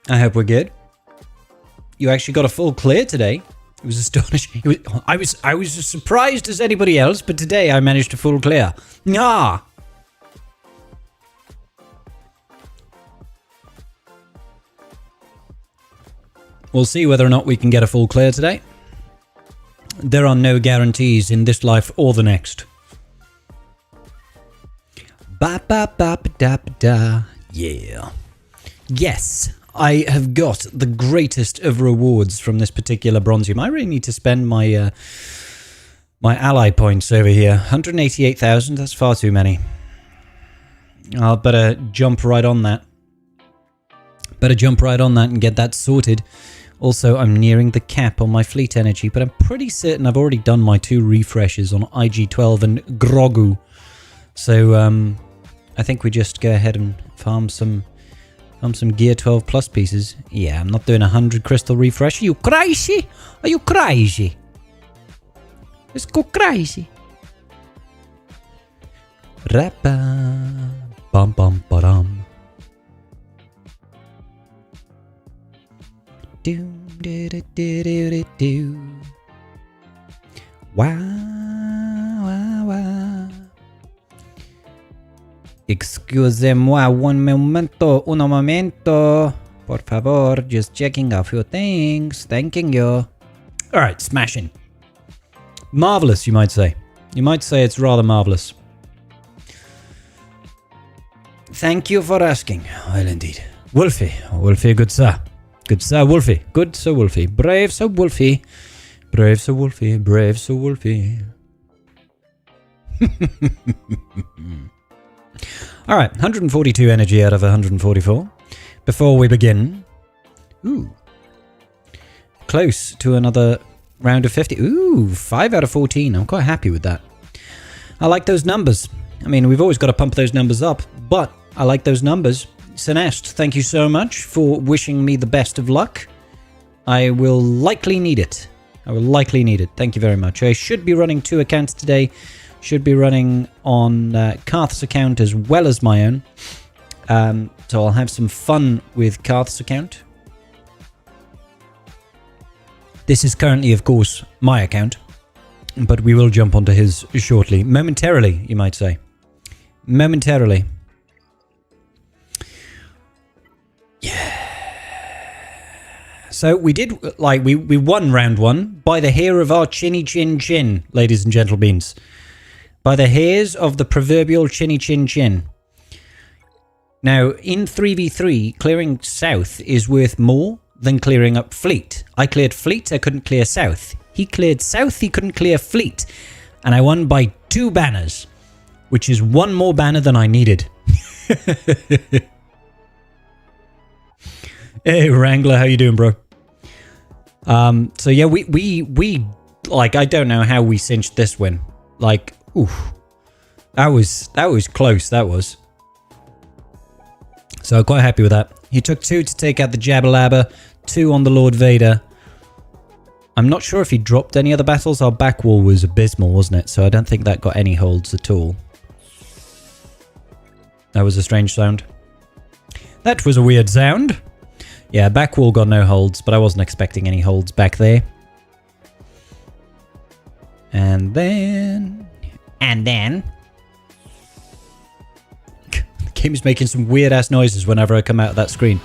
I hope we're good. You actually got a full clear today. It was astonishing. I was as surprised as anybody else, but today I managed a full clear. Ah. We'll see whether or not we can get a full clear today. There are no guarantees in this life or the next. Ba ba ba ba da ba da. Yeah. Yes, I have got the greatest of rewards from this particular bronzium. I really need to spend my my ally points over here. 188,000. That's far too many. I'll better jump right on that. Better jump right on that and get that sorted. Also, I'm nearing the cap on my fleet energy, but I'm pretty certain I've already done my 2 refreshes on IG-12 and Grogu. So, I think we just go ahead and farm some Gear 12 Plus pieces. Yeah, I'm not doing 100 crystal refresh. Are you crazy? Are you crazy? Let's go crazy. Rappa. Bum bum ba-dum. Do do do do do do. Wow, wow, wow. Excuse-moi, un momento. Por favor, just checking a few things. Thanking you. Alright, smashing. Marvelous, you might say. You might say it's rather marvelous. Thank you for asking. Well, indeed. Wolfie. Wolfie, good sir. Good sir, Wolfie. Good sir, Wolfie. Brave sir, Wolfie. Brave sir, Wolfie. Brave sir, Wolfie. Alright, 142 energy out of 144. Before we begin... Ooh. Close to another round of 50. Ooh, 5 out of 14. I'm quite happy with that. I like those numbers. I mean, we've always got to pump those numbers up, but I like those numbers. Celeste, thank you so much for wishing me the best of luck. I will likely need it. I will likely need it. Thank you very much. I should be running 2 accounts today. Should be running on Karth's account as well as my own. So I'll have some fun with Karth's account. This is currently, of course, my account. But we will jump onto his shortly. Momentarily, you might say. Momentarily. Yeah. So we did, like, we won round 1 by the hair of our chinny chin chin, ladies and gentlemen. By the hairs of the proverbial chinny chin chin. Now, in 3v3, clearing south is worth more than clearing up fleet. I cleared fleet, I couldn't clear south. He cleared south, he couldn't clear fleet. And I won by 2 banners, which is 1 more banner than I needed. Hey, Wrangler, how you doing, bro? So yeah, we like, I don't know how we cinched this win. Like, oof. That was close, that was. So I'm quite happy with that. He took 2 to take out the Jabberlabber, 2 on the Lord Vader. I'm not sure if he dropped any other battles. Our back wall was abysmal, wasn't it? So I don't think that got any holds at all. That was a strange sound. That was a weird sound. Yeah, back wall got no holds, but I wasn't expecting any holds back there. And then... The game is making some weird-ass noises whenever I come out of that screen.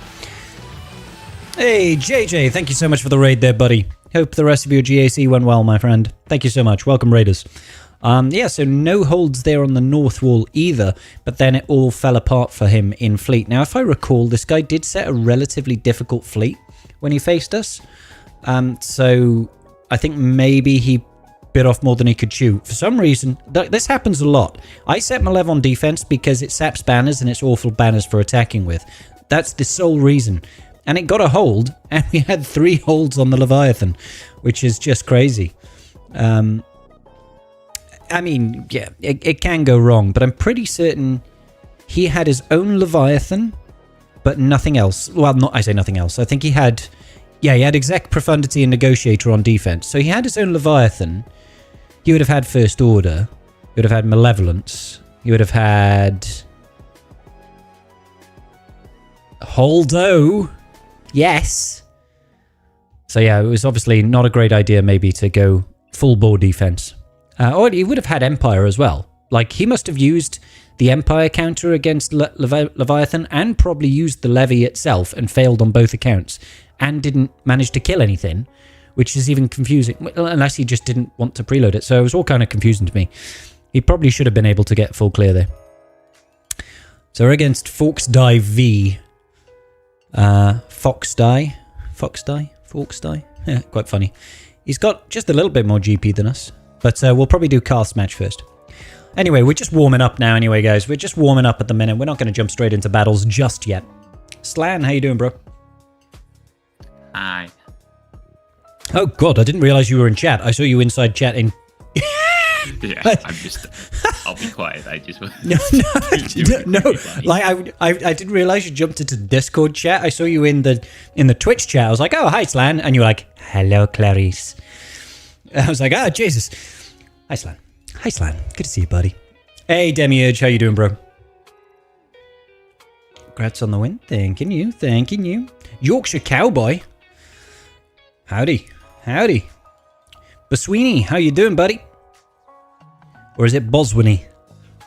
Hey, JJ, thank you so much for the raid there, buddy. Hope the rest of your GAC went well, my friend. Thank you so much. Welcome, Raiders. Yeah, so no holds there on the north wall either, but then it all fell apart for him in fleet. Now, if I recall, this guy did set a relatively difficult fleet when he faced us. So I think maybe he bit off more than he could chew. For some reason, this happens a lot. I set my lev on defense because it saps banners and it's awful banners for attacking with. That's the sole reason. And it got a hold, and we had 3 holds on the Leviathan, which is just crazy. I mean, yeah, it can go wrong, but I'm pretty certain he had his own Leviathan, but nothing else. Well, I say nothing else. I think he had, yeah, he had Exec, Profundity, and Negotiator on defense. So he had his own Leviathan. He would have had First Order. He would have had Malevolence. He would have had Holdo. Yes. So yeah, it was obviously not a great idea maybe to go full bore defense. Or he would have had Empire as well. Like, he must have used the Empire counter against Leviathan and probably used the Levy itself and failed on both accounts and didn't manage to kill anything, which is even confusing, unless he just didn't want to preload it. So it was all kind of confusing to me. He probably should have been able to get full clear there. So we're against Forks Die V. Fox Die? Yeah, quite funny. He's got just a little bit more GP than us, but we'll probably do Karth's match first. Anyway, we're just warming up now anyway, guys. We're just warming up at the minute. We're not going to jump straight into battles just yet. Slan, how you doing, bro? Hi. Oh, God, I didn't realize you were in chat. I saw you inside chat in... Yeah, I'll be quiet. I just... No. Like, I didn't realize you jumped into Discord chat. I saw you in the Twitch chat. I was like, oh, hi, Slan. And you were like, hello, Clarice. I was like, oh, Jesus. Hi, Slan. Hi, Slan. Good to see you, buddy. Hey, Demiurge. How you doing, bro? Congrats on the win. Thanking you. Yorkshire Cowboy. Howdy. Boswini, how you doing, buddy? Or is it Boswini?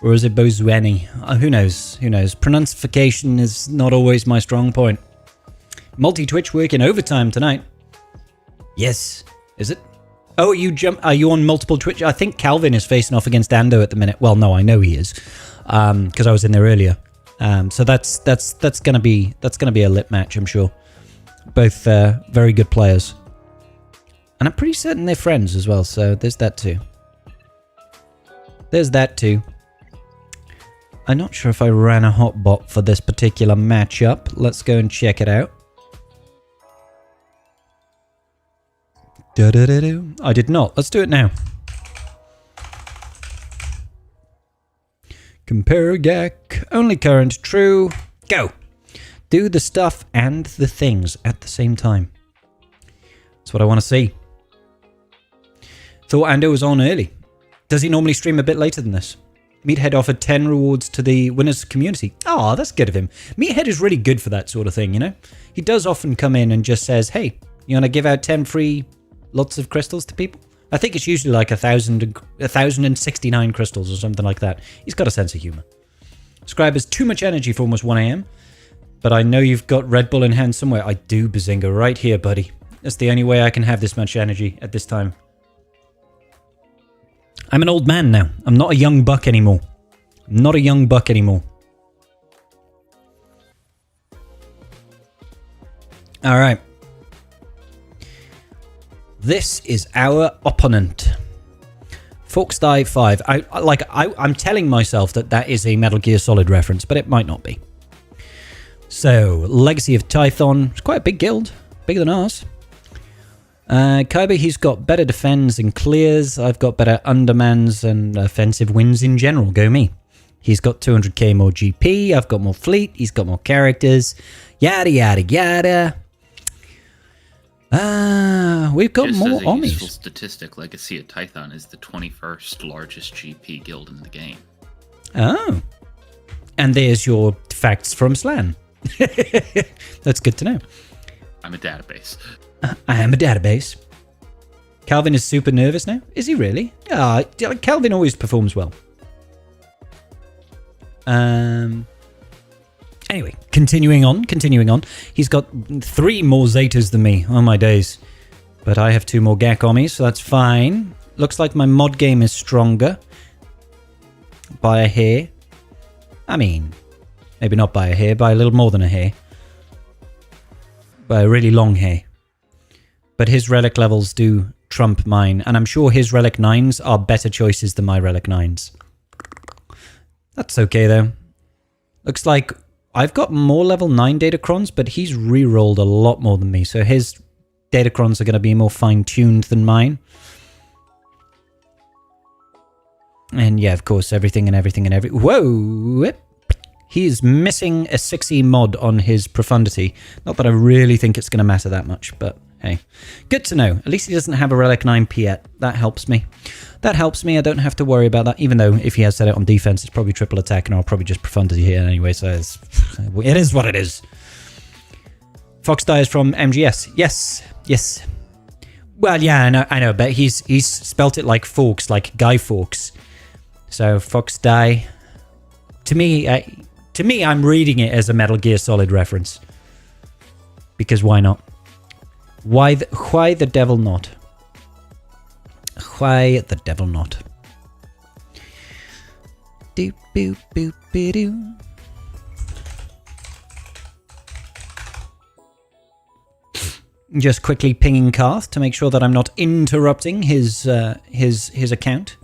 Or is it Boswani? Who knows? Pronunciation is not always my strong point. Multi-Twitch working overtime tonight. Yes. Is it? Oh, are you on multiple Twitch? I think Calvin is facing off against Ando at the minute. Well, no, I know he is. Because I was in there earlier. So that's gonna be a lit match, I'm sure. Both very good players. And I'm pretty certain they're friends as well, so there's that too. I'm not sure if I ran a hotbot for this particular matchup. Let's go and check it out. I did not. Let's do it now. Compare GAC. Only current. True. Go. Do the stuff and the things at the same time. That's what I want to see. Thought Ando was on early. Does he normally stream a bit later than this? Meathead offered 10 rewards to the winners community. Oh, that's good of him. Meathead is really good for that sort of thing, you know? He does often come in and just says, hey, you want to give out 10 free lots of crystals to people? I think it's usually like 1,069 crystals or something like that. He's got a sense of humor. Scribe has too much energy for almost 1 a.m. But I know you've got Red Bull in hand somewhere. I do, Bazinga, right here, buddy. That's the only way I can have this much energy at this time. I'm an old man now. I'm not a young buck anymore. All right. This is our opponent. Fox Die 5. I'm telling myself that is a Metal Gear Solid reference, but it might not be. So, Legacy of Tython. It's quite a big guild. Bigger than ours. Kaiba, he's got better defense and clears. I've got better undermans and offensive wins in general. Go me. He's got 200k more GP. I've got more fleet. He's got more characters. Yada, yada, yada. We've got Just more as a Omnis. useful statistic, Legacy of Tython is the 21st largest GP guild in the game. Oh. And there's your facts from Slan. That's good to know. I'm a database. I am a database. Calvin is super nervous now. Is he really? Calvin always performs well. Anyway, continuing on. He's got 3 more Zetas than me. Oh my days. But I have 2 more GAC Omnis, so that's fine. Looks like my mod game is stronger. By a hair. I mean, maybe not by a hair, by a little more than a hair. By a really long hair. But his relic levels do trump mine, and I'm sure his relic 9s are better choices than my relic 9s. That's okay though. Looks like I've got more level 9 Datacrons, but he's re-rolled a lot more than me, so his Datacrons are going to be more fine-tuned than mine. And yeah, of course, everything. Whoa! He's missing a 6E mod on his Profundity. Not that I really think it's going to matter that much, but hey. Good to know. At least he doesn't have a Relic 9 Piet. That helps me. I don't have to worry about that, even though if he has set it on defense, it's probably triple attack, and I'll probably just Profundity here anyway, so it is what it is. Fox dies from MGS. Yes, yes. Well, yeah, I know, but he's spelt it like Fawkes, like Guy Fawkes. So Fox die. To me, I'm reading it as a Metal Gear Solid reference. Because why not? Why the devil not? Why the devil not? Do boop boop be doo. Just quickly pinging Karth to make sure that I'm not interrupting his account.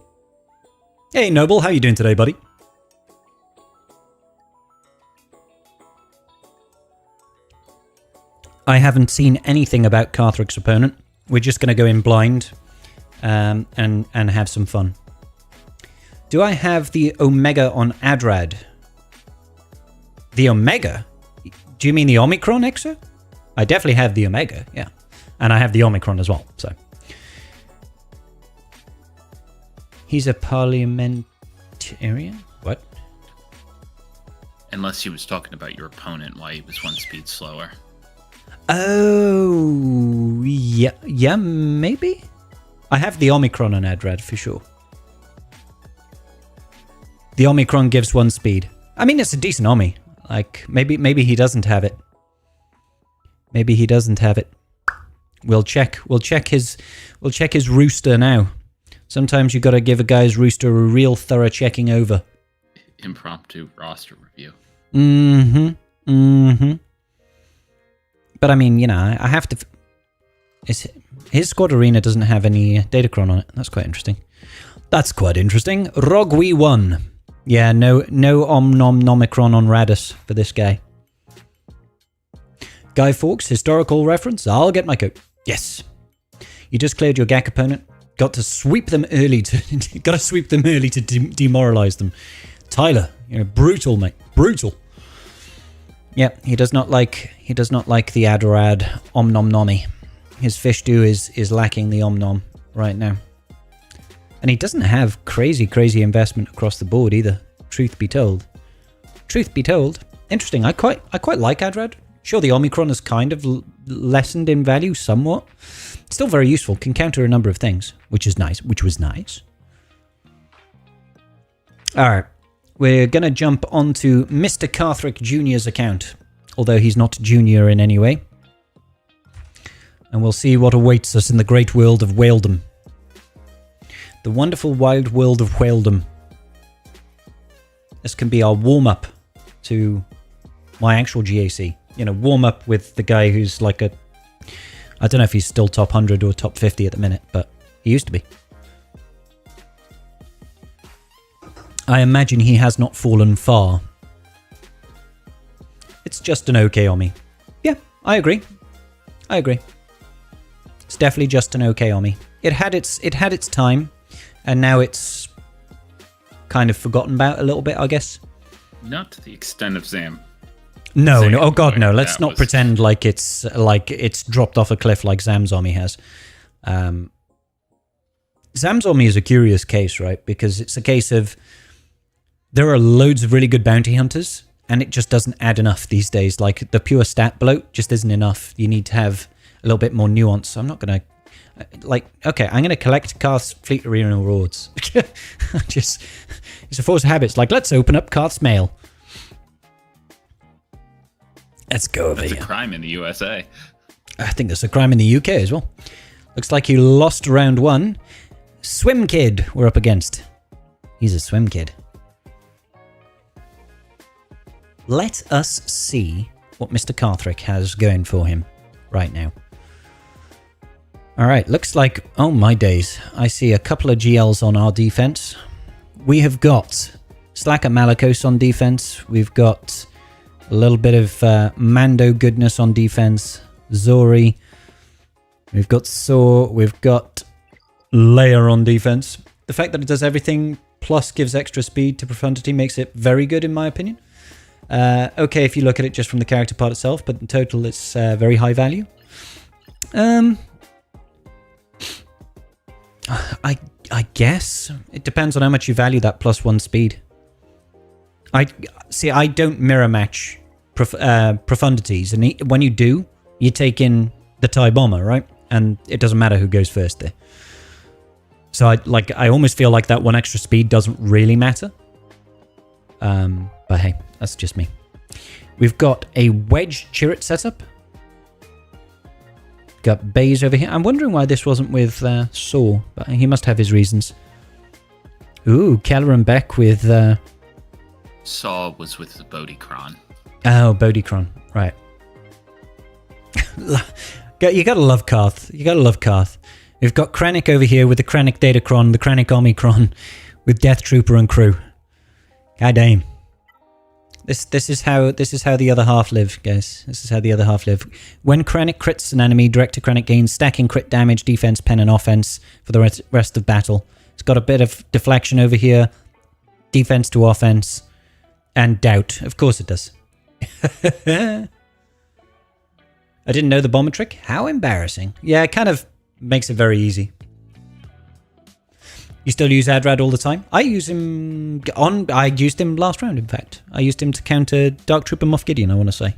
Hey Noble, how you doing today, buddy? I haven't seen anything about Karthrick's opponent. We're just going to go in blind and have some fun. Do I have the Omega on Adrad? The Omega? Do you mean the Omicron Exa? I definitely have the Omega, yeah. And I have the Omicron as well, so. He's a parliamentarian? What? Unless he was talking about your opponent, why he was 1 speed slower. Oh, yeah, maybe? I have the Omicron on Adrad for sure. The Omicron gives 1 speed. I mean, it's a decent Omi. Like, maybe he doesn't have it. Maybe he doesn't have it. We'll check his rooster now. Sometimes you gotta give a guy's rooster a real thorough checking over. Impromptu roster review. But I mean, you know, I have to... His squad arena doesn't have any Datacron on it. That's quite interesting. Rogwi 1. Yeah, no Omnomicron on Radus for this guy. Guy Fawkes, historical reference. I'll get my coat. Yes. You just cleared your GAC opponent. Got to sweep them early to demoralize them. Tyler, you're brutal, mate. Brutal. Yeah, he does not like the Adarad Omnomnomi. His fish stew is lacking the Omnom right now. And he doesn't have crazy investment across the board either. Truth be told. Interesting. I quite like Adrad. Sure, the Omicron has kind of lessened in value somewhat. Still very useful. Can counter a number of things, which was nice. All right. We're going to jump onto Mr. Karthrick Jr.'s account, although he's not junior in any way. And we'll see what awaits us in the great world of Whaledom. The wonderful wild world of Whaledom. This can be our warm-up to my actual GAC. You know, warm-up with the guy who's like a... I don't know if he's still top 100 or top 50 at the minute, but he used to be. I imagine he has not fallen far. It's just an okay Omi. Yeah, I agree. It's definitely just an okay Omi. It had its time, and now it's kind of forgotten about a little bit, I guess. Not to the extent of Zam. No, oh god, no. Let's not pretend like it's dropped off a cliff like Zamzomi has. Zamzomi is a curious case, right? Because it's a case of there are loads of really good bounty hunters, and it just doesn't add enough these days. Like, the pure stat bloat just isn't enough. You need to have a little bit more nuance. I'm not going to... okay, I'm going to collect Karth's Fleet Arena rewards. It's a force of habits. Like, let's open up Karth's mail. Let's go over here. That's a crime in the USA. I think that's a crime in the UK as well. Looks like you lost round 1. Swim Kid we're up against. He's a swim kid. Let us see what Mr. Karthrick has going for him right now. Alright, looks like... Oh my days. I see a couple of GLs on our defense. We have got Slacker Malakos on defense. We've got a little bit of Mando goodness on defense. Zori. We've got Saw. We've got Leia on defense. The fact that it does everything plus gives extra speed to profundity makes it very good in my opinion. Okay, if you look at it just from the character part itself, but in total it's very high value. I guess it depends on how much you value that +1 speed. I don't mirror match profundities, and when you do, you take in the TIE bomber, right? And it doesn't matter who goes first there. So I almost feel like that one extra speed doesn't really matter. But hey, that's just me. We've got a wedge turret setup. Got bays over here. I'm wondering why this wasn't with Saw, but he must have his reasons. Ooh, Keller and Beck with... Saw was with the Bodicron. Oh, Bodicron. Right. You gotta love Karth. You gotta love Karth. We've got Krennic over here with the Krennic Datacron, the Krennic Omicron, with Death Trooper and crew. God damn. This is how the other half live, guys. This is how the other half live. When Krennic crits an enemy, Director Krennic gains stacking crit damage, defense, pen, and offense for the rest of battle. It's got a bit of deflection over here, defense to offense, and doubt. Of course it does. I didn't know the bomber trick. How embarrassing. Yeah, it kind of makes it very easy. You still use Adrad all the time? I use him I used him last round, in fact. I used him to counter Dark Trooper Moff Gideon, I want to say.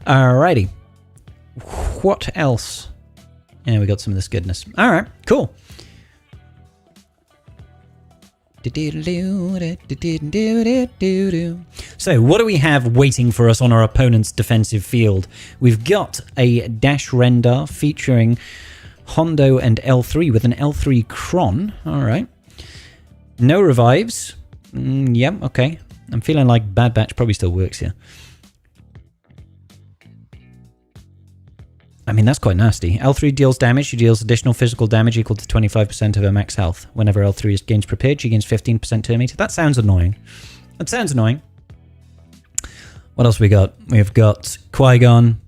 Alrighty. What else? Yeah, we got some of this goodness. Alright, cool. So, what do we have waiting for us on our opponent's defensive field? We've got a Dash Rendar featuring Hondo and L3 with an L3 Cron. Alright. No revives. Yeah, okay. I'm feeling like Bad Batch probably still works here. I mean, that's quite nasty. L3 deals damage. She deals additional physical damage equal to 25% of her max health. Whenever L3 gains prepared, she gains 15% turn meter. That sounds annoying. That sounds annoying. What else we got? We've got Qui-Gon.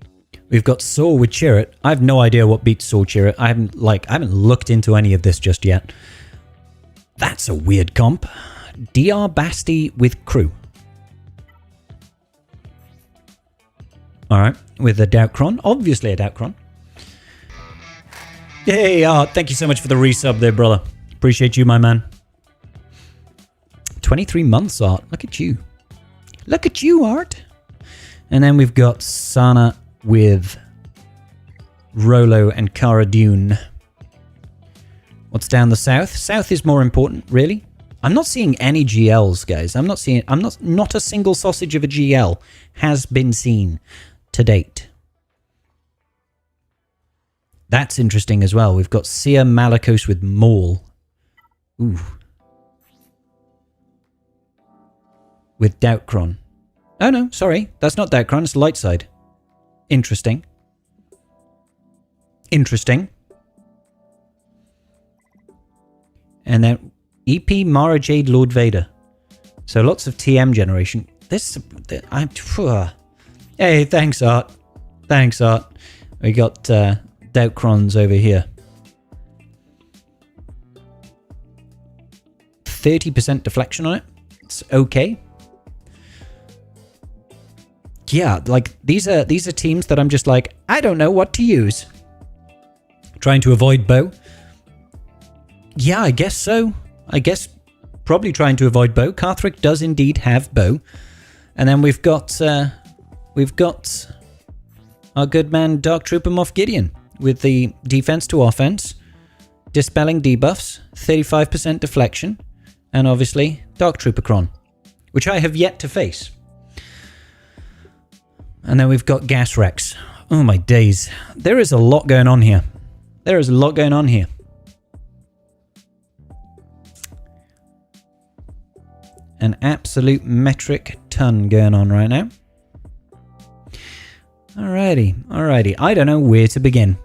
We've got Saw with Chirrut. I have no idea what beats Saw Chirrut. I haven't looked into any of this just yet. That's a weird comp. DR Basti with crew. Alright, with a Doubtcron. Obviously a Doubtcron. Hey, Art, thank you so much for the resub there, brother. Appreciate you, my man. 23 months, Art. Look at you. Look at you, Art. And then we've got Sana with Rolo and Cara Dune. What's down the south? South is more important, really. I'm not seeing any GLs, guys. Not a single sausage of a GL has been seen to date. That's interesting as well. We've got Sia Malakos with Maul. Ooh. With Doubtcron. Oh no, sorry. That's not Doubtcron, it's light side. Interesting. Interesting. And then EP Mara Jade Lord Vader. So lots of TM generation. Hey, thanks, Art. Thanks, Art. We got Doubtcrons over here. 30% deflection on it. It's okay. Yeah, like these are teams that I'm just like, I don't know what to use. Trying to avoid bow. Yeah, I guess so. I guess probably trying to avoid bow. Carthrick does indeed have bow. And then we've got our good man Dark Trooper Moff Gideon with the defense to offense, dispelling debuffs, 35% deflection, and obviously Dark Trooper Cron, which I have yet to face. And then we've got Gas Rex. Oh my days. There is a lot going on here. There is a lot going on here. An absolute metric ton going on right now. Alrighty. I don't know where to begin.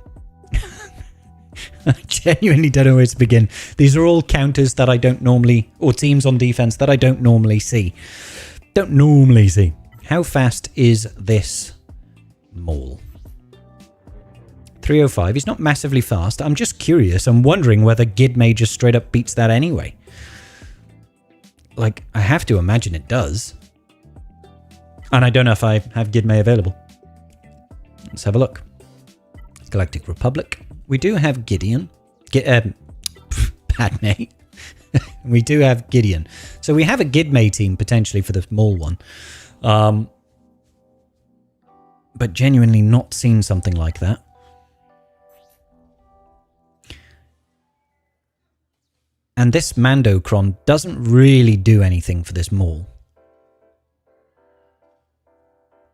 I genuinely don't know where to begin. These are all counters that I don't normally, or teams on defense that I don't normally see. How fast is this Maul? 305. He's not massively fast. I'm just curious. I'm wondering whether Gidmay just straight up beats that anyway. Like, I have to imagine it does. And I don't know if I have Gidmay available. Let's have a look. Galactic Republic. We do have Gideon. Padme. We do have Gideon. So we have a Gidmay team potentially for the small one. But genuinely not seen something like that. And this Mandocron doesn't really do anything for this Maul.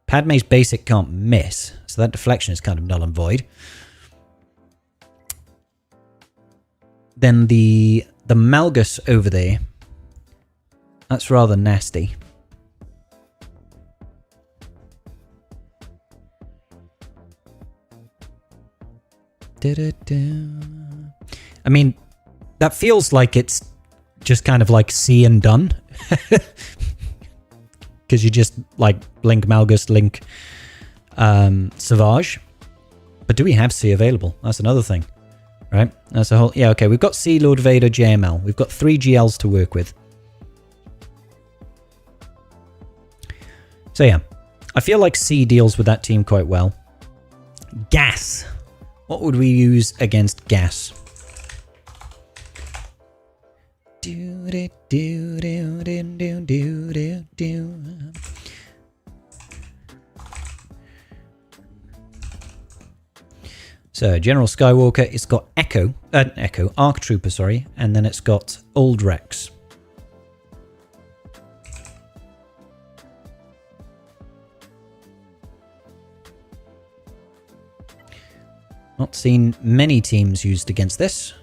Padme's basic can't miss, so that deflection is kind of null and void. Then the Malgus over there, that's rather nasty. I mean, that feels like it's just kind of like see and done. Because you just like link Malgus, link Savage. But do we have C available? That's another thing. Right? That's a whole... Yeah, okay. We've got C, Lord Vader, JML. We've got 3 GLs to work with. So yeah. I feel like C deals with that team quite well. Gas. What would we use against gas? So, General Skywalker, it's got Arc Trooper, sorry, and then it's got Old Rex. Not seen many teams used against this.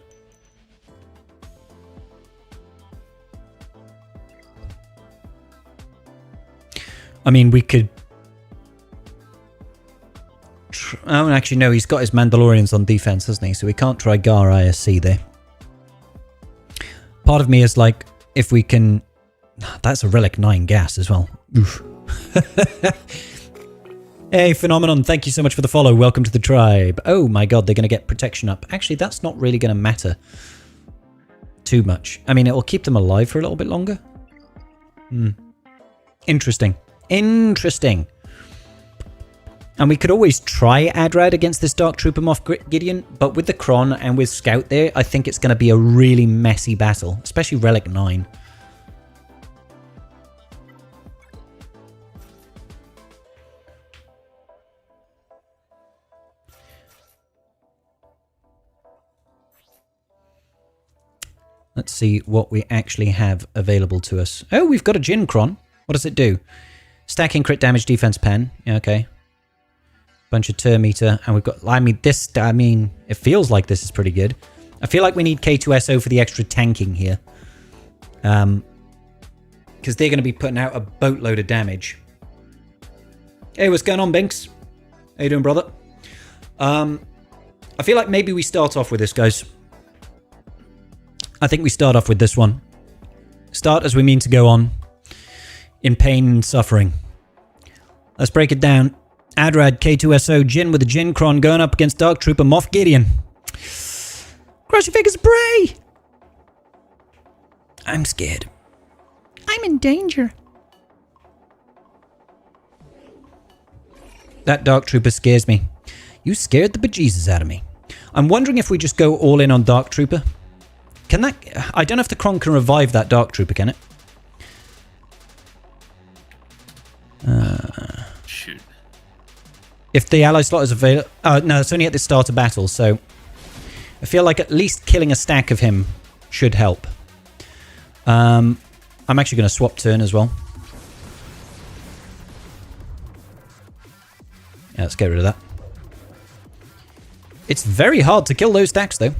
I mean, we could... Oh, actually, no, he's got his Mandalorians on defense, hasn't he? So we can't try Gar ISC there. Part of me is like, if we can... That's a Relic 9 gas as well. Oof. Hey, Phenomenon, thank you so much for the follow. Welcome to the tribe. Oh my god, they're going to get protection up. Actually, that's not really going to matter too much. I mean, it will keep them alive for a little bit longer. Interesting. Interesting. And we could always try Adrad against this Dark Trooper Moff Gideon, but with the Kron and with Scout there, I think it's going to be a really messy battle, especially Relic 9. Let's see what we actually have available to us. Oh, we've got a Jyn Kron. What does it do? Stacking crit damage defense pen. Yeah, okay. Bunch of turn meter. And we've got... I mean, it feels like this is pretty good. I feel like we need K2SO for the extra tanking here. Because they're going to be putting out a boatload of damage. Hey, what's going on, Binks? How you doing, brother? I feel like maybe we start off with this, guys. I think we start off with this one. Start as we mean to go on. In pain and suffering. Let's break it down. Adrad, K2SO, Jyn with the Jyn Kron going up against Dark Trooper Moff Gideon. Cross your fingers, pray! I'm scared. I'm in danger. That Dark Trooper scares me. You scared the bejesus out of me. I'm wondering if we just go all in on Dark Trooper. Can that... I don't know if the Kron can revive that Dark Trooper, can it? Shoot. If the ally slot is available... no, it's only at the start of battle, so... I feel like at least killing a stack of him should help. I'm actually going to swap turn as well. Yeah, let's get rid of that. It's very hard to kill those stacks, though.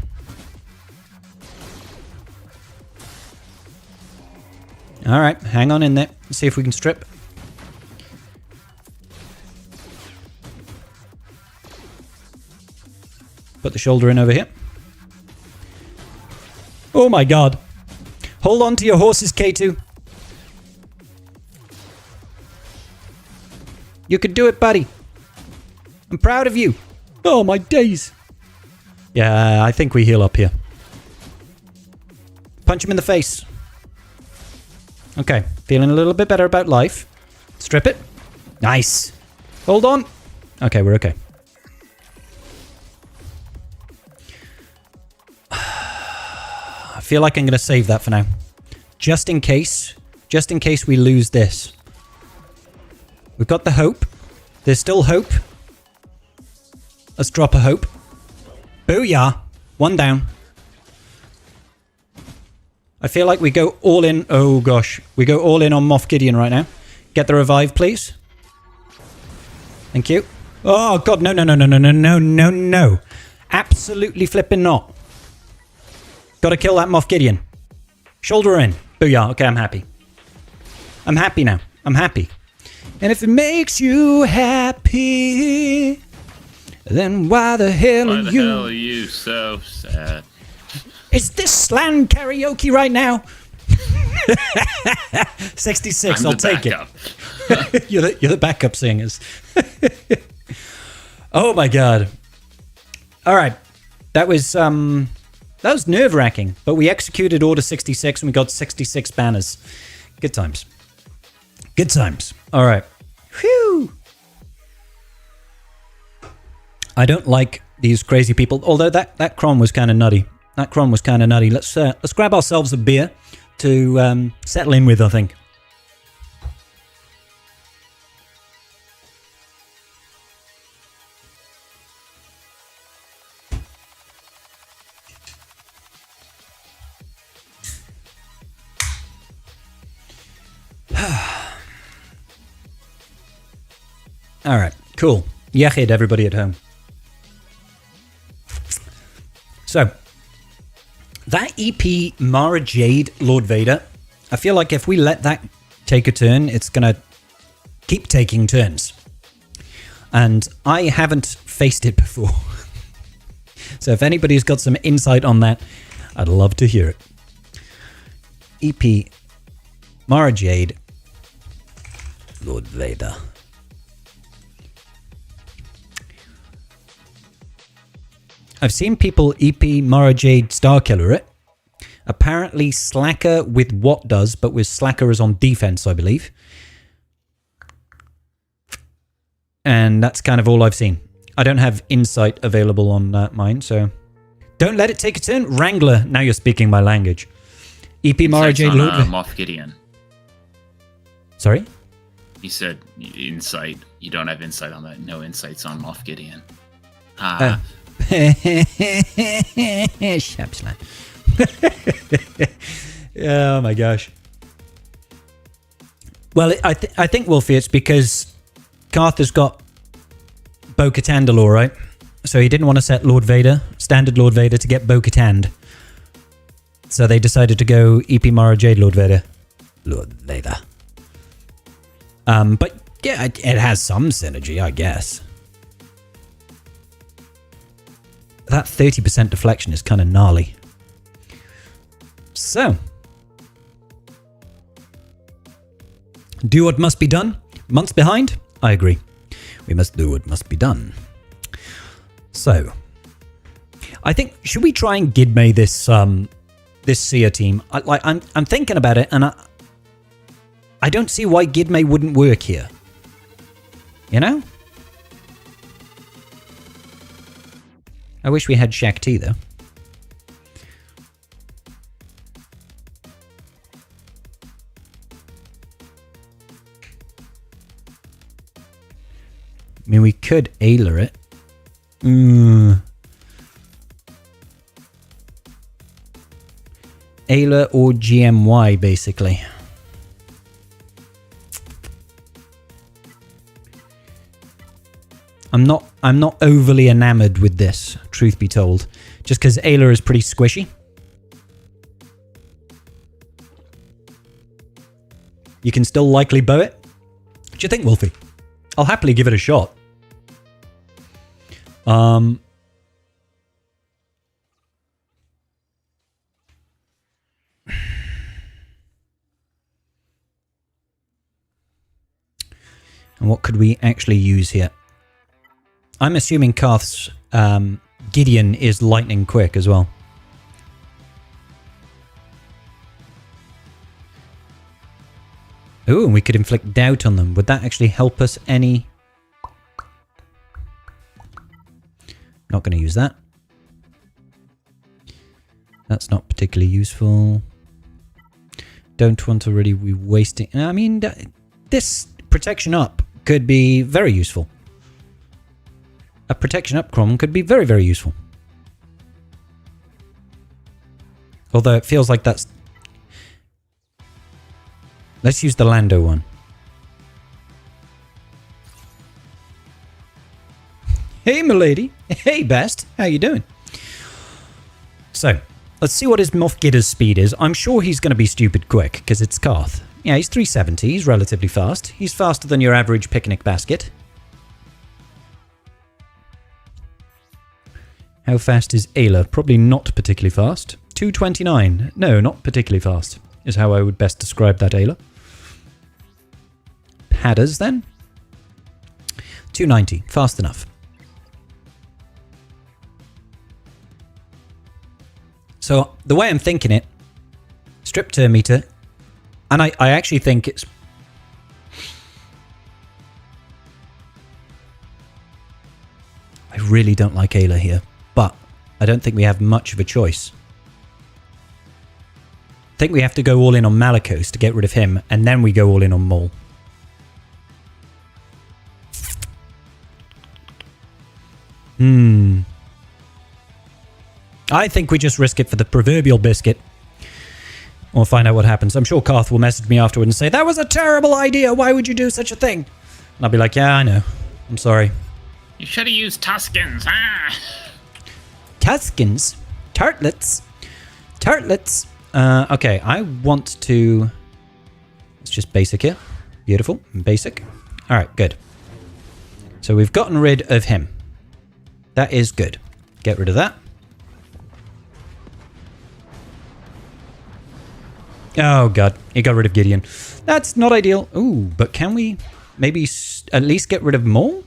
Alright, hang on in there. Let's see if we can strip. Put the shoulder in over here. Oh my god. Hold on to your horses, K2. You could do it, buddy. I'm proud of you. Oh my days. Yeah, I think we heal up here. Punch him in the face. Okay, feeling a little bit better about life. Strip it. Nice. Hold on. Okay, we're okay. I feel like I'm going to save that for now. just in case we lose this. We've got the hope. There's still hope. Let's drop a hope. Booyah. One down. I feel like we go all in. Oh gosh. We go all in on Moff Gideon right now. Get the revive, please. Thank you. Oh god, no, no, no, no, no, no, no, no, no. Absolutely flipping not. Gotta kill that Moff Gideon. Shoulder in. Booyah. Okay, I'm happy. I'm happy now. I'm happy. And if it makes you happy, then why the hell are you so sad? Is this slang karaoke right now? 66, I'll take it. You're the backup singers. Oh my god. All right. That was nerve-wracking, but we executed Order 66 and we got 66 banners. Good times. Good times. All right. Whew. I don't like these crazy people, although that Kron was kind of nutty. That Kron was kind of nutty. Let's grab ourselves a beer to settle in with, I think. All right, cool. Yachid, everybody at home. So, that EP Mara Jade Lord Vader, I feel like if we let that take a turn, it's going to keep taking turns. And I haven't faced it before. So if anybody's got some insight on that, I'd love to hear it. EP Mara Jade Lord Vader. I've seen people EP Mara Jade Starkiller it. Apparently Slacker with what does, but with Slacker is on defense, I believe. And that's kind of all I've seen. I don't have insight available on mine, so... Don't let it take a turn. Wrangler, now you're speaking my language. EP Mara Jade Lord... Moff Gideon. Sorry? You said insight. You don't have insight on that. No insights on Moff Gideon. Shabsman. Oh my gosh. Well, I think, Wolfie, it's because Karth has got Bo-Katan Mandalore, right? So he didn't want to set Lord Vader, standard Lord Vader, to get Bo-Katan. So they decided to go EP Mara Jade Lord Vader. Lord Vader. But yeah, it has some synergy, I guess. That 30% deflection is kind of gnarly. So, do what must be done. Months behind? I agree. We must do what must be done. So, I think, should we try and Gidme this Seer team? I'm thinking about it, and I don't see why Gidme wouldn't work here. You know? I wish we had Shakti, though. I mean, we could Ayla it. Ayla or GMY, basically. I'm not overly enamored with this, truth be told. Just because Ayla is pretty squishy. You can still likely bow it. What do you think, Wolfie? I'll happily give it a shot. And what could we actually use here? I'm assuming Karth's Gideon is lightning quick as well. Ooh, and we could inflict doubt on them. Would that actually help us any? Not going to use that. That's not particularly useful. Don't want to really be wasting... I mean, this protection up could be very useful. A protection up Crom could be very, very useful. Although it feels like that's... Let's use the Lando one. Hey, milady. Hey, Best. How you doing? So, let's see what his Moff Gider's speed is. I'm sure he's going to be stupid quick, because it's Karth. Yeah, he's 370. He's relatively fast. He's faster than your average picnic basket. How fast is Ayla? Probably not particularly fast. 229. No, not particularly fast, is how I would best describe that Ayla. Padders, then? 290. Fast enough. So, the way I'm thinking it, strip turn meter, and I actually think it's... I really don't like Ayla here, but I don't think we have much of a choice. I think we have to go all in on Malicos to get rid of him, and then we go all in on Maul. I think we just risk it for the proverbial biscuit. We'll find out what happens. I'm sure Karth will message me afterward and say, that was a terrible idea. Why would you do such a thing? And I'll be like, yeah, I know. I'm sorry. You should have used Tuskens. Ah. Tuskens? Tartlets? Tartlets? Okay, I want to... Let's just basic here. Beautiful. Basic. Alright, good. So we've gotten rid of him. That is good. Get rid of that. Oh, God. He got rid of Gideon. That's not ideal. Ooh, but can we maybe at least get rid of Maul?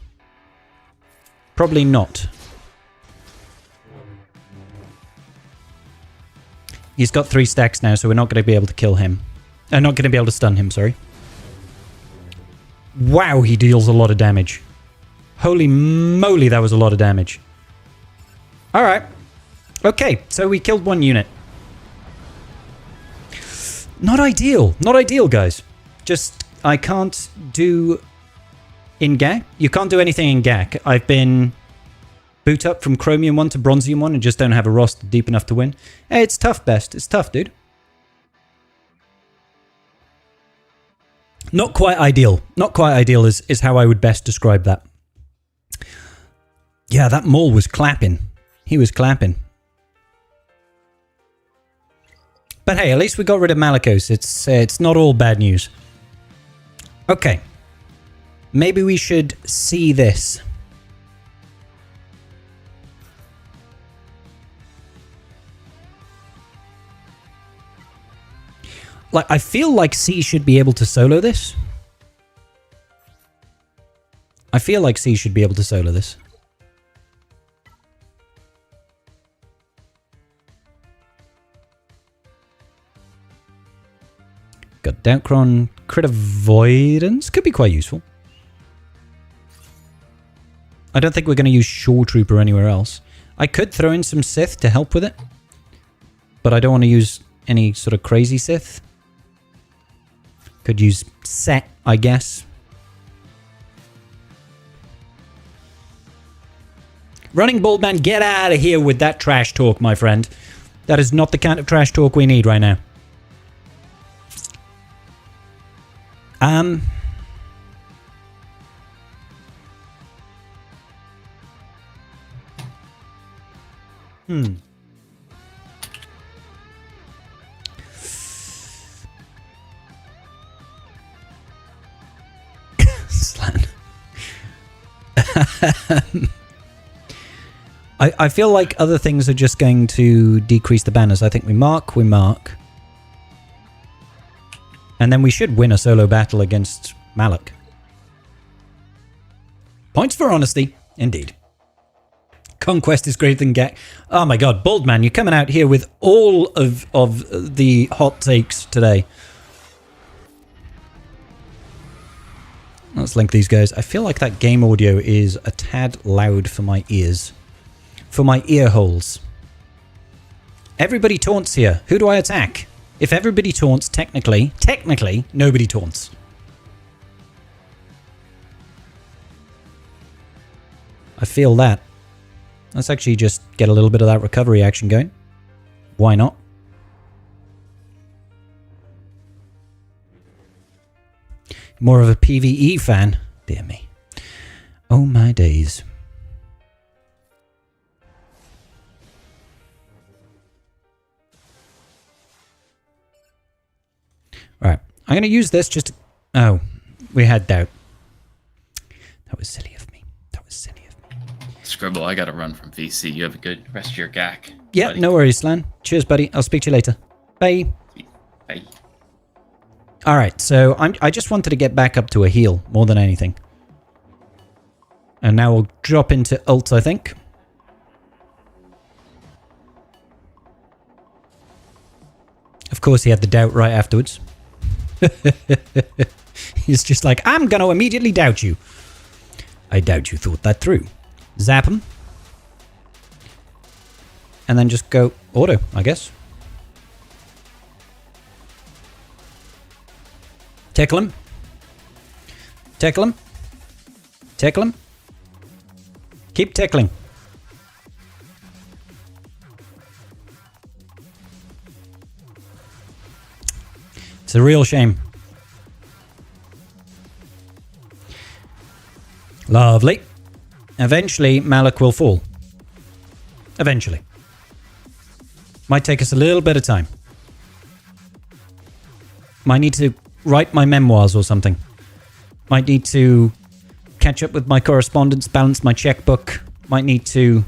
Probably not. He's got 3 stacks now, so we're not going to be able to kill him. Not going to be able to stun him, sorry. Wow, he deals a lot of damage. Holy moly, that was a lot of damage. Alright. Okay, so we killed 1 unit. Not ideal. Not ideal, guys. Just, I can't do... In GAC? You can't do anything in GAC. I've been boot up from Chromium 1 to Bronzium 1 and just don't have a roster deep enough to win. Hey, it's tough, Best. It's tough, dude. Not quite ideal. Not quite ideal is how I would best describe that. Yeah, that Maul was clapping. He was clapping. But hey, at least we got rid of Malicos. It's not all bad news. Okay. Maybe we should see this. Like, I feel like C should be able to solo this. I feel like C should be able to solo this. Got Doubtcron, Crit Avoidance. Could be quite useful. I don't think we're going to use Shore Trooper anywhere else. I could throw in some Sith to help with it. But I don't want to use any sort of crazy Sith. Could use Set, I guess. Running Bald Man, get out of here with that trash talk, my friend. That is not the kind of trash talk we need right now. Slan. I feel like other things are just going to decrease the banners. I think we mark. And then we should win a solo battle against Malak. Points for honesty, indeed. Conquest is greater than GAC. Oh my god, Bald Man, you're coming out here with all of the hot takes today. Let's link these guys. I feel like that game audio is a tad loud for my ears. For my ear holes. Everybody taunts here. Who do I attack? If everybody taunts, technically, nobody taunts. I feel that. Let's actually just get a little bit of that recovery action going. Why not? More of a PvE fan. Dear me. Oh my days. Right. I'm going to use this just to... Oh, we had doubt. That was silly of me. Scribble, I gotta run from VC. You have a good rest of your GAC. Yeah, buddy. no worries, Slan. Cheers, buddy. I'll speak to you later. Bye. Bye. Alright, so I just wanted to get back up to a heal more than anything. And now we'll drop into ult, I think. Of course, he had the doubt right afterwards. He's just like, I'm going to immediately doubt you. I doubt you thought that through. Zap him. And then just go auto, I guess. Tickle him. Tickle him. Tickle him. Keep tickling. It's a real shame. Lovely. Eventually, Malik will fall. Eventually. Might take us a little bit of time. Might need to write my memoirs or something. Might need to catch up with my correspondence, balance my checkbook. Might need to,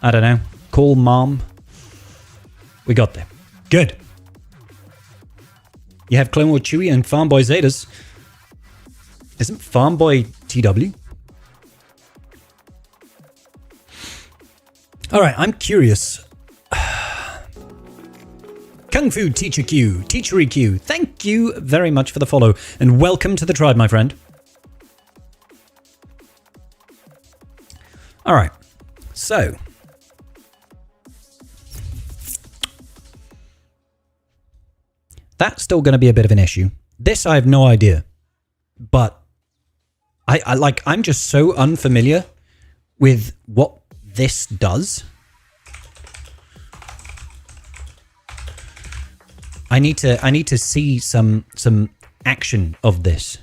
I don't know, call mom. We got there. Good. You have Clone War Chewie and Farm Boy Zetas. Isn't Farm Boy TW? Alright, I'm curious. Kung Fu Teacher Q, Teachery Q, thank you very much for the follow, and welcome to the tribe, my friend. Alright, so. That's still going to be a bit of an issue. This I have no idea. But I'm just so unfamiliar with what this does. I need to see some action of this.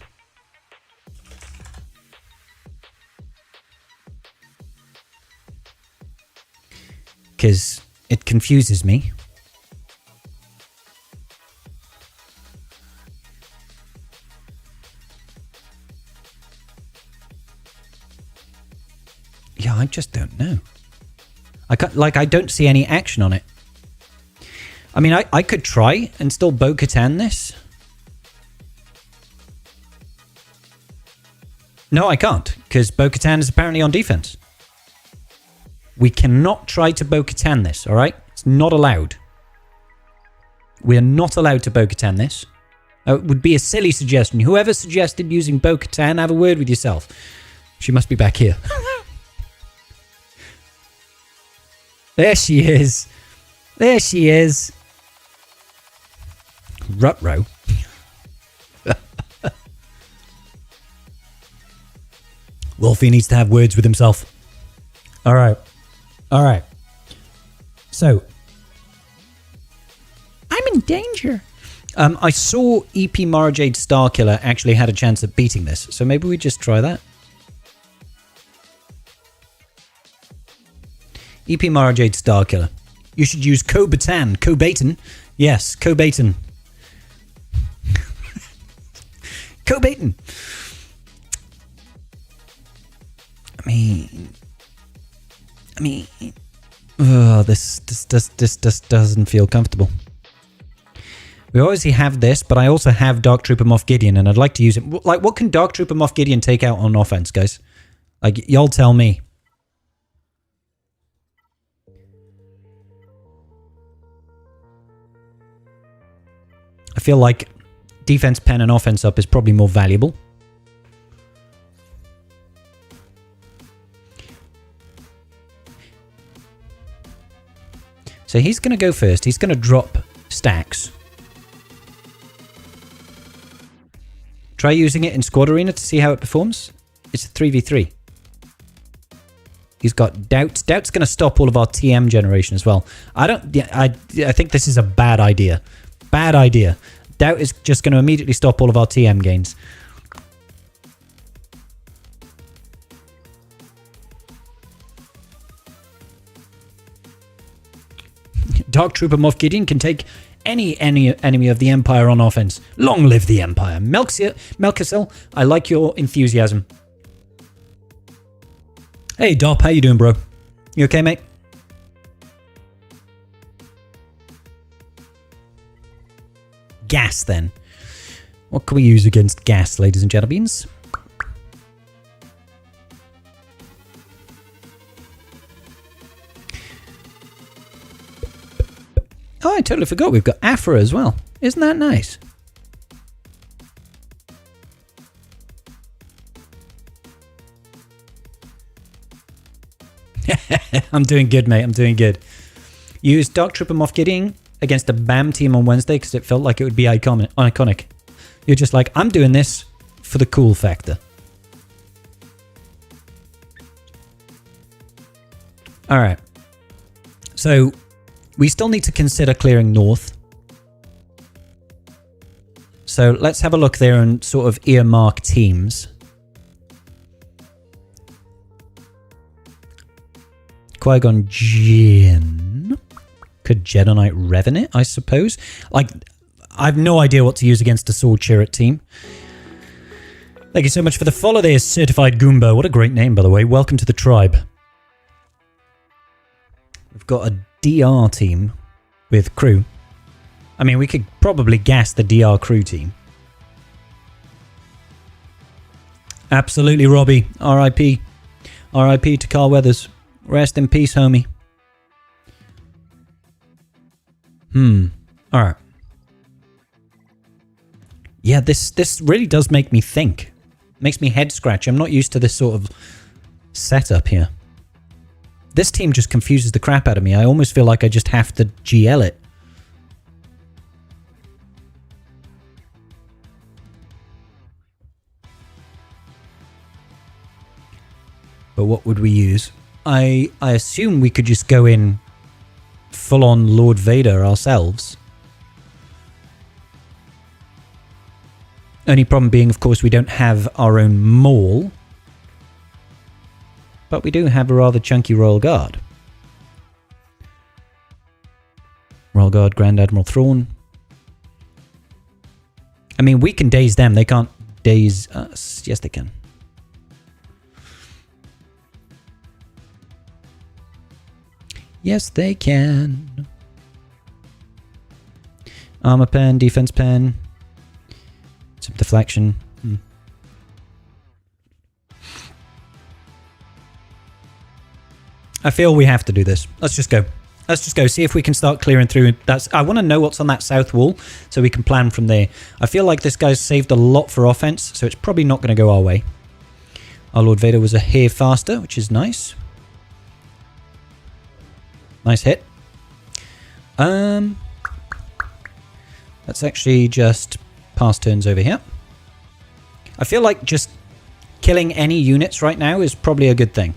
Because it confuses me. Yeah, I just don't know. I don't see any action on it. I mean, I could try and still Bo-Katan this. No, I can't, because Bo-Katan is apparently on defense. We cannot try to Bo-Katan this, alright? It's not allowed. We are not allowed to Bo-Katan this. It would be a silly suggestion. Whoever suggested using Bo-Katan, have a word with yourself. She must be back here. There she is. There she is. Rutro. Wolfie needs to have words with himself. Alright. Alright. So. I'm in danger. I saw EP Marajade Starkiller actually had a chance at beating this. So maybe we just try that. EP Marajade Starkiller. You should use Ko-Batan. Ko-Batan. Yes, Ko-Batan. Ko-Batan. I mean, this doesn't feel comfortable. We obviously have this, but I also have Dark Trooper Moff Gideon, and I'd like to use it. Like, what can Dark Trooper Moff Gideon take out on offense, guys? Like, y'all tell me. I feel like defense pen and offense up is probably more valuable. So he's going to go first. He's going to drop stacks. Try using it in Squad Arena to see how it performs. It's a 3v3. He's got Doubt. Doubt's going to stop all of our TM generation as well. I think this is a bad idea. Bad idea. Doubt is just going to immediately stop all of our TM gains. Dark Trooper Moff Gideon can take any enemy of the Empire on offense. Long live the Empire. Melkisel, I like your enthusiasm. Hey, Dop, how you doing, bro? You okay, mate? Gas, then. What can we use against gas, ladies and gentlemen? Oh, I totally forgot. We've got Afra as well. Isn't that nice? I'm doing good, mate. I'm doing good. Used Dark Trooper Moff Gideon against a BAM team on Wednesday because it felt like it would be iconic. You're just like, I'm doing this for the cool factor. All right. So we still need to consider clearing north. So let's have a look there and sort of earmark teams. Qui-Gon Jinn. Could Jedi Knight Revan it, I suppose? Like, I have no idea what to use against a Sword Chariot team. Thank you so much for the follow there, Certified Goomba. What a great name, by the way. Welcome to the tribe. We've got a DR team with crew. I mean, we could probably gas the DR crew team. Absolutely, Robbie. R.I.P. R.I.P. to Carl Weathers. Rest in peace, homie. Alright. Yeah, this really does make me think. Makes me head scratch. I'm not used to this sort of setup here. This team just confuses the crap out of me. I almost feel like I just have to GL it. But what would we use? I assume we could just go in full-on Lord Vader ourselves. Only problem being, of course, we don't have our own Maul. But we do have a rather chunky Royal Guard. Royal Guard, Grand Admiral Thrawn. I mean, we can daze them. They can't daze us. Yes, they can. Yes, they can. Armor pen, defense pen. Some deflection. I feel we have to do this. Let's just go. Let's just go. See if we can start clearing through. I want to know what's on that south wall so we can plan from there. I feel like this guy's saved a lot for offense, so it's probably not going to go our way. Our Lord Vader was a hair faster, which is nice. Nice hit. Let's actually just pass turns over here. I feel like just killing any units right now is probably a good thing.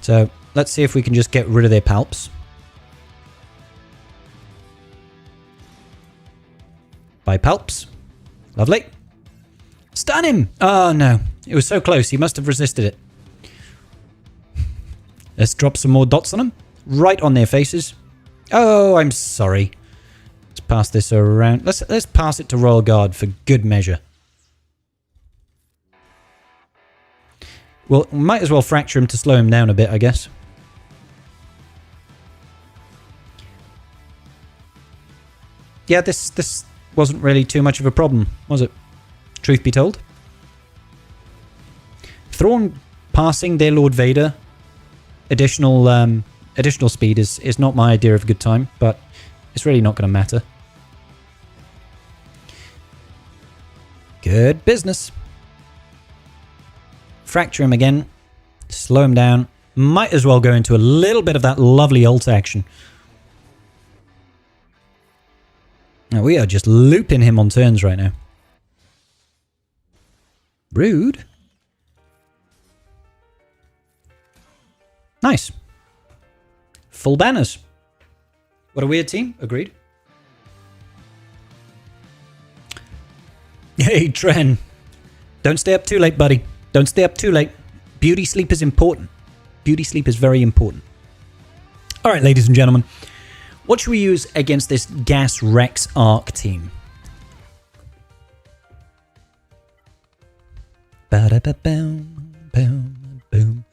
So let's see if we can just get rid of their palps. By palps. Lovely. Stun him! Oh no. It was so close. He must have resisted it. Let's drop some more dots on them. Right on their faces. Oh, I'm sorry. Let's pass this around. Let's pass it to Royal Guard for good measure. Well, might as well fracture him to slow him down a bit, I guess. Yeah, this wasn't really too much of a problem, was it? Truth be told. Thrawn passing their Lord Vader additional speed is not my idea of a good time, but it's really not going to matter. Good business. Fracture him again. Slow him down. Might as well go into a little bit of that lovely ult action. Now, we are just looping him on turns right now. Rude. Nice. Full banners. What a weird team. Agreed. Hey, Tren. Don't stay up too late, buddy. Don't stay up too late. Beauty sleep is important. Beauty sleep is very important. All right, ladies and gentlemen. What should we use against this Gas Rex Arc team? Ba-da-ba-boom, boom, boom.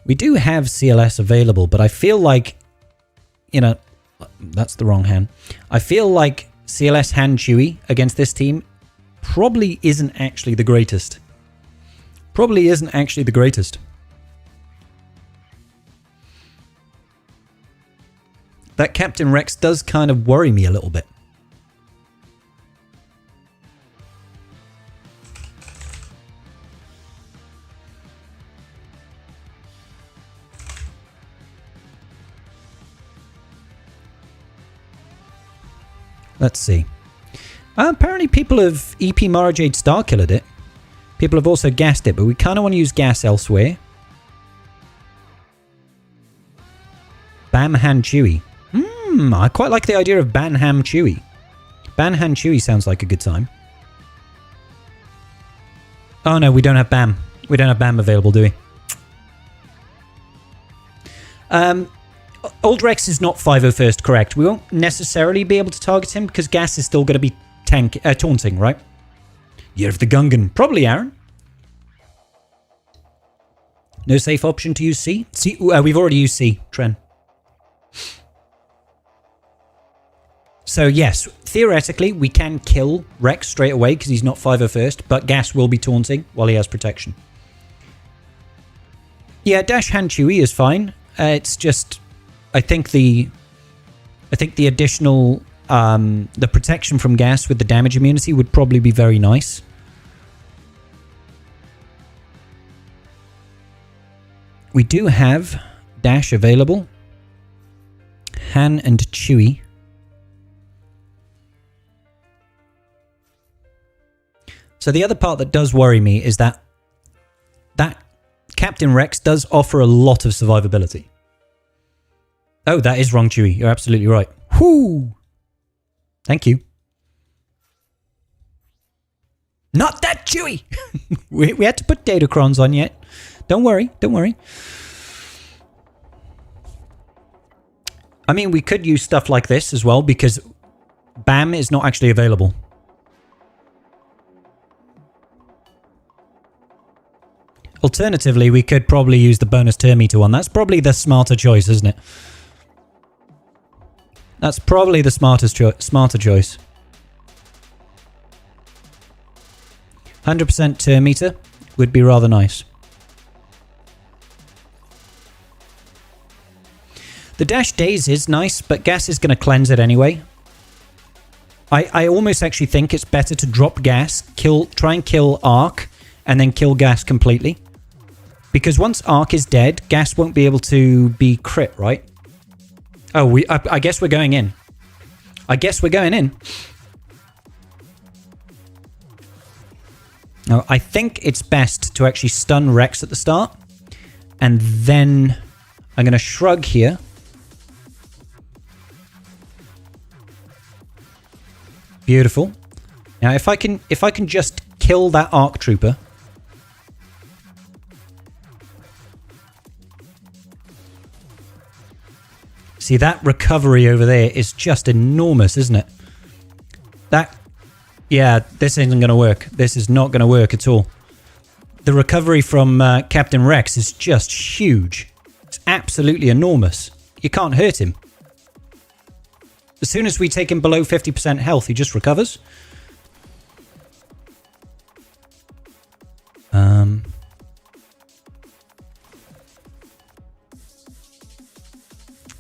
We do have CLS available, but I feel like, you know, that's the wrong hand. I feel like CLS hand Chewy against this team probably isn't actually the greatest. Probably isn't actually the greatest. That Captain Rex does kind of worry me a little bit. Let's see. Apparently people have EP Mara Jade Starkillered it. People have also gassed it, but we kind of want to use gas elsewhere. Bam Han Chewy. I quite like the idea of Ban Ham Chewy. Ban Han Chewy sounds like a good time. Oh no, we don't have Bam. We don't have Bam available, do we? Old Rex is not 501st, correct. We won't necessarily be able to target him because Gas is still going to be taunting, right? Year of the Gungan. Probably, Aaron. No safe option to use C? C we've already used C, Tren. So yes, theoretically, we can kill Rex straight away because he's not 501st, but Gas will be taunting while he has protection. Yeah, Dash Hand Chewy is fine. It's just, I think the additional, the protection from Gas with the damage immunity would probably be very nice. We do have Dash available. Han and Chewy. So the other part that does worry me is that Captain Rex does offer a lot of survivability. Oh, that is wrong, Chewy. You're absolutely right. Whoo! Thank you. Not that Chewy! we had to put Datacrons on yet. Don't worry, don't worry. I mean, we could use stuff like this as well because BAM is not actually available. Alternatively, we could probably use the bonus turn meter one. That's probably the smarter choice, isn't it? That's probably the smarter choice. 100% turn meter would be rather nice. The Dash Daze is nice, but Gas is going to cleanse it anyway. I almost actually think it's better to drop Gas, try and kill Arc, and then kill Gas completely. Because once Arc is dead, Gas won't be able to be crit, right? Oh, I guess we're going in. I guess we're going in. Now, I think it's best to actually stun Rex at the start. And then I'm going to shrug here. Beautiful. Now, if I can just kill that Arc Trooper. See, that recovery over there is just enormous, isn't it? Yeah, this isn't going to work. This is not going to work at all. The recovery from Captain Rex is just huge. It's absolutely enormous. You can't hurt him. As soon as we take him below 50% health, he just recovers.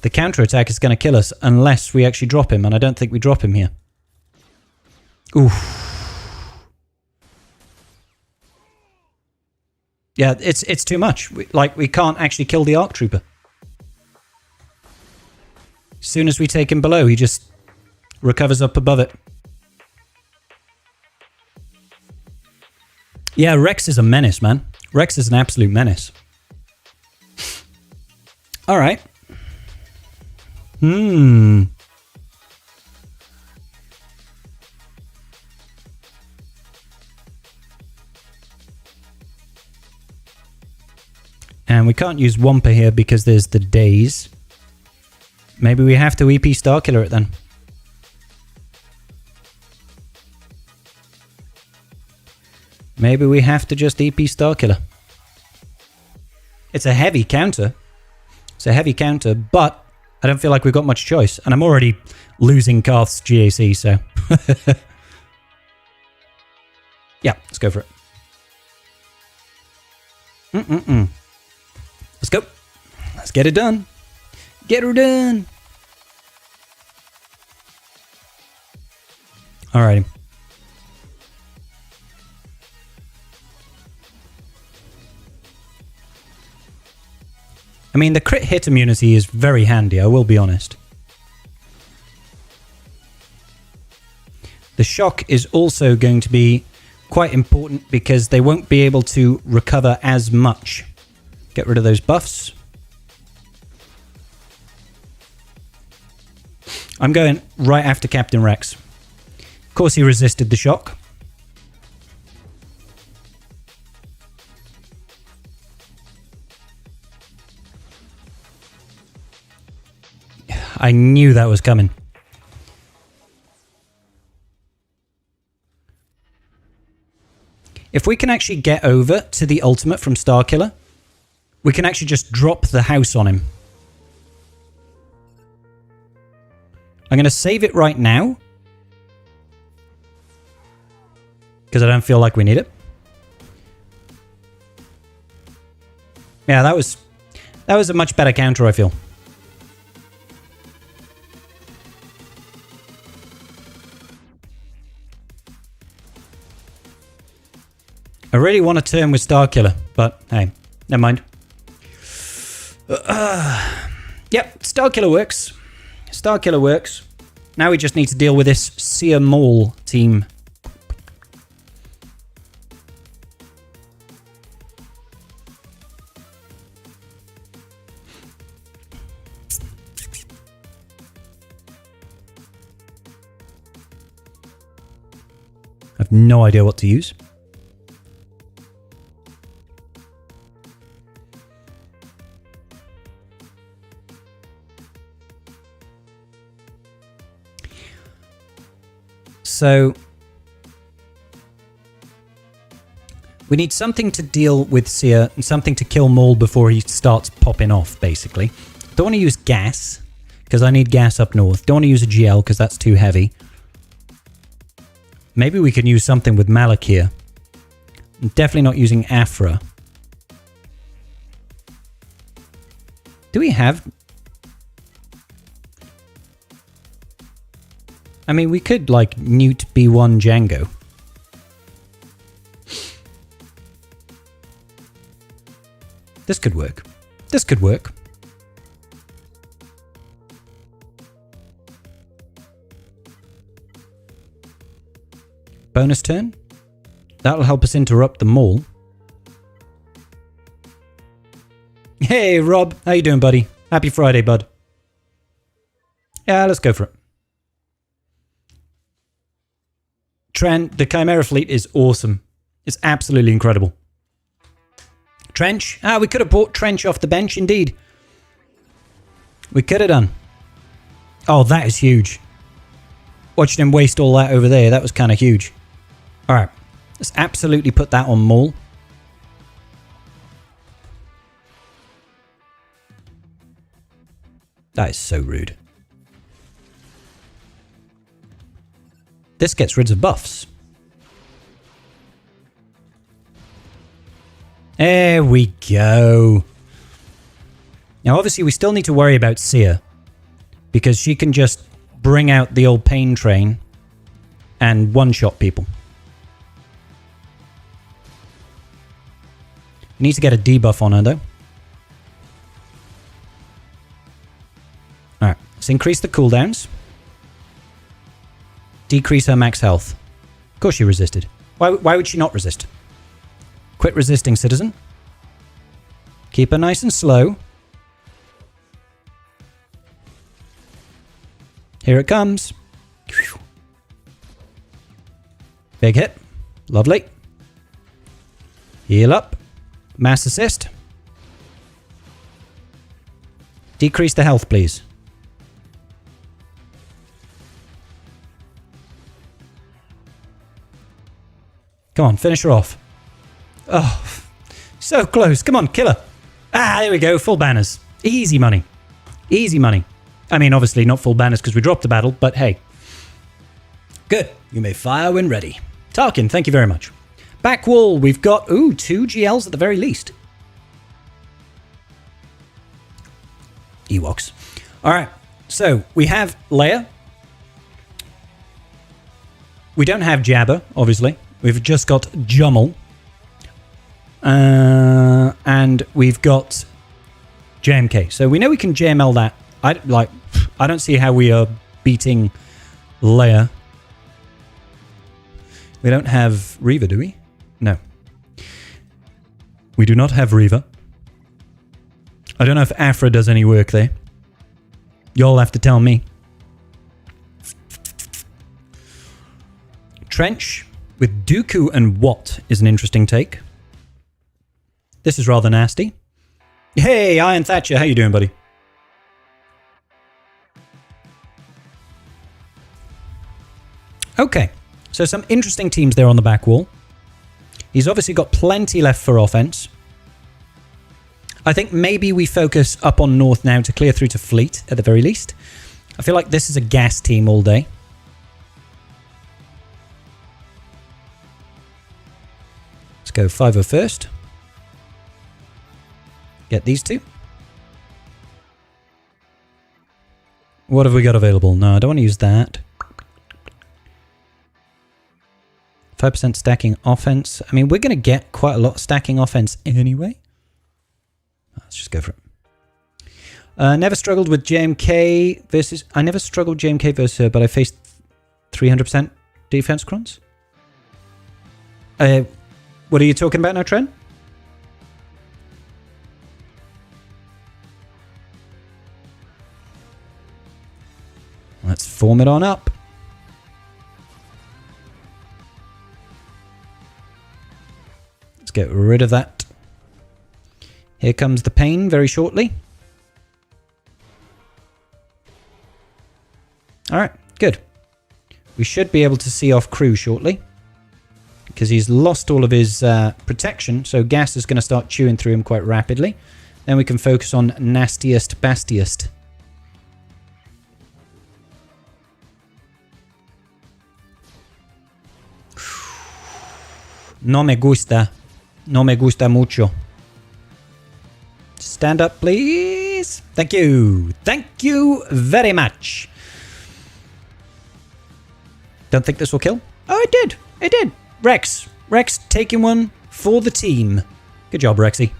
The counterattack is going to kill us unless we actually drop him, and I don't think we drop him here. Oof. Yeah, it's too much. We can't actually kill the Arc Trooper. As soon as we take him below, he just recovers up above it. Yeah, Rex is a menace, man. Rex is an absolute menace. All right. And we can't use Wampa here because there's the days. Maybe we have to EP Starkiller it then. Maybe we have to just EP Starkiller. It's a heavy counter. It's a heavy counter, but I don't feel like we've got much choice. And I'm already losing Karth's GAC, so... yeah, let's go for it. Let's go. Let's get it done. Get her done. Alrighty. I mean, the crit hit immunity is very handy, I will be honest. The shock is also going to be quite important because they won't be able to recover as much. Get rid of those buffs. I'm going right after Captain Rex. Of course he resisted the shock. I knew that was coming. If we can actually get over to the ultimate from Starkiller, we can actually just drop the house on him. I'm going to save it right now. Because I don't feel like we need it. Yeah, that was a much better counter, I feel. I really want to turn with Starkiller, but hey, never mind. Yep, Starkiller works. Starkiller works. Now we just need to deal with this Seer Maul team. I have no idea what to use. So we need something to deal with Seer and something to kill Maul before he starts popping off, basically. Don't want to use gas, because I need gas up north. Don't want to use a GL, because that's too heavy. Maybe we can use something with Malak here. I'm definitely not using Afra. Do we have... I mean, we could, like, Newt B1 Django. This could work. This could work. Bonus turn. That'll help us interrupt the Maul. Hey, Rob. How you doing, buddy? Happy Friday, bud. Yeah, let's go for it. Trent, the Chimera fleet is awesome. It's absolutely incredible. Trench? Ah, we could have bought Trench off the bench, indeed. We could have done. Oh, that is huge. Watching him waste all that over there, that was kind of huge. Alright, let's absolutely put that on Maul. That is so rude. This gets rid of buffs. There we go. Now, obviously, we still need to worry about Seer, because she can just bring out the old pain train and one-shot people. We need to get a debuff on her, though. Alright, let's increase the cooldowns. decrease her max health. Of course she resisted. Why would she not resist? Quit resisting, citizen. Keep her nice and slow. Here it comes. Big hit. Lovely. Heal up. Mass assist. Decrease the health, please. Come on, finish her off. Oh, so close. Come on, kill her. Ah, there we go. Full banners. Easy money. Easy money. I mean, obviously not full banners because we dropped the battle, but hey. Good. You may fire when ready. Tarkin, thank you very much. Back wall, we've got, 2 GLs at the very least. Ewoks. Alright, so we have Leia. We don't have Jabba, obviously. We've just got Jummel. And we've got JMK. So we know we can JML that. I don't see how we are beating Leia. We don't have Reva, do we? No. We do not have Reva. I don't know if Afra does any work there. Y'all have to tell me. Trench with Dooku and Watt is an interesting take. This is rather nasty. Hey, Iron Thatcher, how you doing, buddy? Okay, so some interesting teams there on the back wall. He's obviously got plenty left for offense. I think maybe we focus up on North now to clear through to Fleet, at the very least. I feel like this is a gas team all day. Let's go 5-0 first. Get these two. What have we got available? No, I don't want to use that. 5% stacking offense. I mean, we're going to get quite a lot of stacking offense anyway. Let's just go for it. Never struggled with JMK versus... I never struggled JMK versus her, but I faced 300% defense crons. What are you talking about now, Trent? Let's form it on up. Let's get rid of that. Here comes the pain very shortly. Alright, good. We should be able to see off crew shortly. Because he's lost all of his protection, so gas is going to start chewing through him quite rapidly. Then we can focus on nastiest bastiest. No me gusta. No me gusta mucho. Stand up, please. Thank you. Thank you very much. Don't think this will kill? Oh, it did. It did. Rex. Rex taking one for the team. Good job, Rexy.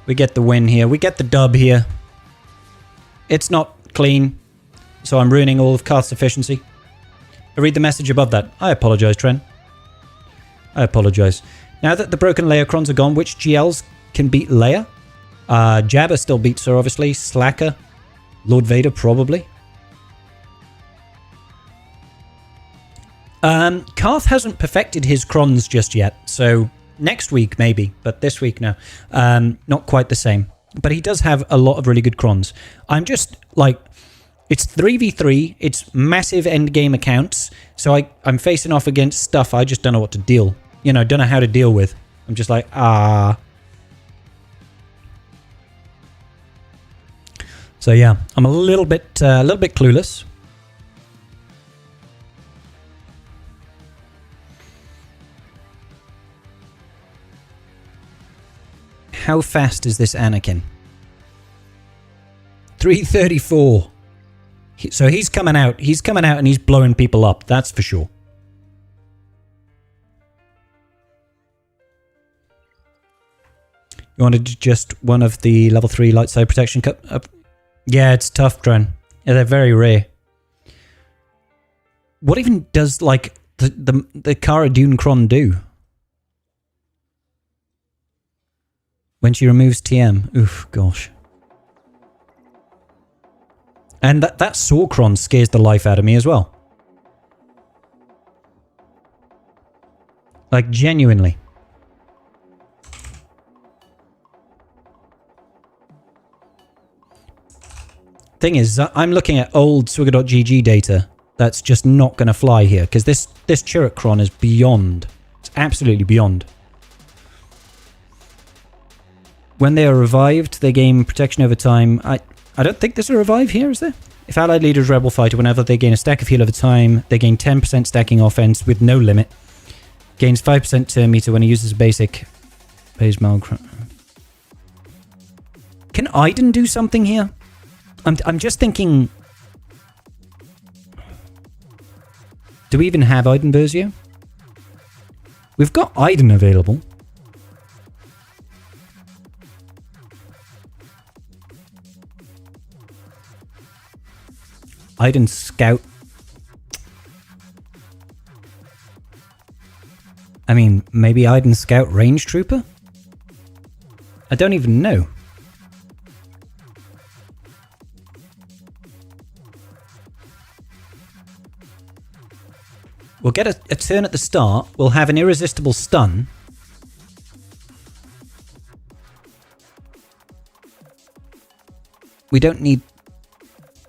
We get the win here. We get the dub here. It's not clean, so I'm ruining all of Karth's efficiency. I read the message above that. I apologize, Trent. I apologize. Now that the broken Leia crons are gone, which GLs can beat Leia? Jabba still beats her, obviously. Slacker. Lord Vader, probably. Karth hasn't perfected his crons just yet, so next week maybe, but this week no. Not quite the same. But he does have a lot of really good crons. I'm just, like, it's 3v3, it's massive endgame accounts, so I'm facing off against stuff I just don't know what to deal. You know, don't know how to deal with. I'm just like, So yeah, I'm a little bit clueless. How fast is this Anakin? 334. So he's coming out. He's coming out and he's blowing people up. That's for sure. You wanted just one of the level 3 light side protection cup? Yeah, it's tough, Dren. Yeah, they're very rare. What even does, like, the Cara Dune Cron do? When she removes TM. Oof, gosh. And that Sorcron scares the life out of me as well. Like, genuinely. Thing is, I'm looking at old Swigger.gg data. That's just not going to fly here, because this Chirrutcron is beyond. It's absolutely beyond. When they are revived, they gain protection over time. I don't think there's a revive here, is there? If allied leaders rebel fighter, whenever they gain a stack of heal over time, they gain 10% stacking offense with no limit. Gains 5% turn meter when he uses a basic. Pays Malcron. Can Aiden do something here? I'm just thinking. Do we even have Aiden Berzio? We've got Aiden available. Aiden Scout. I mean, maybe Aiden Scout Range Trooper? I don't even know. We'll get a turn at the start. We'll have an irresistible stun. We don't need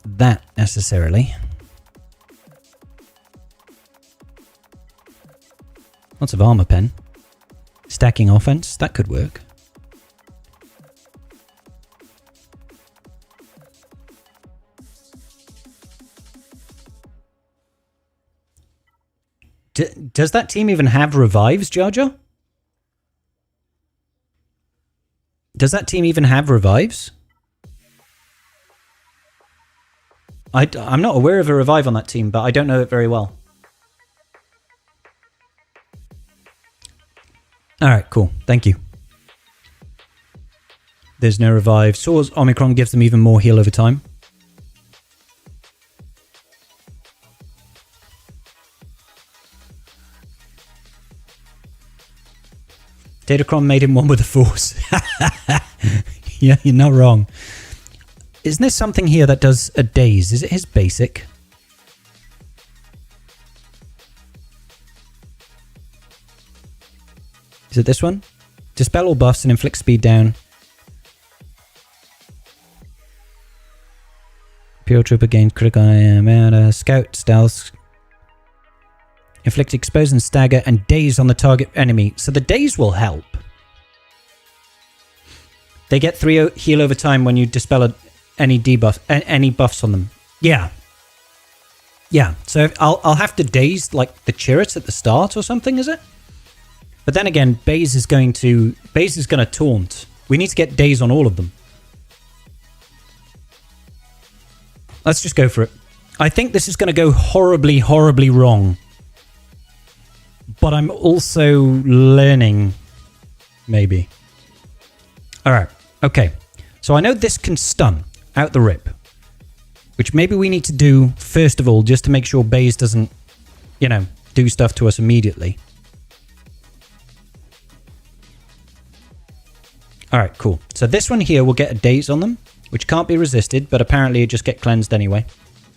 that necessarily. Lots of armor pen. Stacking offense. That could work. Does that team even have revives, Jar Jar? Does that team even have revives? I'm not aware of a revive on that team, but I don't know it very well. Alright, cool. Thank you. There's no revive. Soar's Omicron gives them even more heal over time. Datacron made him one with the Force. Yeah, you're not wrong. Isn't there something here that does a daze? Is it his basic? Is it this one? Dispel all buffs and inflict speed down. Pure Trooper gains critical scout stealth. Inflict expose and stagger and daze on the target enemy. So the daze will help. They get 3 heal over time when you dispel any debuff, any buffs on them. Yeah. Yeah, so I'll have to daze like the Chirrut at the start or something, is it? But then again, Baze is going to taunt. We need to get daze on all of them. Let's just go for it. I think this is going to go horribly, horribly wrong. But I'm also learning, maybe. Alright, okay. So I know this can stun out the rip. Which maybe we need to do, first of all, just to make sure Baze doesn't, you know, do stuff to us immediately. Alright, cool. So this one here will get a daze on them, which can't be resisted, but apparently it just get cleansed anyway.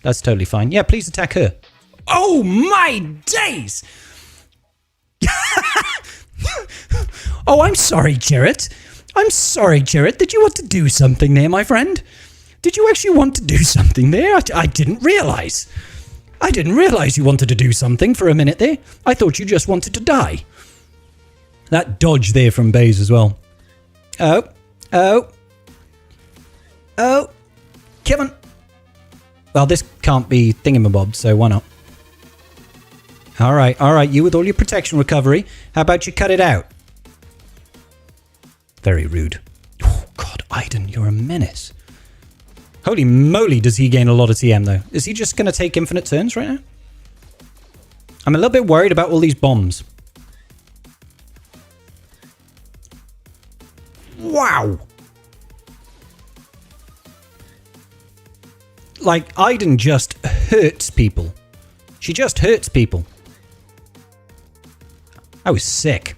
That's totally fine. Yeah, please attack her. Oh my days! Oh, I'm sorry, Chirrut. I'm sorry, Chirrut. Did you want to do something there, my friend? Did you actually want to do something there? I didn't realize. I didn't realize you wanted to do something for a minute there. I thought you just wanted to die. That dodge there from Baze as well. Oh. Come on. Well, this can't be thingamabob, so why not? Alright, you with all your protection recovery. How about you cut it out? Very rude. Oh, God, Aiden, you're a menace. Holy moly, does he gain a lot of TM, though. Is he just going to take infinite turns right now? I'm a little bit worried about all these bombs. Wow. Like, Aiden just hurts people. She just hurts people. I was sick.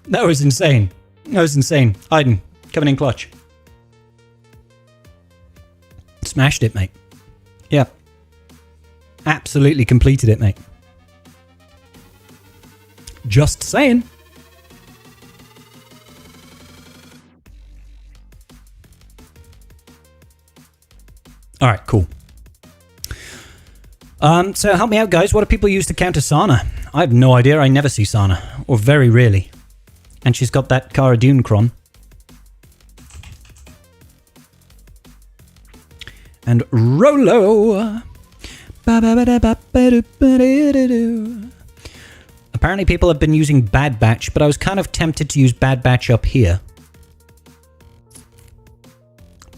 That was insane. Aiden, coming in clutch. Smashed it, mate. Yeah. Absolutely completed it, mate. Just saying. Alright, cool. So help me out, guys. What do people use to counter Sana? I have no idea. I never see Sana. Or very rarely. And she's got that Cara Dune cron. And Rolo. Apparently people have been using Bad Batch, but I was kind of tempted to use Bad Batch up here.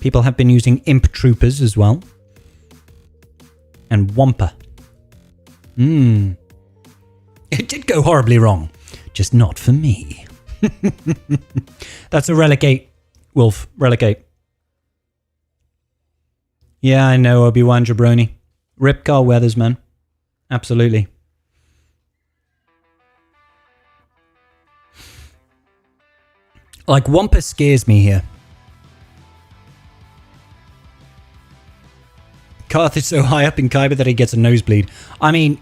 People have been using Imp Troopers as well. And Wampa. It did go horribly wrong. Just not for me. That's a Relegate, Wolf. Relegate. Yeah, I know, Obi-Wan Jabroni. Rip Carl Weathers, man. Absolutely. Like, Wampa scares me here. Karth is so high up in Kyber that he gets a nosebleed. I mean,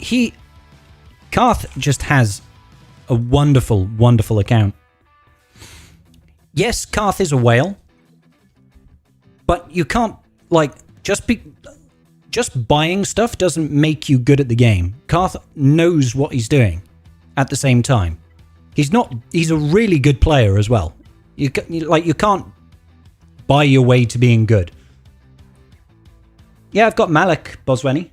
Karth just has a wonderful, wonderful account. Yes, Karth is a whale. But you can't, like, just buying stuff doesn't make you good at the game. Karth knows what he's doing at the same time. He's a really good player as well. You can't buy your way to being good. Yeah, I've got Malik, Bosweni.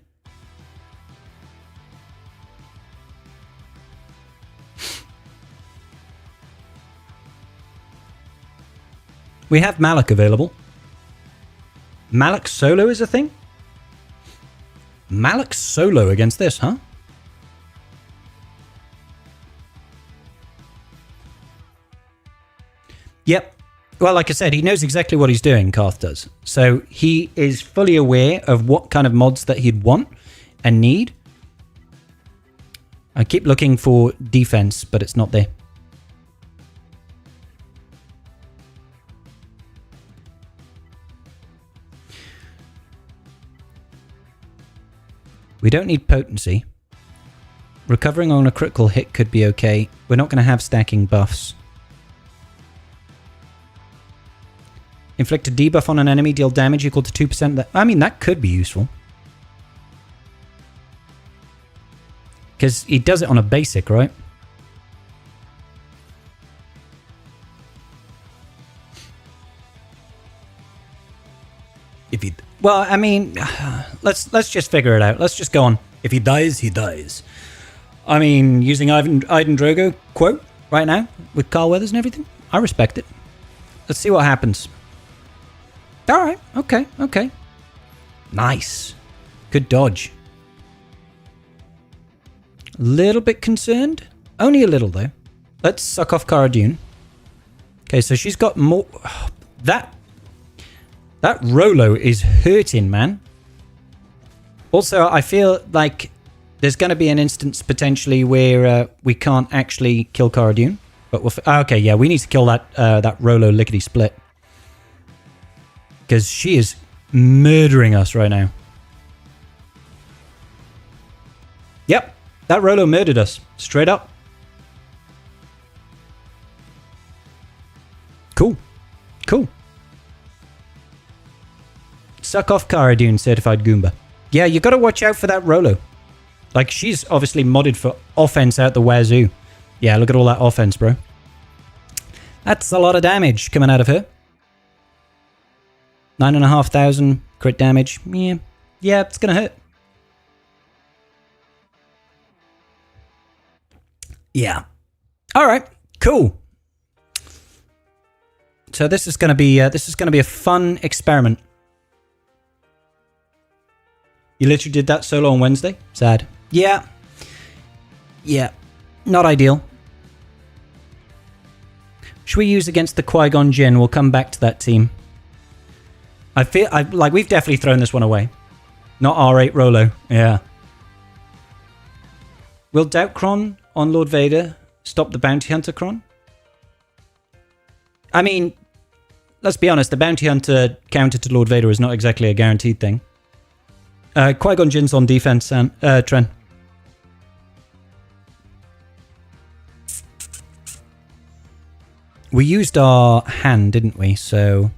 We have Malik available. Malik solo is a thing? Malik solo against this, huh? Yep. Well, like I said, he knows exactly what he's doing, Karth does. So he is fully aware of what kind of mods that he'd want and need. I keep looking for defense, but it's not there. We don't need potency. Recovering on a critical hit could be okay. We're not going to have stacking buffs. Inflict a debuff on an enemy, deal damage equal to 2%. I mean, that could be useful. Because he does it on a basic, right? If he... Well, I mean, let's just figure it out. Let's just go on. If he dies, he dies. I mean, using Iden Drogo quote right now with Carl Weathers and everything, I respect it. Let's see what happens. All right. Okay. Nice. Good dodge. Little bit concerned. Only a little, though. Let's suck off Cara Dune. Okay, so she's got more... That Rolo is hurting, man. Also, I feel like there's going to be an instance potentially where we can't actually kill Cara Dune. But we'll... okay, yeah, we need to kill that Rolo lickety-split. Because she is murdering us right now. Yep, that Rolo murdered us. Straight up. Cool. Suck off Cara Dune, certified Goomba. Yeah, you got to watch out for that Rolo. Like, she's obviously modded for offense out the wazoo. Yeah, look at all that offense, bro. That's a lot of damage coming out of her. 9,500 crit damage. Yeah, it's gonna hurt. Yeah. All right. Cool. So this is gonna be a fun experiment. You literally did that solo on Wednesday? Sad. Yeah. Not ideal. Should we use against the Qui-Gon Jinn? We'll come back to that team. I feel like we've definitely thrown this one away. Not R8 Rolo. Yeah. Will Doubtcron on Lord Vader stop the Bounty Hunter Cron? I mean, let's be honest, the Bounty Hunter counter to Lord Vader is not exactly a guaranteed thing. Qui-Gon Jinn's on defense, and Tren. We used our hand, didn't we? So...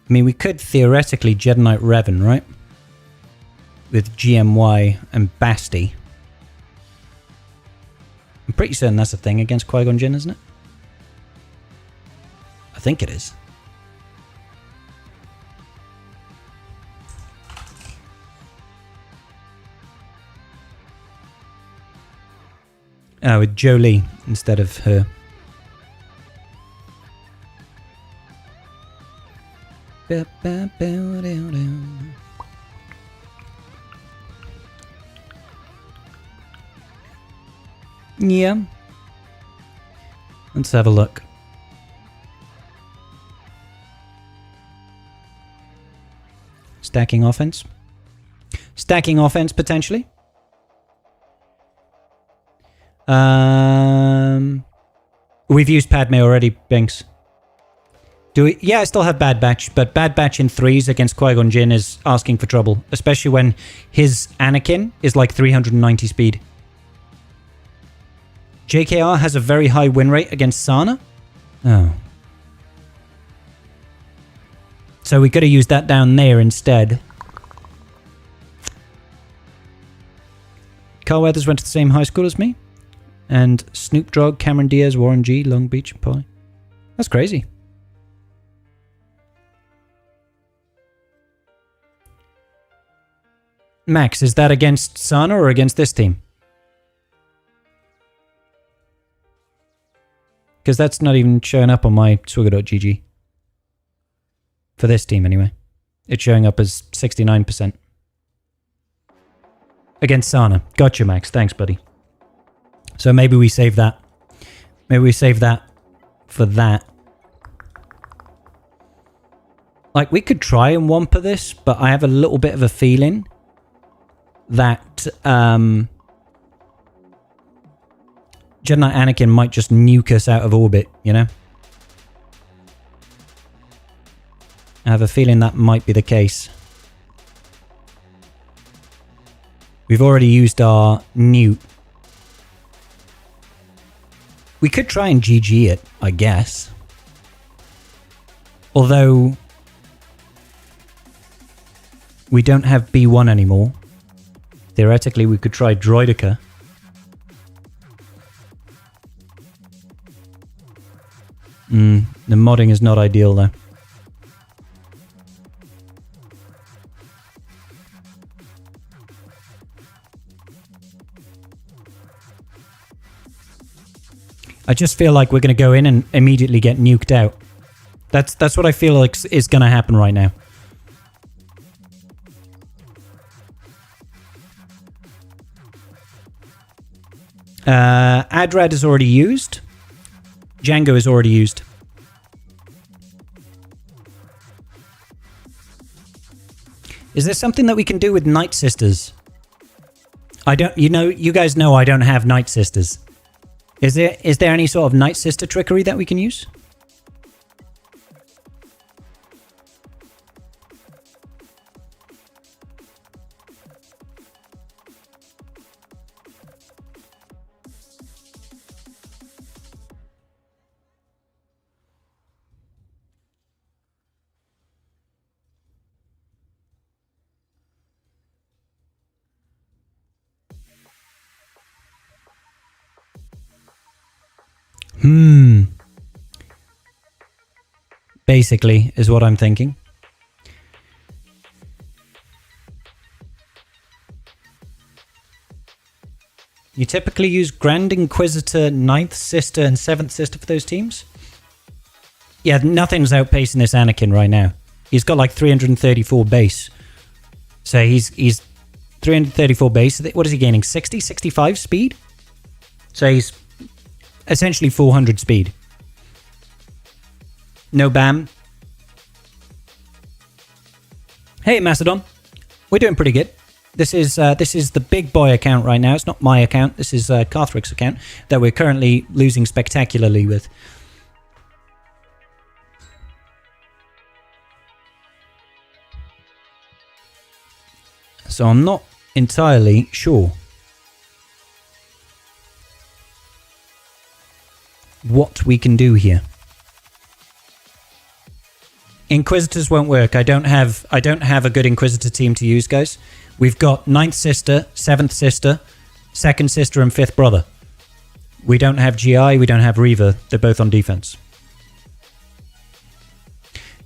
I mean, we could theoretically Jedi Knight Revan, right? With GMY and Basti. I'm pretty certain that's a thing against Qui-Gon Jinn, isn't it? I think it is. With Jolie instead of her. Yeah. Let's have a look. Stacking offense. Stacking offense, potentially. We've used Padme already, Binks. Do we? Yeah, I still have Bad Batch, but Bad Batch in 3s against Qui-Gon Jinn is asking for trouble, especially when his Anakin is like 390 speed. JKR has a very high win rate against Sana. Oh. So we could have used that down there instead. Carl Weathers went to the same high school as me. And Snoop Dogg, Cameron Diaz, Warren G, Long Beach, and Polly. That's crazy. Max, is that against Sana or against this team? Because that's not even showing up on my Swigger.gg. For this team, anyway. It's showing up as 69%. Against Sana. Gotcha, Max. Thanks, buddy. So maybe we save that. Maybe we save that for that. Like, we could try and Wampa this, but I have a little bit of a feeling that Jedi Knight Anakin might just nuke us out of orbit, you know? I have a feeling that might be the case. We've already used our newt. We could try and GG it, I guess. Although we don't have B1 anymore. Theoretically, we could try Droidica. The modding is not ideal, though. I just feel like we're going to go in and immediately get nuked out. That's what I feel like is going to happen right now. Adrad is already used. Django is already used. Is there something that we can do with Night Sisters? You guys know I don't have Night Sisters. Is there any sort of Night Sister trickery that we can use? Basically, is what I'm thinking. You typically use Grand Inquisitor, 9th Sister, and 7th Sister for those teams? Yeah, nothing's outpacing this Anakin right now. He's got like 334 base. So he's 334 base. What is he gaining? 60, 65 speed? So he's essentially 400 speed. No bam. Hey, Macedon. We're doing pretty good. This is the big boy account right now. It's not my account. This is Carthrick's account that we're currently losing spectacularly with. So I'm not entirely sure what we can do here. Inquisitors won't work. I don't have a good Inquisitor team to use, guys. We've got 9th sister, 7th sister, 2nd sister, and 5th brother. We don't have GI, we don't have Reaver. They're both on defense.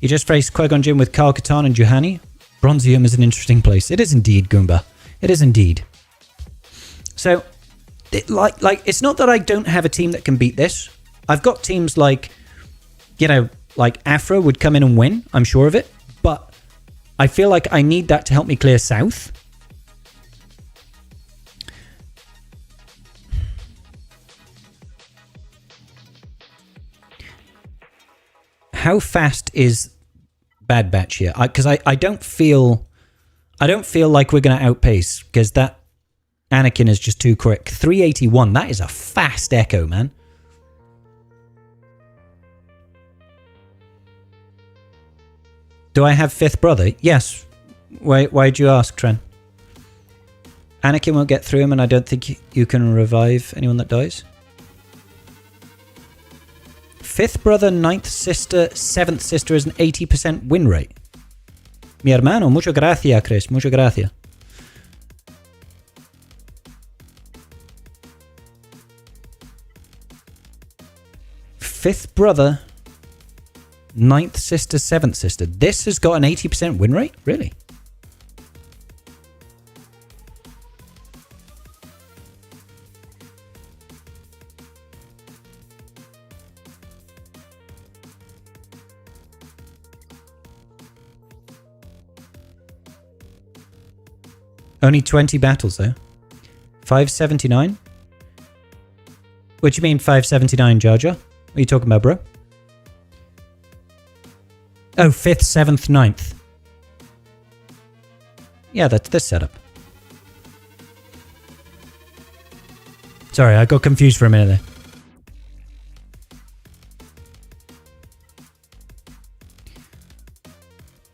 You just faced Qui-Gon Jinn with Kyle Katarn and Juhani. Bronzium is an interesting place. It is indeed, Goomba. It is indeed. So, it's not that I don't have a team that can beat this. I've got teams like, you know, like Afra would come in and win. I'm sure of it. But I feel like I need that to help me clear south. How fast is Bad Batch here? Because I don't feel like we're going to outpace, because that Anakin is just too quick. 381. That is a fast echo, man. Do I have 5th brother? Yes. Why'd you ask, Tren? Anakin won't get through him, and I don't think you can revive anyone that dies. 5th brother, 9th sister, 7th sister is an 80% win rate. Mi hermano, mucho gracias, Chris. Mucho gracias. Fifth brother, 9th sister, 7th sister. This has got an 80% win rate? Really? Only 20 battles, though. 579? What do you mean 579, Jar Jar? What are you talking about, bro? Oh, 5th, 7th, 9th. Yeah, that's this setup. Sorry, I got confused for a minute there.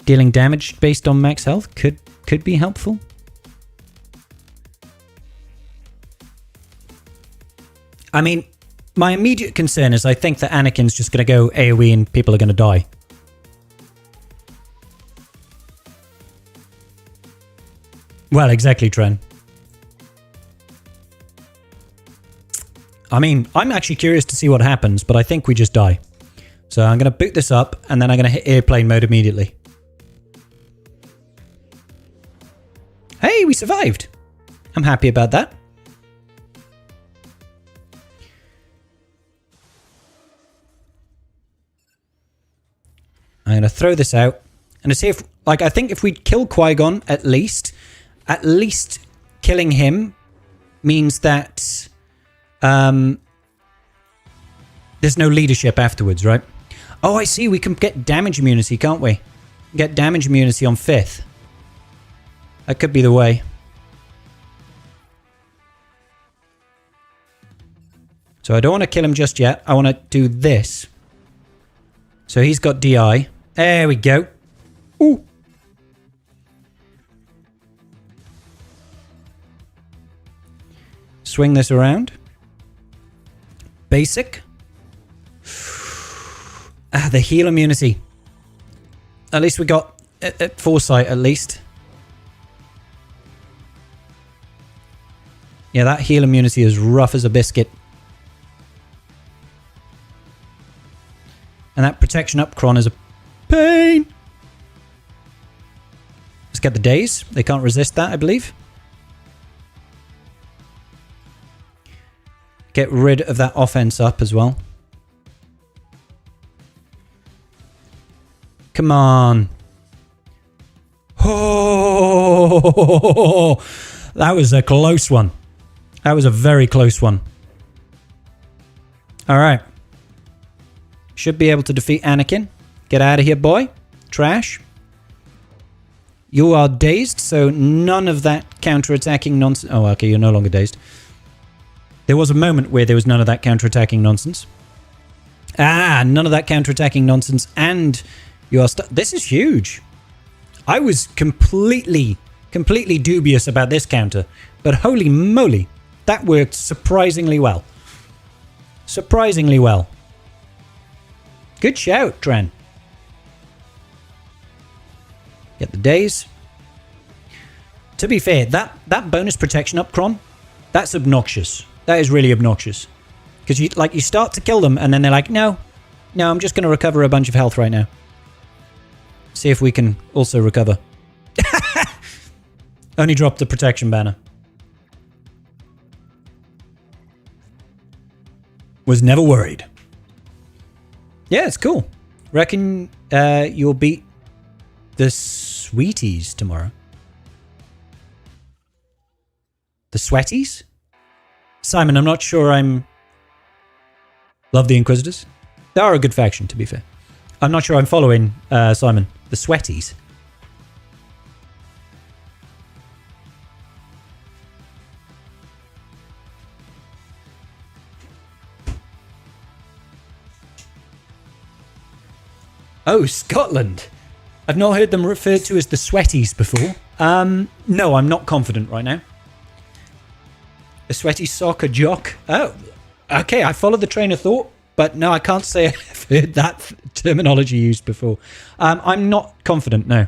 Dealing damage based on max health could be helpful. I mean, my immediate concern is I think that Anakin's just going to go AoE and people are going to die. Well, exactly, Tren. I mean, I'm actually curious to see what happens, but I think we just die. So I'm going to boot this up, and then I'm going to hit airplane mode immediately. Hey, we survived. I'm happy about that. I'm going to throw this out and to see if, like, I think if we kill Qui-Gon at least killing him means that there's no leadership afterwards, right? Oh, I see. We can get damage immunity, can't we? Get damage immunity on 5th. That could be the way. So I don't want to kill him just yet. I want to do this. So he's got DI. There we go. Ooh. Swing this around. Basic. The heal immunity. At least we got foresight, at least. Yeah, that heal immunity is rough as a biscuit. And that protection up cron is a pain. Let's get the days. They can't resist that, I believe. Get rid of that offense up as well. Come on. Oh, that was a close one. That was a very close one. All right. Should be able to defeat Anakin. Get out of here, boy. Trash. You are dazed, so none of that counter-attacking nonsense. Oh, okay, you're no longer dazed. There was a moment where there was none of that counter-attacking nonsense. Ah, none of that counter-attacking nonsense, and you are stuck. This is huge. I was completely dubious about this counter, but holy moly, that worked surprisingly well. Surprisingly well. Good shout, Tran. Get the days. To be fair, that bonus protection up, Kron, that's obnoxious. That is really obnoxious. Because you start to kill them and then they're like, no, I'm just going to recover a bunch of health right now. See if we can also recover. Only dropped the protection banner. Was never worried. Yeah, it's cool. Reckon you'll beat the Sweeties tomorrow. The Sweaties? Simon, I'm not sure I'm... Love the Inquisitors. They are a good faction, to be fair. I'm not sure I'm following Simon. The Sweaties. Oh, Scotland. I've not heard them referred to as the Sweaties before. No, I'm not confident right now. A sweaty sock, a jock. Oh, okay, I followed the train of thought, but no, I can't say I've heard that terminology used before. I'm not confident, no.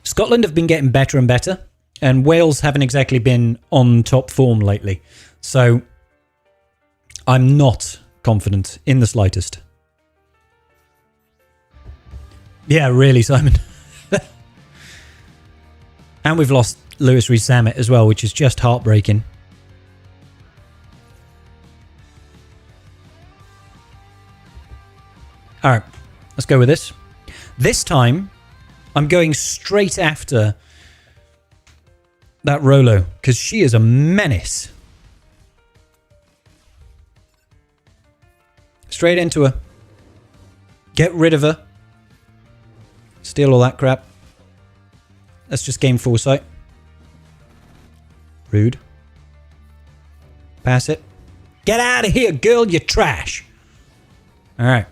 Scotland have been getting better and better, and Wales haven't exactly been on top form lately. So, I'm not confident in the slightest. Yeah, really, Simon. And we've lost Lewis Rees Zammit as well, which is just heartbreaking. Alright, let's go with this. This time, I'm going straight after that Rolo, because she is a menace. Straight into her. Get rid of her. Steal all that crap. Let's just gain foresight. Rude. Pass it. Get out of here, girl, you trash. Alright.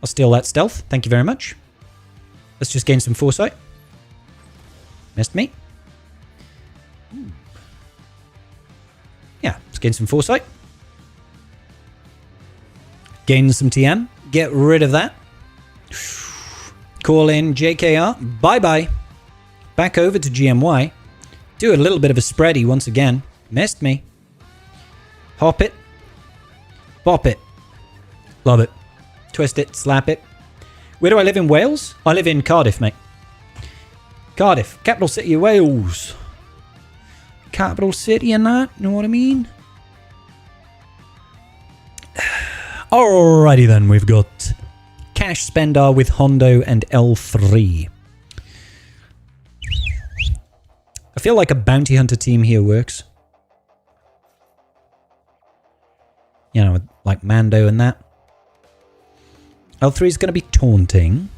I'll steal that stealth. Thank you very much. Let's just gain some foresight. Missed me. Yeah, let's gain some foresight. Gain some TM. Get rid of that. Call in JKR. Bye-bye. Back over to GMY. Do a little bit of a spready once again. Missed me. Hop it. Bop it. Love it. Twist it. Slap it. Where do I live in Wales? I live in Cardiff, mate. Cardiff. Capital city of Wales. Capital city and that. Know what I mean? Alrighty then. We've got Cash Spendar with Hondo and L3. I feel like a bounty hunter team here works. You know, like Mando and that. L3 is going to be taunting.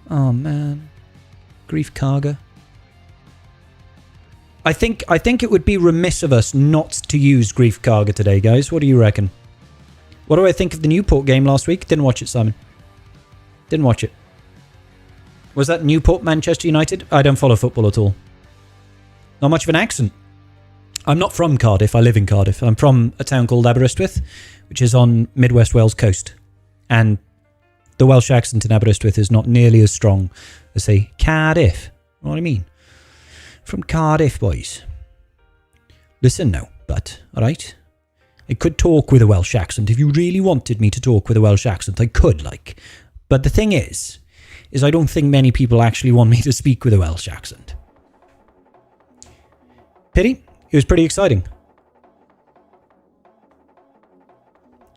Oh man. Grief Karga. I think it would be remiss of us not to use Grief Karga today, guys. What do you reckon? What do I think of the Newport game last week? Didn't watch it, Simon. Didn't watch it. Was that Newport, Manchester United? I don't follow football at all. Not much of an accent. I'm not from Cardiff. I live in Cardiff. I'm from a town called Aberystwyth, which is on Midwest Wales coast. And the Welsh accent in Aberystwyth is not nearly as strong as, say, Cardiff. You know what I mean? From Cardiff, boys. Listen now, but, alright? I could talk with a Welsh accent. If you really wanted me to talk with a Welsh accent, I could, like. But the thing is I don't think many people actually want me to speak with a Welsh accent. Pity. It was pretty exciting.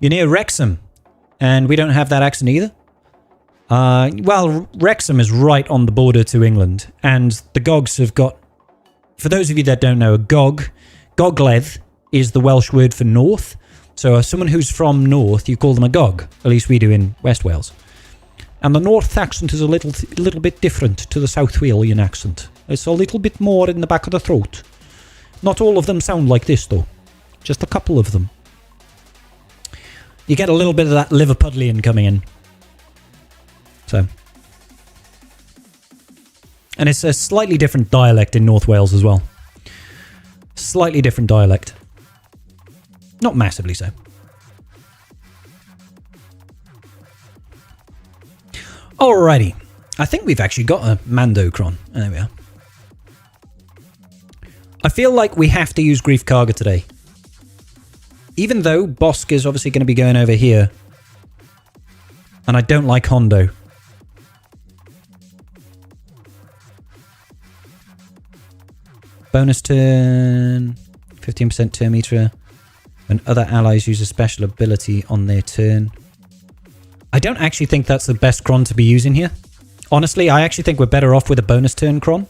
You're near Wrexham, and we don't have that accent either. Well, Wrexham is right on the border to England, and the Gogs have got For those of you that don't know, gogledd is the Welsh word for north. So someone who's from north, you call them a gog. At least we do in West Wales. And the north accent is a little bit different to the South Walian accent. It's a little bit more in the back of the throat. Not all of them sound like this, though. Just a couple of them. You get a little bit of that Liverpudlian coming in. So. And it's a slightly different dialect in North Wales as well. Slightly different dialect. Not massively so. Alrighty. I think we've actually got a Mando Cron. There we are. I feel like we have to use Grief Karga today. Even though Bosk is obviously going to be going over here. And I don't like Hondo. Bonus turn. 15% turn meter. When other allies use a special ability on their turn. I don't actually think that's the best Cron to be using here. Honestly, I actually think we're better off with a bonus turn Cron.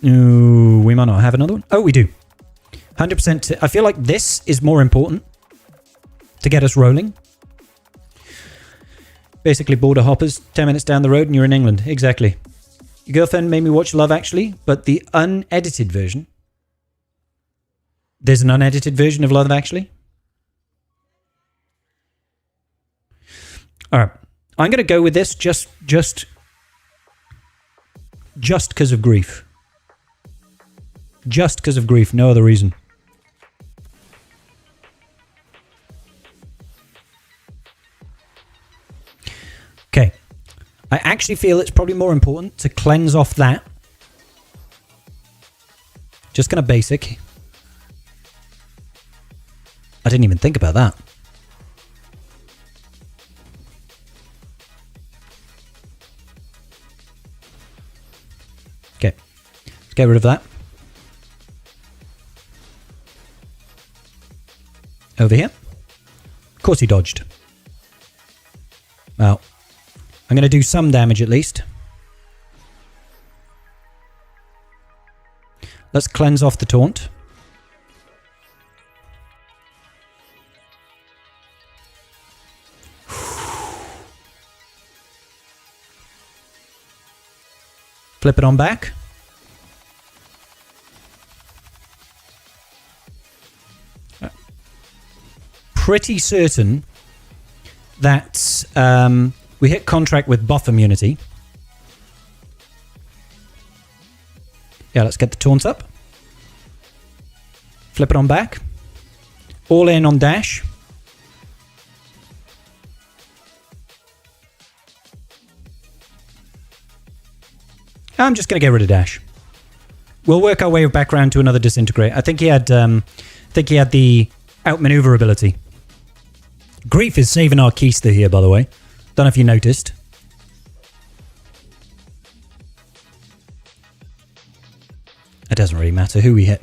Ooh, we might not have another one. Oh, we do. 100%. I feel like this is more important to get us rolling. Basically, border hoppers, 10 minutes down the road and you're in England. Exactly. Your girlfriend made me watch Love Actually, but the unedited version. There's an unedited version of Love Actually. All right. I'm going to go with this just because of grief. Just because of grief, no other reason. Okay. I actually feel it's probably more important to cleanse off that. Just kind of basic. I didn't even think about that. Okay. Let's get rid of that. Over here. Of course he dodged. Well, I'm going to do some damage at least. Let's cleanse off the taunt. Flip it on back. Pretty certain that we hit contract with buff immunity. Yeah, let's get the taunt up. Flip it on back. All in on dash. I'm just going to get rid of dash. We'll work our way back around to another disintegrate. I think he had the outmaneuver ability. Grief is saving our keister here, by the way. Don't know if you noticed. It doesn't really matter who we hit.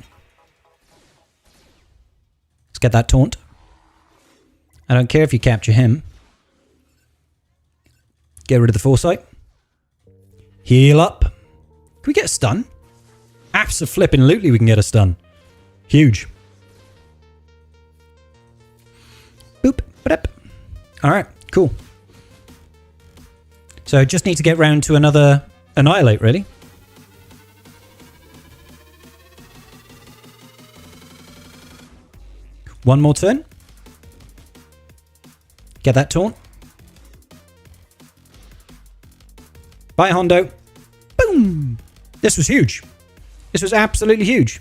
Let's get that taunt. I don't care if you capture him. Get rid of the foresight. Heal up. Can we get a stun? Abso-flippin-lutely we can get a stun. Huge. Boop. Alright, cool. So just need to get round to another Annihilate, really. One more turn. Get that taunt. Bye, Hondo. Boom! This was huge. This was absolutely huge.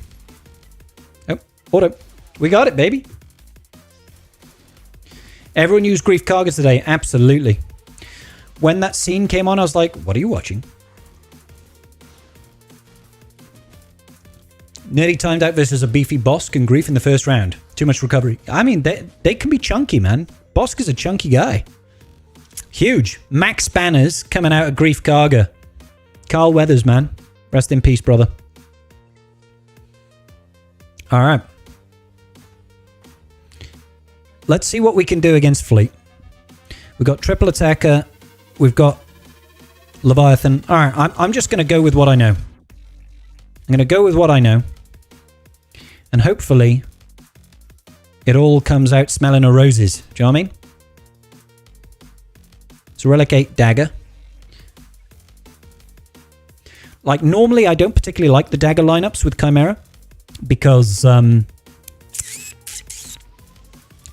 Oh, auto. We got it, baby. Everyone used Grief Karga today. Absolutely. When that scene came on, I was like, what are you watching? Nearly timed out versus a beefy Bosk and Grief in the first round. Too much recovery. I mean, they can be chunky, man. Bosk is a chunky guy. Huge. Max Banners coming out of Grief Karga. Carl Weathers, man. Rest in peace, brother. All right. Let's see what we can do against Fleet. We've got triple attacker. We've got Leviathan. All right, I'm just going to go with what I know. I'm going to go with what I know. And hopefully, it all comes out smelling of roses. Do you know what I mean? So Relic 8 Dagger. Like, normally I don't particularly like the dagger lineups with Chimera. Because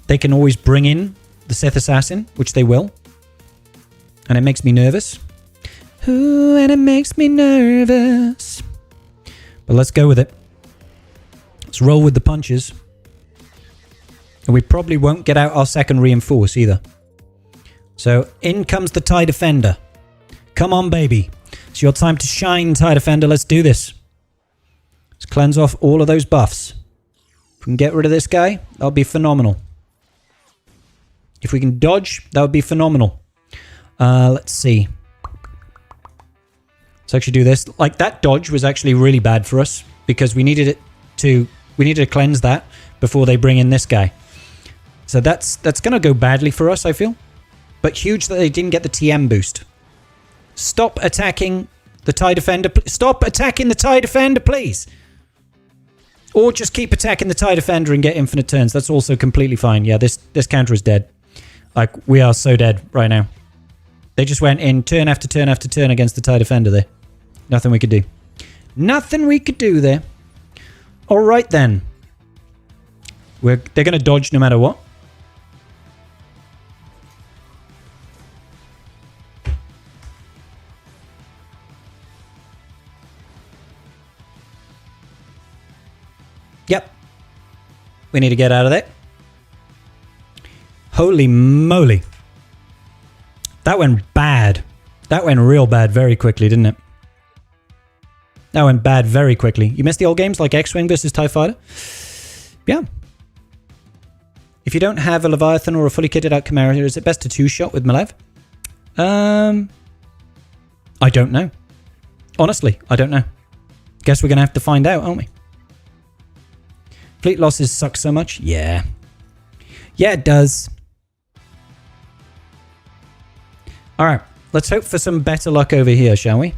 they can always bring in the Sith Assassin, which they will. And it makes me nervous. Ooh, and it makes me nervous. But let's go with it. Let's roll with the punches. And we probably won't get out our second reinforce either. So in comes the TIE Defender. Come on, baby. It's your time to shine, TIE Defender. Let's do this. Let's cleanse off all of those buffs. If we can get rid of this guy, that'll be phenomenal. If we can dodge, that would be phenomenal. Let's see. Let's actually do this. Like, that dodge was actually really bad for us because we needed to cleanse that before they bring in this guy. So that's going to go badly for us, I feel. But huge that they didn't get the TM boost. Stop attacking the TIE Defender. Stop attacking the TIE Defender, please. Or just keep attacking the TIE Defender and get infinite turns. That's also completely fine. Yeah, this counter is dead. Like, we are so dead right now. They just went in turn after turn after turn against the TIE Defender there. Nothing we could do. Nothing we could do there. All right, then. They're going to dodge no matter what. Yep. We need to get out of there. Holy moly. That went bad. That went real bad very quickly, didn't it? That went bad very quickly. You missed the old games like X-Wing versus TIE Fighter? Yeah. If you don't have a Leviathan or a fully kitted out Chimera, is it best to two-shot with Malev? I don't know. Honestly, I don't know. Guess we're going to have to find out, aren't we? Fleet losses suck so much? Yeah. Yeah, it does. Alright, let's hope for some better luck over here, shall we?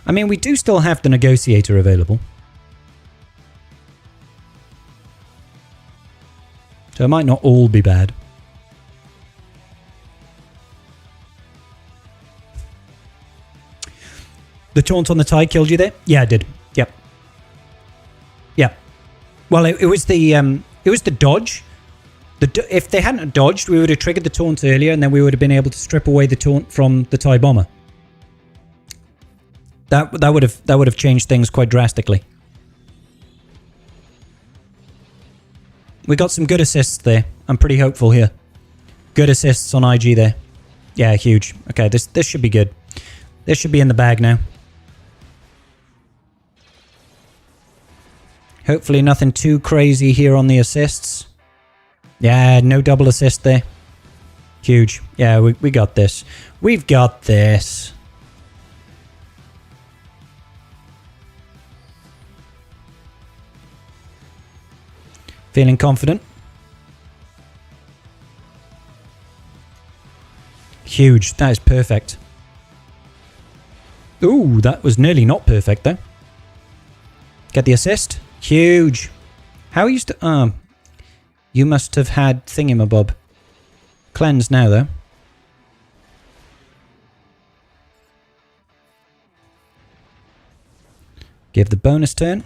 I mean, we do still have the Negotiator available. So it might not all be bad. The taunt on the TIE killed you there? Yeah, it did. Yep. Yep. Well, it was the dodge. If they hadn't dodged, we would have triggered the taunt earlier, and then we would have been able to strip away the taunt from the TIE bomber. That would have changed things quite drastically. We got some good assists there. I'm pretty hopeful here. Good assists on IG there. Yeah, huge. Okay, this should be good. This should be in the bag now. Hopefully nothing too crazy here on the assists. Yeah, no double assist there. Huge. Yeah, we got this. We've got this. Feeling confident. Huge. That is perfect. Ooh, that was nearly not perfect though. Get the assist. Huge. How used to... you must have had thingamabob. Cleanse now though. Give the bonus turn.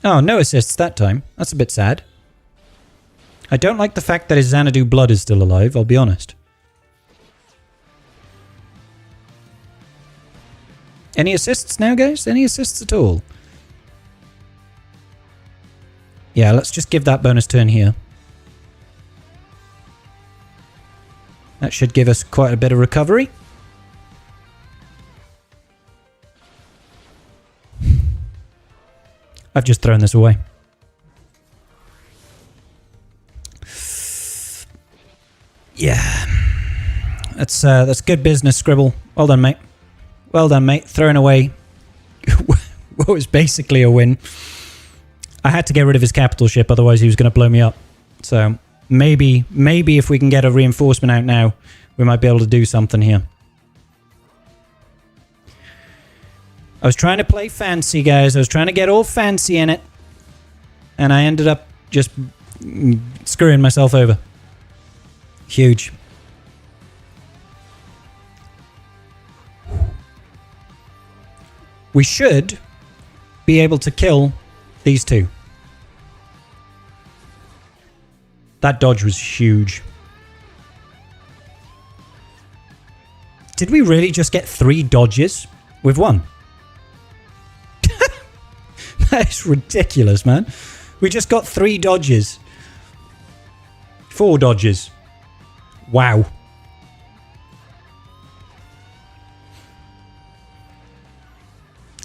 Oh, no assists that time. That's a bit sad. I don't like the fact that his Xanadu blood is still alive, I'll be honest. Any assists now, guys? Any assists at all? Yeah, let's just give that bonus turn here. That should give us quite a bit of recovery. I've just thrown this away. Yeah. That's good business, Scribble. Well done, mate. Well done, mate. Throwing away what was basically a win. I had to get rid of his capital ship, otherwise he was going to blow me up. So maybe if we can get a reinforcement out now, we might be able to do something here. I was trying to play fancy, guys. I was trying to get all fancy in it. And I ended up just screwing myself over. Huge. We should be able to kill these two. That dodge was huge. Did we really just get 3 dodges with 1? That is ridiculous, man. We just got 3 dodges. 4 dodges. Wow.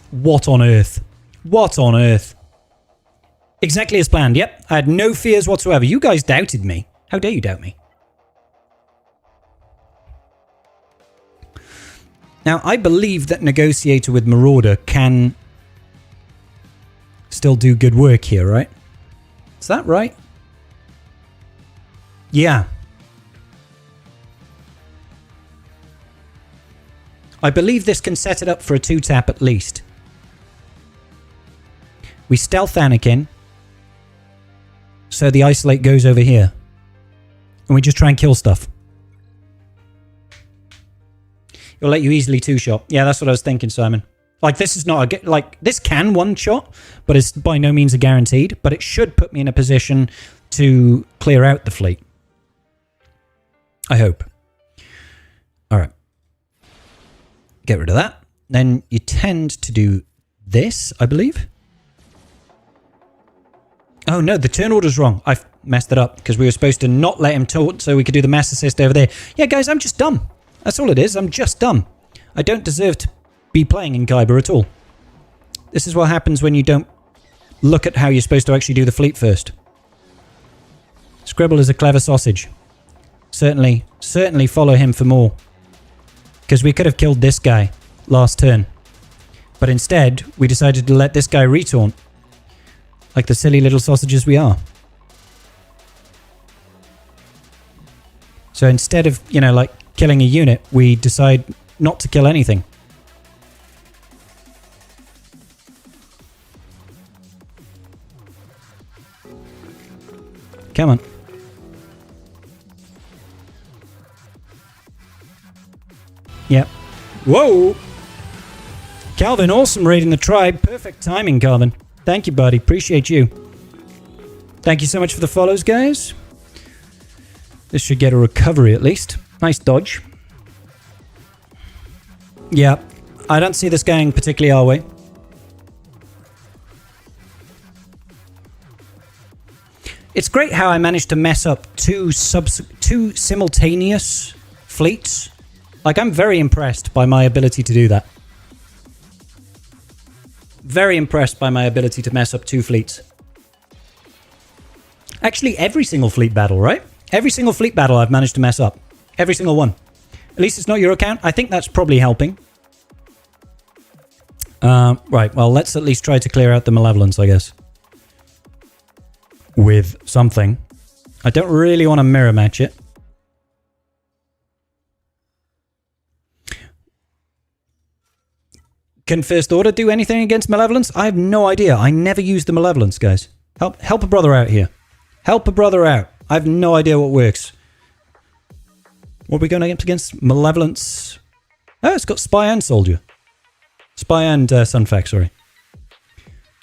What on earth? What on earth? Exactly as planned. Yep. I had no fears whatsoever. You guys doubted me. How dare you doubt me? Now, I believe that Negotiator with Marauder can still do good work here, right? Is that right? Yeah. I believe this can set it up for a 2-tap at least. We stealth Anakin, so the isolate goes over here. And we just try and kill stuff. It'll let you easily 2-shot. Yeah, that's what I was thinking, Simon. Like, this is not a... Like, this can 1-shot, but it's by no means a guaranteed. But it should put me in a position to clear out the fleet. I hope. Alright. Get rid of that. Then you tend to do this, I believe. Oh no, the turn order's wrong. I've messed it up because we were supposed to not let him taunt so we could do the mass assist over there. Yeah, guys, I'm just dumb. That's all it is. I'm just dumb. I don't deserve to be playing in Kyber at all. This is what happens when you don't look at how you're supposed to actually do the fleet first. Scribble is a clever sausage. Certainly follow him for more. Because we could have killed this guy last turn. But instead, we decided to let this guy retaunt. Like the silly little sausages we are. So instead of, you know, like killing a unit, we decide not to kill anything. Come on. Yep. Whoa! Calvin, awesome raiding the tribe. Perfect timing, Calvin. Thank you, buddy. Appreciate you. Thank you so much for the follows, guys. This should get a recovery at least. Nice dodge. Yeah. I don't see this going particularly our way. It's great how I managed to mess up two simultaneous fleets. Like, I'm very impressed by my ability to do that. Very impressed by my ability to mess up 2 fleets. Actually, every single fleet battle, right? Every single fleet battle I've managed to mess up. Every single one. At least it's not your account. I think that's probably helping. Right, well, let's at least try to clear out the malevolence, I guess. With something. I don't really want to mirror match it. Can First Order do anything against Malevolence? I have no idea. I never use the Malevolence, guys. Help a brother out here. Help a brother out. I have no idea what works. What are we going against? Malevolence. Oh, it's got Spy and Soldier. Spy and Sunfac, sorry.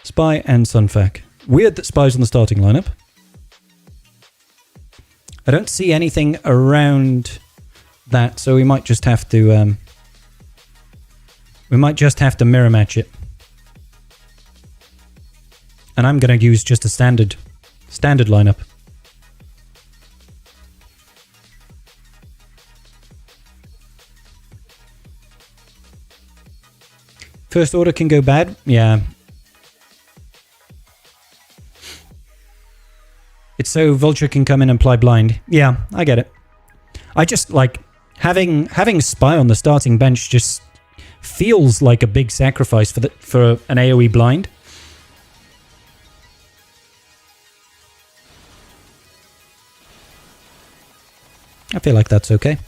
Spy and Sunfac. Weird that Spy's on the starting lineup. I don't see anything around that, so we might just have to... We might just have to mirror match it. And I'm going to use just a standard lineup. First Order can go bad? Yeah. It's so Vulture can come in and play blind. Yeah, I get it. I just like having Spy on the starting bench just feels like a big sacrifice for an AoE blind. I feel like that's okay.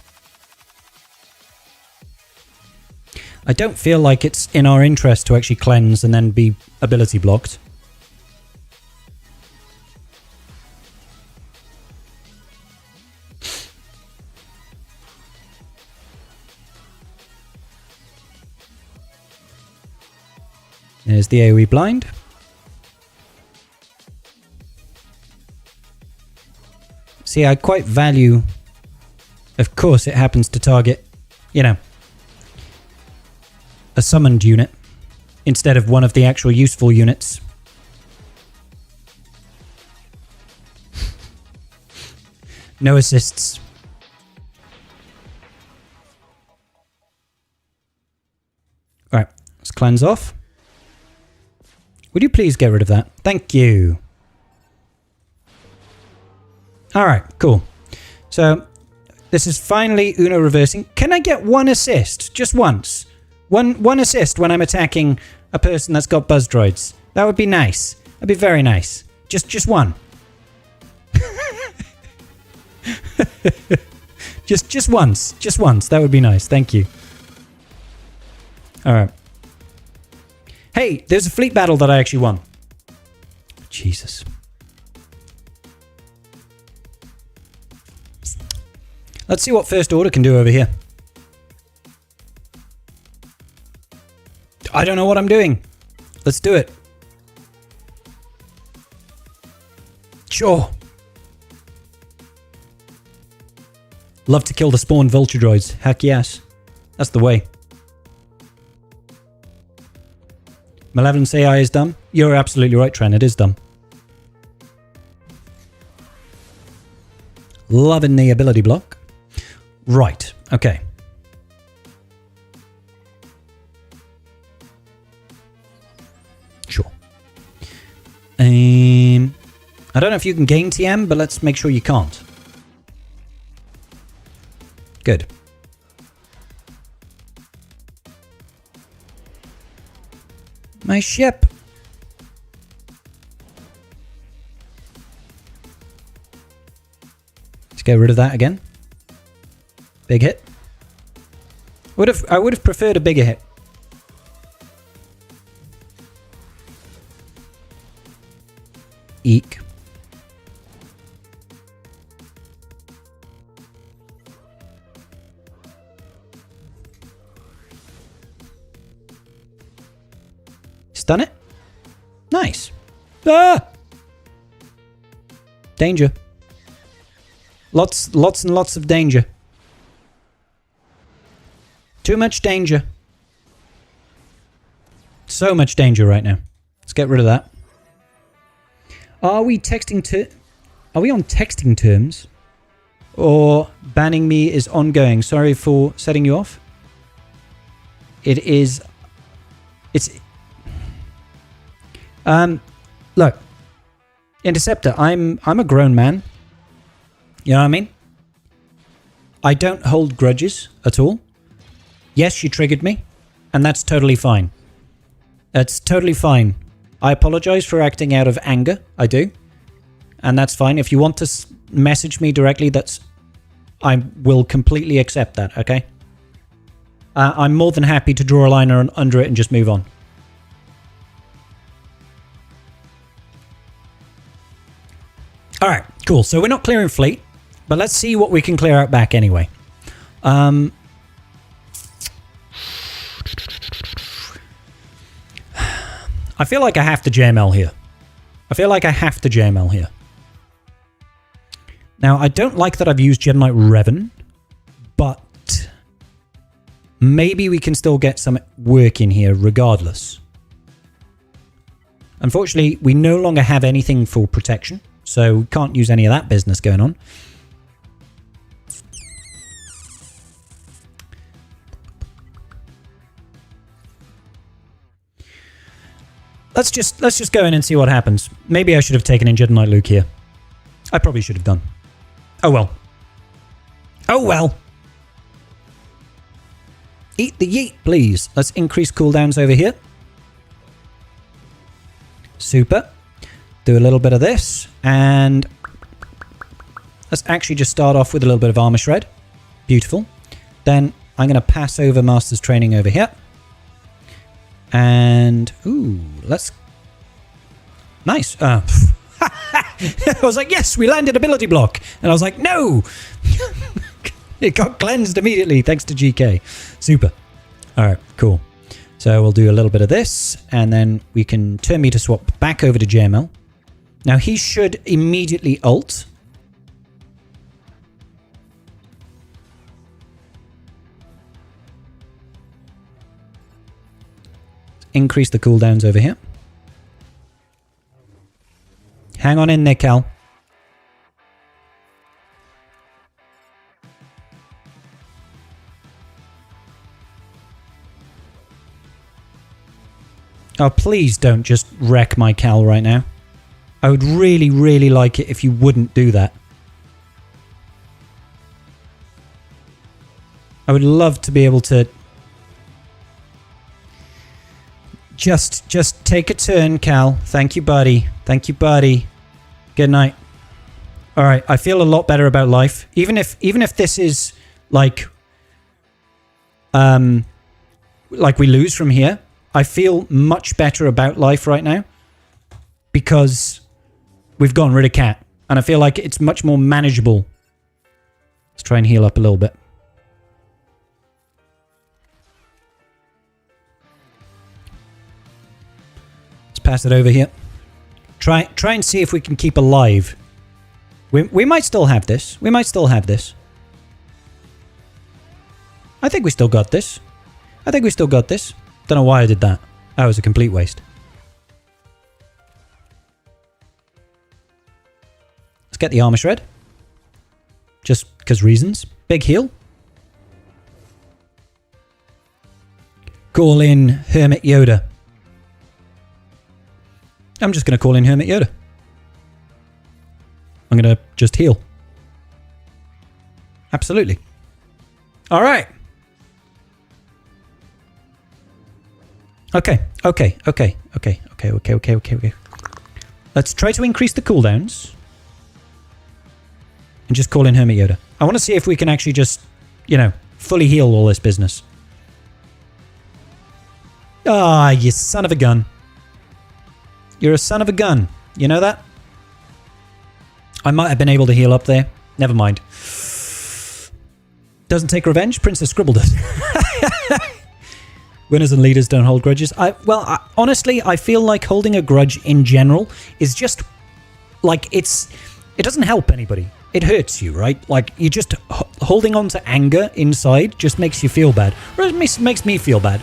I don't feel like it's in our interest to actually cleanse and then be ability blocked. There's the AoE blind. See, I quite value... Of course, it happens to target, you know, a summoned unit instead of one of the actual useful units. No assists. Right, let's cleanse off. Would you please get rid of that? Thank you. Alright, cool. So, this is finally Uno reversing. Can I get one assist? Just once. One assist when I'm attacking a person that's got buzz droids. That would be nice. That'd be very nice. Just one. just once. Just once. That would be nice. Thank you. Alright. Hey, there's a fleet battle that I actually won. Jesus. Let's see what First Order can do over here. I don't know what I'm doing. Let's do it. Sure. Love to kill the spawned vulture droids. Heck yes. That's the way. Malevolence AI is dumb. You're absolutely right, Tren. It is dumb. Loving the ability block. Right. Okay. Sure. I don't know if you can gain TM, but let's make sure you can't. Good. My ship. Let's get rid of that again. Big hit. I would have preferred a bigger hit. Eek. Stun it. Nice. Ah! Danger. Lots and lots of danger. Too much danger. So much danger right now. Let's get rid of that. Are we on texting terms? Or banning me is ongoing? Sorry for setting you off. It's look. Interceptor, I'm a grown man. You know what I mean? I don't hold grudges at all. Yes, you triggered me, and that's totally fine. That's totally fine. I apologize for acting out of anger. I do. And that's fine. If you want to message me directly, I will completely accept that, okay? I'm more than happy to draw a line under it and just move on. Alright, cool. So we're not clearing fleet, but let's see what we can clear out back anyway. I feel like I have to JML here. Now, I don't like that I've used Jedi Knight Revan, but maybe we can still get some work in here regardless. Unfortunately, we no longer have anything for protection, so we can't use any of that business going on. Let's just go in and see what happens. Maybe I should have taken in Jedi Knight Luke here. I probably should have done. Oh well. Oh well. Eat the yeet, please. Let's increase cooldowns over here. Super. Do a little bit of this. And let's actually just start off with a little bit of armor shred. Beautiful. Then I'm going to pass over Master's Training over here. And, ooh, let's... Nice. I was like, yes, we landed ability block. And I was like, no! It got cleansed immediately, thanks to GK. Super. Alright, cool. So we'll do a little bit of this, and then we can turn meter swap back over to JML. Now he should immediately ult. Increase the cooldowns over here. Hang on in there, Cal. Oh, please don't just wreck my Cal right now. I would really, really like it if you wouldn't do that. I would love to be able to... Just take a turn, Cal. Thank you, buddy. Thank you, buddy. Good night. All right, I feel a lot better about life. Even if this is like we lose from here, I feel much better about life right now because we've gotten rid of Cat, and I feel like it's much more manageable. Let's try and heal up a little bit. Let's pass it over here. Try and see if we can keep alive. We might still have this. We might still have this. I think we still got this. I think we still got this. Don't know why I did that. That was a complete waste. Let's get the armor shred. Just because reasons. Big heal. Call in Hermit Yoda. I'm just going to call in Hermit Yoda. I'm going to just heal. Absolutely. All right. Okay. Let's try to increase the cooldowns. And just call in Hermit Yoda. I want to see if we can actually just, you know, fully heal all this business. Ah, you son of a gun. You're a son of a gun. You know that? I might have been able to heal up there. Never mind. Doesn't take revenge? Princess Scribble does. Winners and leaders don't hold grudges. Honestly, I feel like holding a grudge in general is just... like, it doesn't help anybody. It hurts you, right? Like, you just... holding on to anger inside just makes you feel bad. Or it makes me feel bad.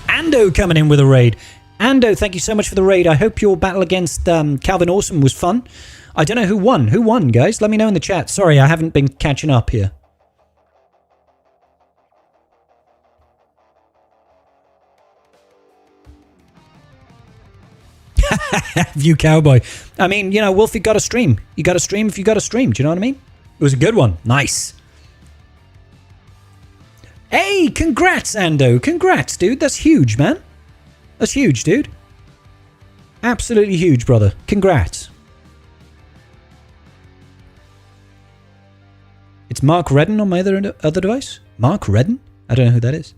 Ando coming in with a raid. Ando, thank you so much for the raid. I hope your battle against Calvin Awesome was fun. I don't know who won. Who won, guys? Let me know in the chat. Sorry, I haven't been catching up here. View Cowboy. I mean, you know, Wolfie got a stream. You got a stream if you got a stream. Do you know what I mean? It was a good one. Nice. Hey, congrats, Ando. Congrats, dude. That's huge, man. That's huge, dude. Absolutely huge, brother. Congrats. It's Mark Redden on my other device. Mark Redden? I don't know who that is.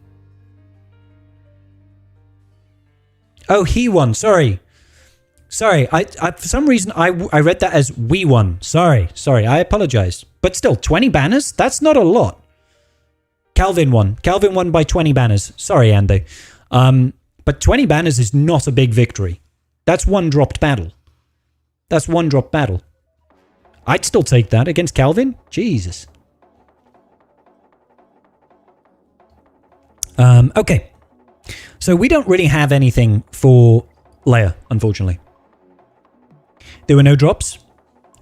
Oh, he won. Sorry. Sorry. I for some reason, I read that as we won. Sorry. I apologize. But still, 20 banners? That's not a lot. Calvin won. Calvin won by 20 banners. Sorry, Andy. But 20 banners is not a big victory. That's one dropped battle. That's one dropped battle. I'd still take that against Calvin. Jesus. Okay. So we don't really have anything for Leia, unfortunately. There were no drops.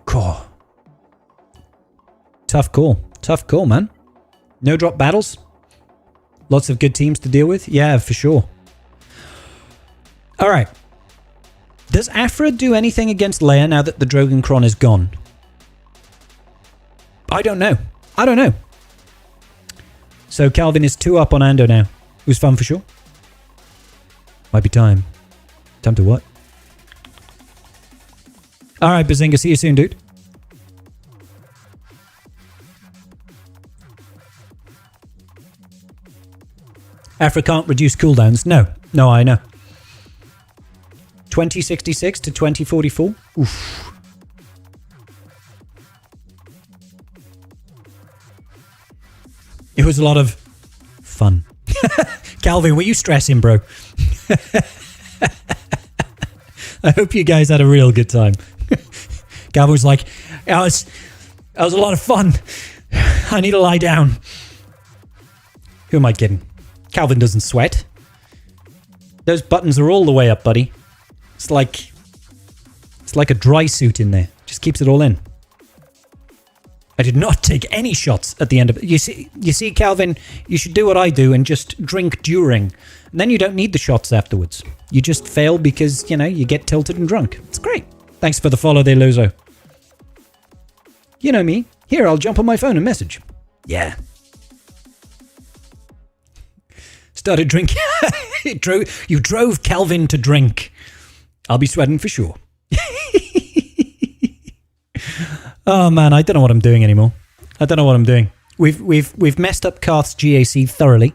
Cool. Tough call. Tough call, man. No drop battles. Lots of good teams to deal with. Yeah, for sure. All right. Does Afra do anything against Leia now that the Drogon Kron is gone? I don't know. I don't know. So Calvin is 2 up on Ando now. It was fun for sure. Might be time. Time to what? Alright, Bazinga, see you soon, dude. Afra can't reduce cooldowns. No, I know. 2066 to 2044. Oof. It was a lot of fun. Calvin, were you stressing, bro? I hope you guys had a real good time. Calvin was like, that was a lot of fun. I need to lie down. Who am I kidding? Calvin doesn't sweat. Those buttons are all the way up, buddy. It's like a dry suit in there. Just keeps it all in. I did not take any shots at the end of it. You see, Calvin, you should do what I do and just drink during. And then you don't need the shots afterwards. You just fail because, you get tilted and drunk. It's great. Thanks for the follow there, Lozo. You know me. Here, I'll jump on my phone and message. Yeah. Started drinking. You drove Calvin to drink. I'll be sweating for sure. Oh man, I don't know what I'm doing anymore. I don't know what I'm doing. We've messed up Karth's GAC thoroughly.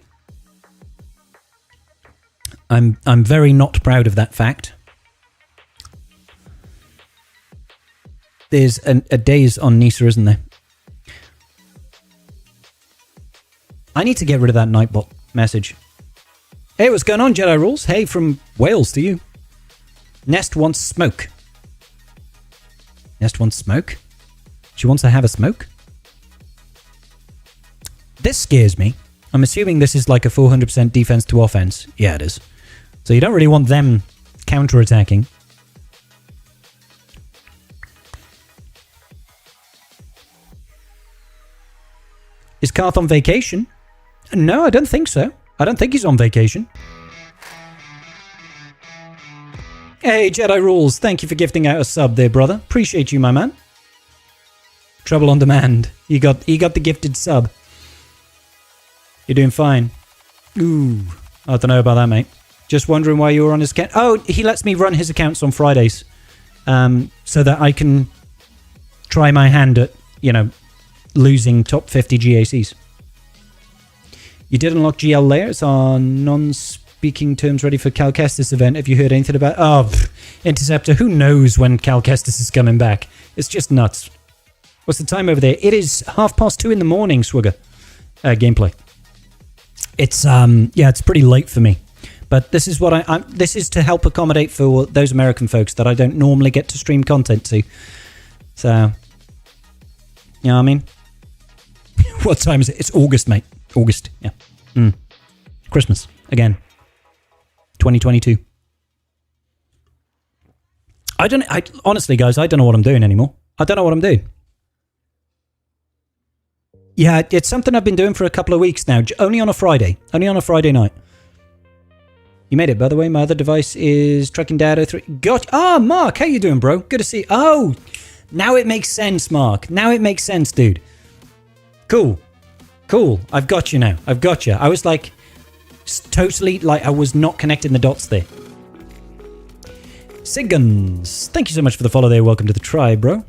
I'm very not proud of that fact. There's a daze on Nisa, isn't there? I need to get rid of that Nightbot message. Hey, what's going on, Jedi Rules? Hey, from Wales to you. Nest wants smoke. Nest wants smoke? She wants to have a smoke? This scares me. I'm assuming this is like a 400% defense to offense. Yeah, it is. So you don't really want them counter-attacking. Is Karth on vacation? No, I don't think so. I don't think he's on vacation. Hey, Jedi Rules. Thank you for gifting out a sub there, brother. Appreciate you, my man. Trouble on demand. He got the gifted sub. You're doing fine. Ooh. I don't know about that, mate. Just wondering why you were on his account. Oh, he lets me run his accounts on Fridays. So that I can try my hand at, losing top 50 GACs. You did unlock GL layers on non-speaking terms ready for Cal Kestis event. Have you heard anything about... Oh, Interceptor. Who knows when Cal Kestis is coming back? It's just nuts. What's the time over there? It is 2:30 in the morning, Swigger. Gameplay. It's, it's pretty late for me. But this is what this is to help accommodate for those American folks that I don't normally get to stream content to. So, you know what I mean? What time is it? It's August, mate. August, yeah. Christmas, again. 2022. Honestly, guys, I don't know what I'm doing anymore. I don't know what I'm doing. Yeah, it's something I've been doing for a couple of weeks now. Only on a Friday. Only on a Friday night. You made it, by the way. My other device is tracking data 3. Mark, how you doing, bro? Good to see you. Oh, now it makes sense, Mark. Now it makes sense, dude. Cool. I've got you now. I've got you. I was like, totally, like, I was not connecting the dots there. Sigguns, thank you so much for the follow there. Welcome to the tribe, bro.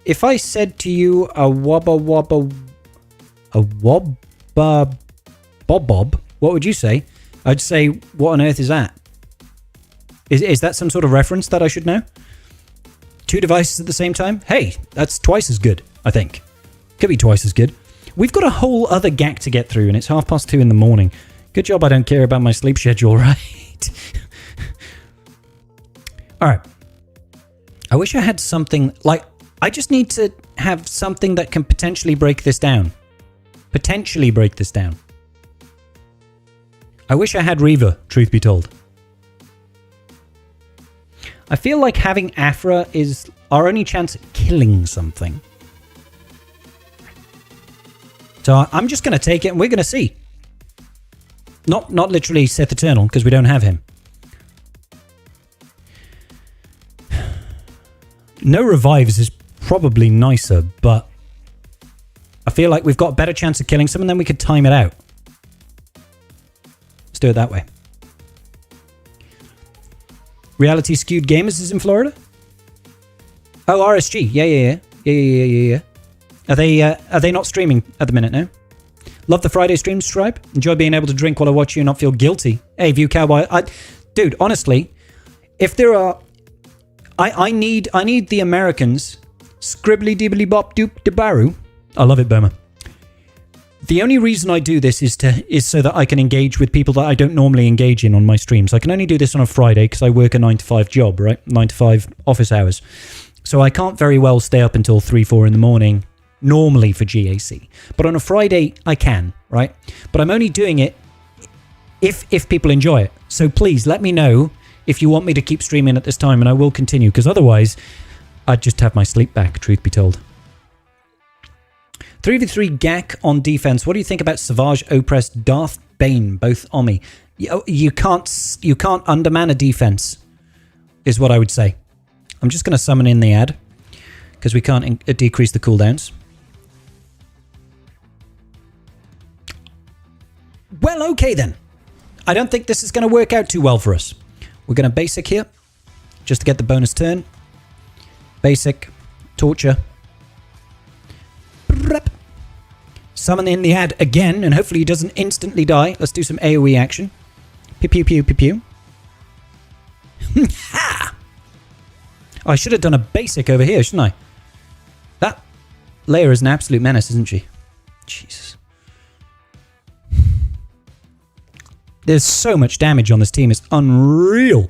If I said to you a wobba bob, what would you say? I'd say, what on earth is that? Is that some sort of reference that I should know? 2 devices at the same time? Hey, that's twice as good, I think. Could be twice as good. We've got a whole other GAC to get through, and it's 2:30 in the morning. Good job I don't care about my sleep schedule, right? Alright. I wish I had something, like, I just need to have something that can potentially break this down. Potentially break this down. I wish I had Reaver, truth be told. I feel like having Afra is our only chance at killing something. So I'm just going to take it and we're going to see. Not literally Sith Eternal, because we don't have him. No revives is probably nicer, but I feel like we've got a better chance of killing some and then we could time it out. Let's do it that way. Reality Skewed Gamers is in Florida? Oh, RSG. Yeah. Are they not streaming at the minute now? Love the Friday stream, Stripe. Enjoy being able to drink while I watch you and not feel guilty. Hey, View Cowboy. Dude, honestly, if there are... I need the Americans. Scribbly dibbly bop doop debaru. I love it, Burma. The only reason I do this is so that I can engage with people that I don't normally engage in on my streams. I can only do this on a Friday because I work a 9-to-5 job, right? 9-to-5 office hours. So I can't very well stay up until 3-4 in the morning normally for GAC. But on a Friday, I can, right? But I'm only doing it if people enjoy it. So please let me know if you want me to keep streaming at this time, and I will continue, because otherwise I'd just have my sleep back, truth be told. 3v3 GAC on defense. What do you think about Savage, Oppress, Darth Bane, both Omi? You can't underman a defense, is what I would say. I'm just going to summon in the ad, because we can't decrease the cooldowns. Well, okay then. I don't think this is going to work out too well for us. We're going to basic here, just to get the bonus turn. Basic, torture. Summon in the ad again, and hopefully he doesn't instantly die. Let's do some AoE action. Pew pew pew pew pew. Ha! I should have done a basic over here, shouldn't I? That Leia is an absolute menace, isn't she? Jesus. There's so much damage on this team. It's unreal.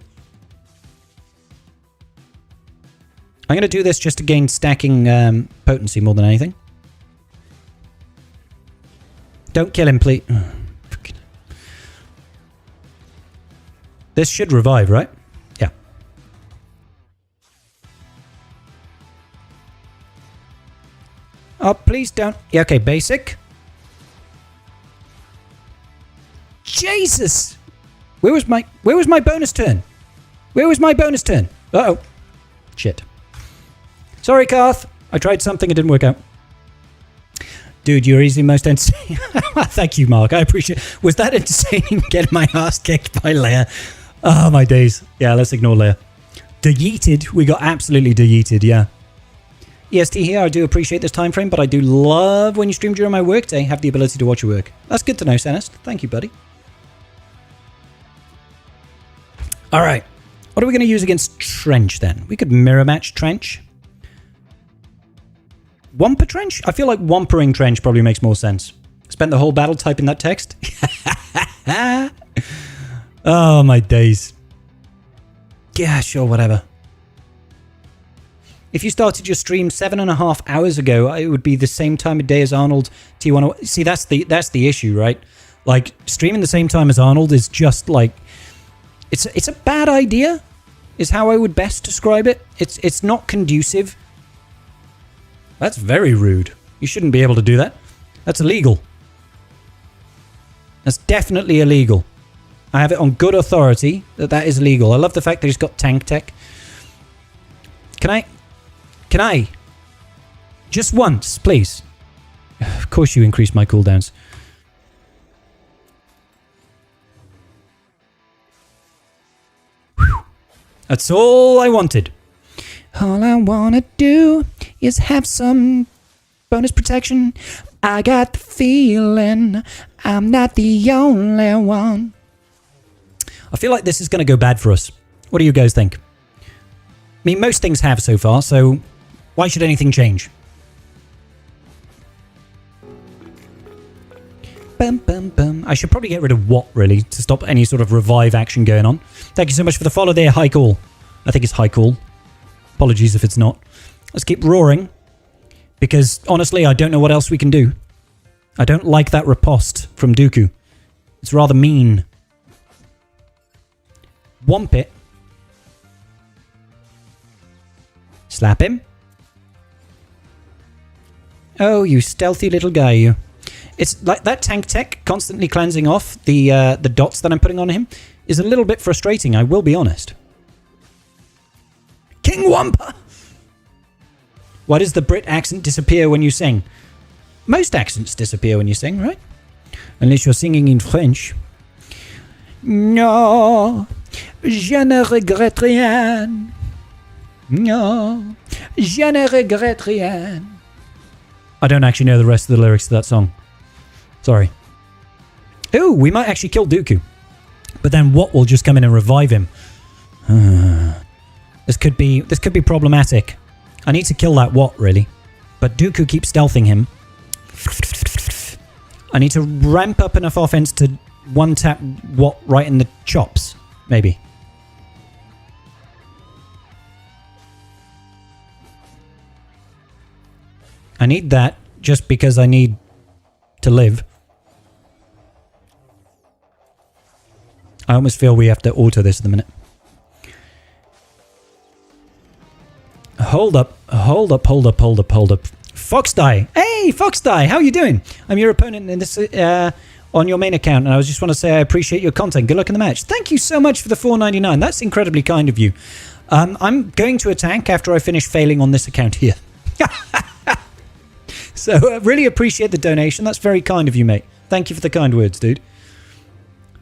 I'm going to do this just to gain stacking potency more than anything. Don't kill him, please. This should revive, right? Yeah. Oh, please don't. Yeah, okay, basic. Jesus! Where was my bonus turn? Where was my bonus turn? Uh-oh. Shit. Sorry, Karth. I tried something, it didn't work out. Dude, you're easily most entertaining. Thank you, Mark. I appreciate it. Was that entertaining, getting my ass kicked by Leia? Oh, my days. Yeah, let's ignore Leia. De-yeeted. We got absolutely de-yeeted, yeah. EST here, I do appreciate this time frame, but I do love when you stream during my workday, have the ability to watch your work. That's good to know, Senest. Thank you, buddy. All right. What are we going to use against Trench, then? We could mirror match Trench. Wamper Trench? I feel like Wampering Trench probably makes more sense. Spent the whole battle typing that text. Oh, my days. Yeah, sure, whatever. If you started your stream 7.5 hours ago, it would be the same time of day as Arnold T1. See, that's the issue, right? Like, streaming the same time as Arnold is just like... It's a bad idea, is how I would best describe it. It's not conducive. That's very rude. You shouldn't be able to do that. That's illegal. That's definitely illegal. I have it on good authority that is illegal. I love the fact that he's got tank tech. Can I? Just once, please. Of course you increased my cooldowns. Whew. That's all I wanted. All I want to do is have some bonus protection. I got the feeling I'm not the only one. I feel like this is going to go bad for us. What do you guys think? I mean, most things have so far, so why should anything change? Bum, bum, bum. I should probably get rid of what, really, to stop any sort of revive action going on. Thank you so much for the follow there, High Call. I think it's High Call. Apologies if it's not. Let's keep roaring, because honestly, I don't know what else we can do. I don't like that riposte from Dooku. It's rather mean. Womp it. Slap him. Oh, you stealthy little guy, you. It's like that tank tech constantly cleansing off the dots that I'm putting on him is a little bit frustrating, I will be honest. King Wampa! Why does the Brit accent disappear when you sing? Most accents disappear when you sing, right? Unless you're singing in French. No, je ne regrette rien. No, je ne regrette rien. I don't actually know the rest of the lyrics to that song. Sorry. Ooh, we might actually kill Dooku. But then Wat will just come in and revive him. This could be problematic. I need to kill that Wat, really. But Dooku keeps stealthing him. I need to ramp up enough offense to one-tap Wat right in the chops, maybe. I need that just because I need to live. I almost feel we have to auto this at the minute. Hold up. Foxdie! Hey, Foxdie! How are you doing? I'm your opponent in this on your main account, and I just want to say I appreciate your content. Good luck in the match. Thank you so much for the $4.99. That's incredibly kind of you. I'm going to attack after I finish failing on this account here. So I really appreciate the donation. That's very kind of you, mate. Thank you for the kind words, dude.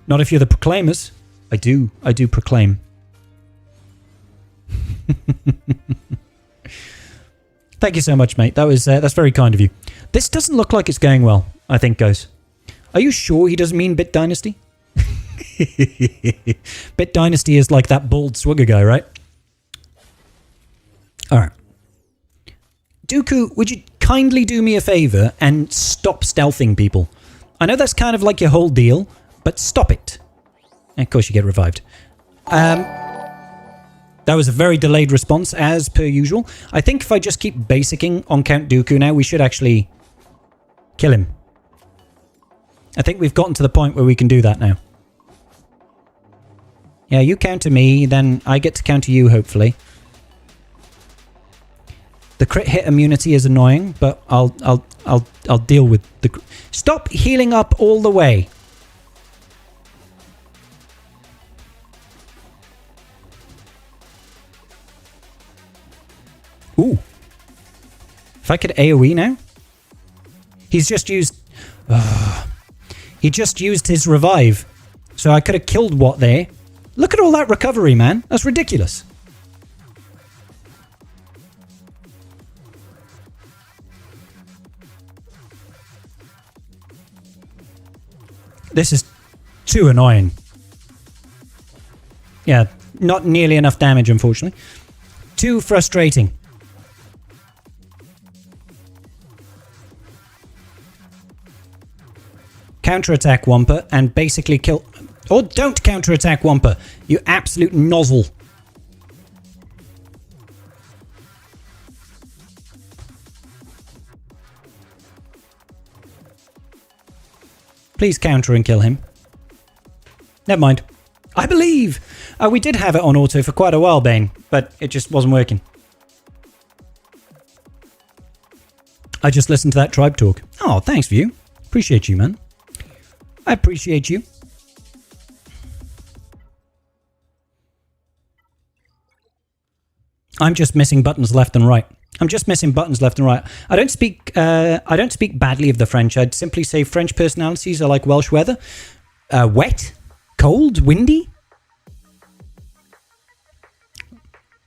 Not if you're the proclaimers. I do proclaim. Thank you so much, mate. That's very kind of you. This doesn't look like it's going well, I think, guys. Are you sure he doesn't mean Bit Dynasty? Bit Dynasty is like that bald swagger guy, right? Alright. Dooku, would you kindly do me a favor and stop stealthing people? I know that's kind of like your whole deal, but stop it. And of course you get revived. That was a very delayed response, as per usual. I think if I just keep basicking on Count Dooku now, we should actually kill him. I think we've gotten to the point where we can do that now. Yeah, you counter me, then I get to counter you, hopefully. The crit hit immunity is annoying, but I'll deal with the... Stop healing up all the way. Ooh. If I could AoE now? He's just used... he just used his revive. So I could have killed Wat there. Look at all that recovery, man. That's ridiculous. This is too annoying. Yeah, not nearly enough damage, unfortunately. Too frustrating. Counterattack Wampa and basically kill... Or don't counterattack Wampa, you absolute nozzle. Please counter and kill him. Never mind. I believe! We did have it on auto for quite a while, Bane, but it just wasn't working. I just listened to that tribe talk. Oh, thanks for you. Appreciate you, man. I appreciate you. I'm just missing buttons left and right. I don't speak badly of the French. I'd simply say French personalities are like Welsh weather. Wet, cold, windy.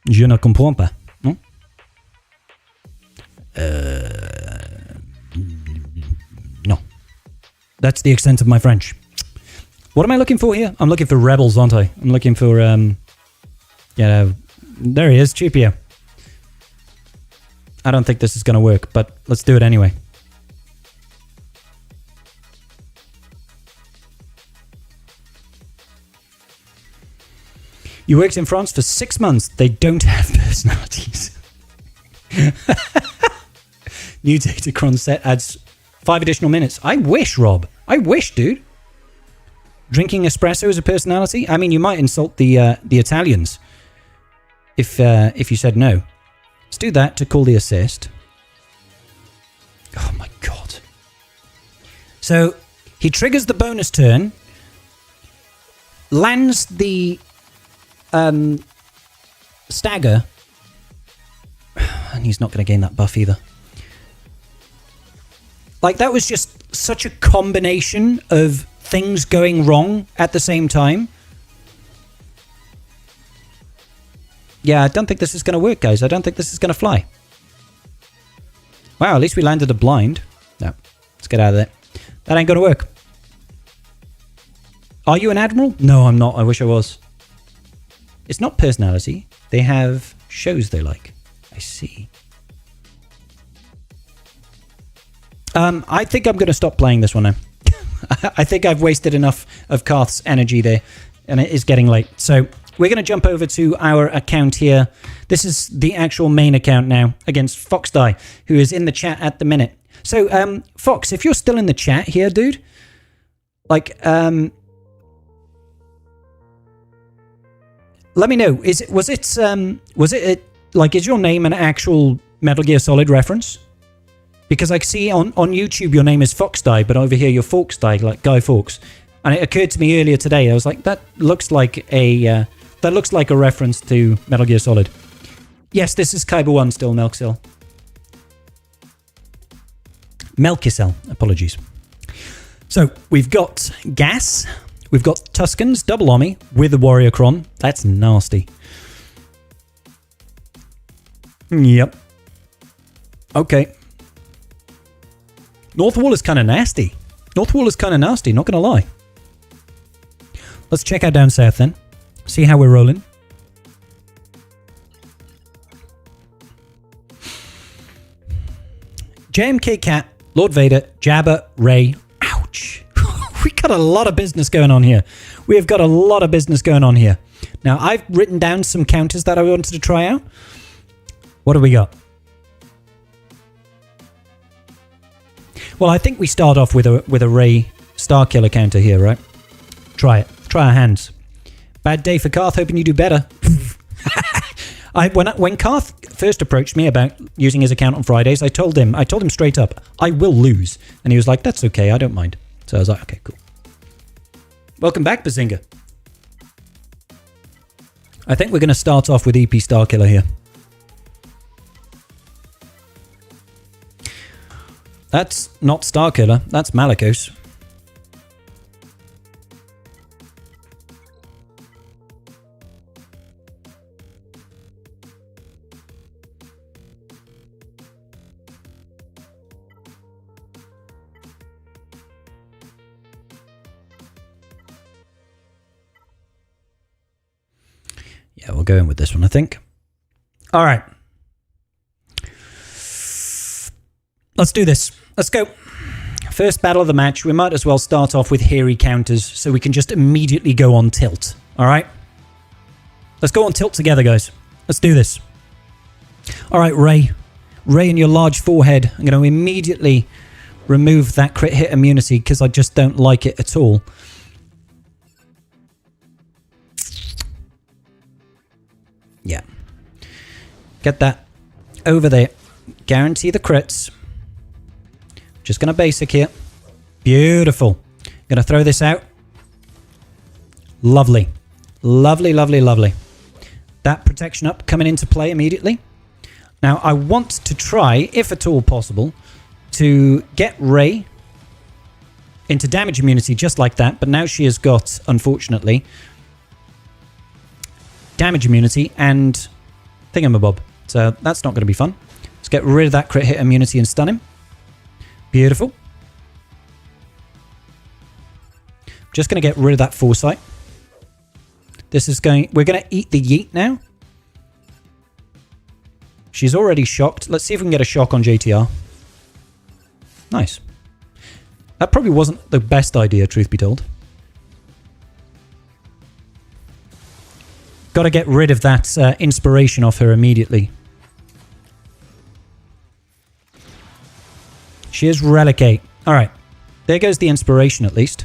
Je ne comprends pas. No? No. That's the extent of my French. What am I looking for here? I'm looking for rebels, aren't I? I'm looking for yeah, there he is, Cheapio. I don't think this is going to work, but let's do it anyway. You worked in France for 6 months. They don't have personalities. New Datacron set adds 5 additional minutes. I wish, Rob. I wish, dude. Drinking espresso is a personality? I mean, you might insult the Italians if you said no. Let's do that to call the assist. Oh my god. So, he triggers the bonus turn, lands the stagger, and he's not going to gain that buff either. Like, that was just such a combination of things going wrong at the same time. Yeah, I don't think this is going to work, guys. I don't think this is going to fly. Wow, at least we landed a blind. No, let's get out of there. That ain't going to work. Are you an admiral? No, I'm not. I wish I was. It's not personality. They have shows they like. I see. I think I'm going to stop playing this one now. I think I've wasted enough of Karth's energy there, and it is getting late. So we're going to jump over to our account here. This is the actual main account now against Foxdie, who is in the chat at the minute. So, Fox, if you're still in the chat here, dude, like, let me know. Is it like, is your name an actual Metal Gear Solid reference? Because I see on YouTube your name is Foxdie, but over here you're Forksdie, like Guy Fawkes. And it occurred to me earlier today, I was like, that looks like a reference to Metal Gear Solid. Yes, this is Kyber 1 still, Melkcell. Melkicell, apologies. So, we've got Gas, we've got Tuscans, double Omni, with the Warrior Cron. That's nasty. Yep. Okay. North Wall is kind of nasty. North Wall is kind of nasty, not going to lie. Let's check out down south then. See how we're rolling. JMK Cat, Lord Vader, Jabba, Rey. Ouch. We got a lot of business going on here. We have got a lot of business going on here. Now, I've written down some counters that I wanted to try out. What do we got? Well, I think we start off with a Rey Starkiller counter here, right? Try it. Try our hands. Bad day for Karth, hoping you do better. When Karth first approached me about using his account on Fridays, I told him straight up, I will lose. And he was like, that's okay, I don't mind. So I was like, okay, cool. Welcome back, Bazinga. I think we're going to start off with EP Starkiller here. That's not Starkiller, that's Malicos. Yeah, we'll go in with this one, I think. All right. Let's do this. Let's go. First battle of the match. We might as well start off with hairy counters so we can just immediately go on tilt. All right? Let's go on tilt together, guys. Let's do this. All right, Rey. Rey and your large forehead. I'm going to immediately remove that crit hit immunity because I just don't like it at all. Yeah. Get that over there. Guarantee the crits. Just going to basic here. Beautiful. Going to throw this out. Lovely. Lovely, lovely, lovely. That protection up coming into play immediately. Now, I want to try, if at all possible, to get Rey into damage immunity just like that. But now she has got, unfortunately, damage immunity and thingamabob. So that's not going to be fun. Let's get rid of that crit hit immunity and stun him. Beautiful. Just going to get rid of that foresight. This is going... We're going to eat the yeet now. She's already shocked. Let's see if we can get a shock on JTR. Nice. That probably wasn't the best idea, truth be told. Got to get rid of that inspiration off her immediately. She is Relicate. Alright. There goes the inspiration at least.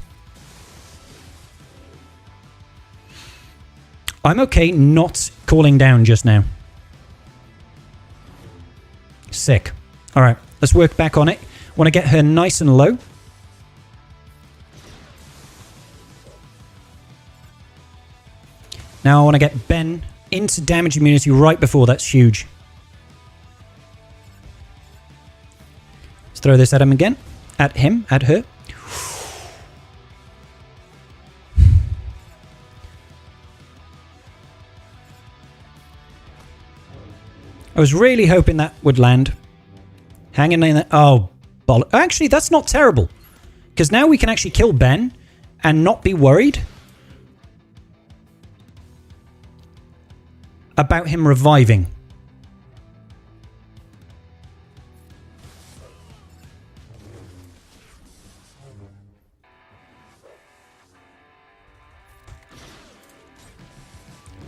I'm okay not calling down just now. Sick. Alright. Let's work back on it. Want to get her nice and low. Now I want to get Ben into damage immunity right before. That's huge. Let's throw this at him again. At him. At her. I was really hoping that would land. Hanging in there. Oh, actually, that's not terrible. Because now we can actually kill Ben and not be worried about him reviving.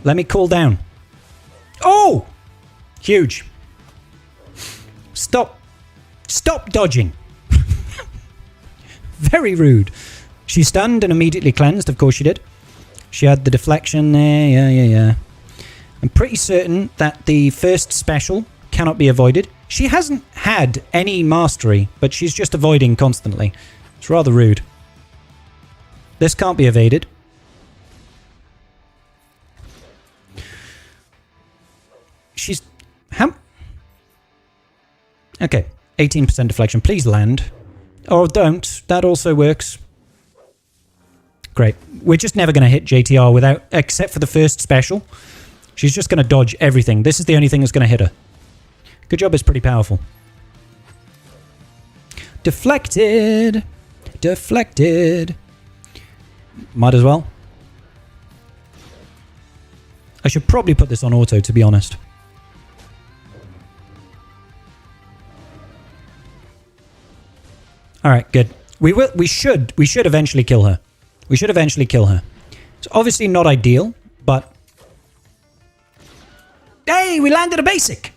Let me cool down. Oh! Huge. Stop. Stop dodging. Very rude. She stunned and immediately cleansed. Of course she did. She had the deflection there. Yeah. I'm pretty certain that the first special cannot be avoided. She hasn't had any mastery, but she's just avoiding constantly. It's rather rude. This can't be evaded. She's... How... Okay. 18% deflection. Please land. Or don't. That also works. Great. We're just never going to hit JTR without... Except for the first special. She's just going to dodge everything. This is the only thing that's going to hit her. Good job, it's pretty powerful. Deflected. Deflected. Might as well. I should probably put this on auto, to be honest. Alright, good. We should eventually kill her. We should eventually kill her. It's obviously not ideal, but... Hey, we landed a basic!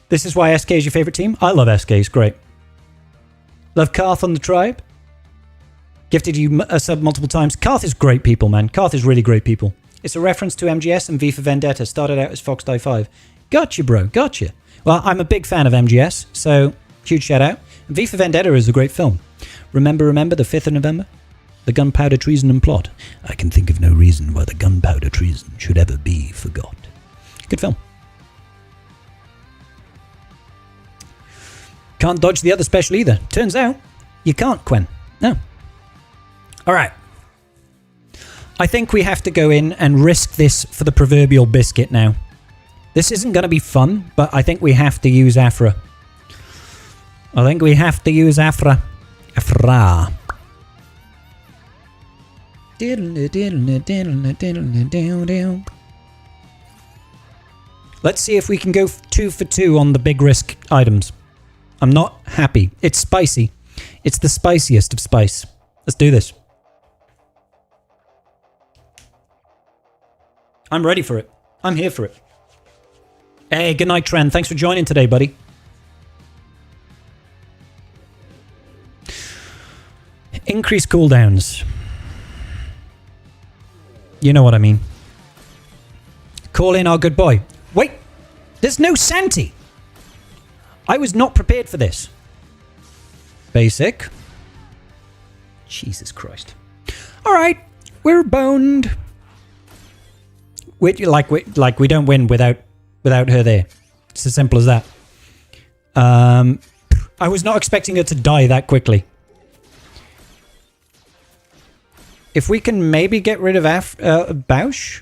This is why SK is your favorite team? I love SK, it's great. Love Karth on the tribe. Gifted you a sub multiple times. Karth is great people, man. Karth is really great people. It's a reference to MGS and V for Vendetta. Started out as Fox Die 5. Gotcha, bro. Gotcha. Well, I'm a big fan of MGS, so huge shout out. And V for Vendetta is a great film. Remember the 5th of November? The gunpowder treason and plot. I can think of no reason why the gunpowder treason should ever be forgot. Good film. Can't dodge the other special either. Turns out, you can't, Quen. No. Alright. I think we have to go in and risk this for the proverbial biscuit now. This isn't going to be fun, but I think we have to use Afra. I think we have to use Afra. Afra. Let's see if we can go 2 for 2 on the big risk items. I'm not happy. It's spicy. It's the spiciest of spice. Let's do this. I'm ready for it. I'm here for it. Hey, good night, Trent. Thanks for joining today, buddy. Increase cooldowns. You know what I mean. Call in our good boy. Wait, there's no Santi. I was not prepared for this. Basic. Jesus Christ. All right, we're boned. We don't win without her there. It's as simple as that. I was not expecting her to die that quickly. If we can maybe get rid of Bausch.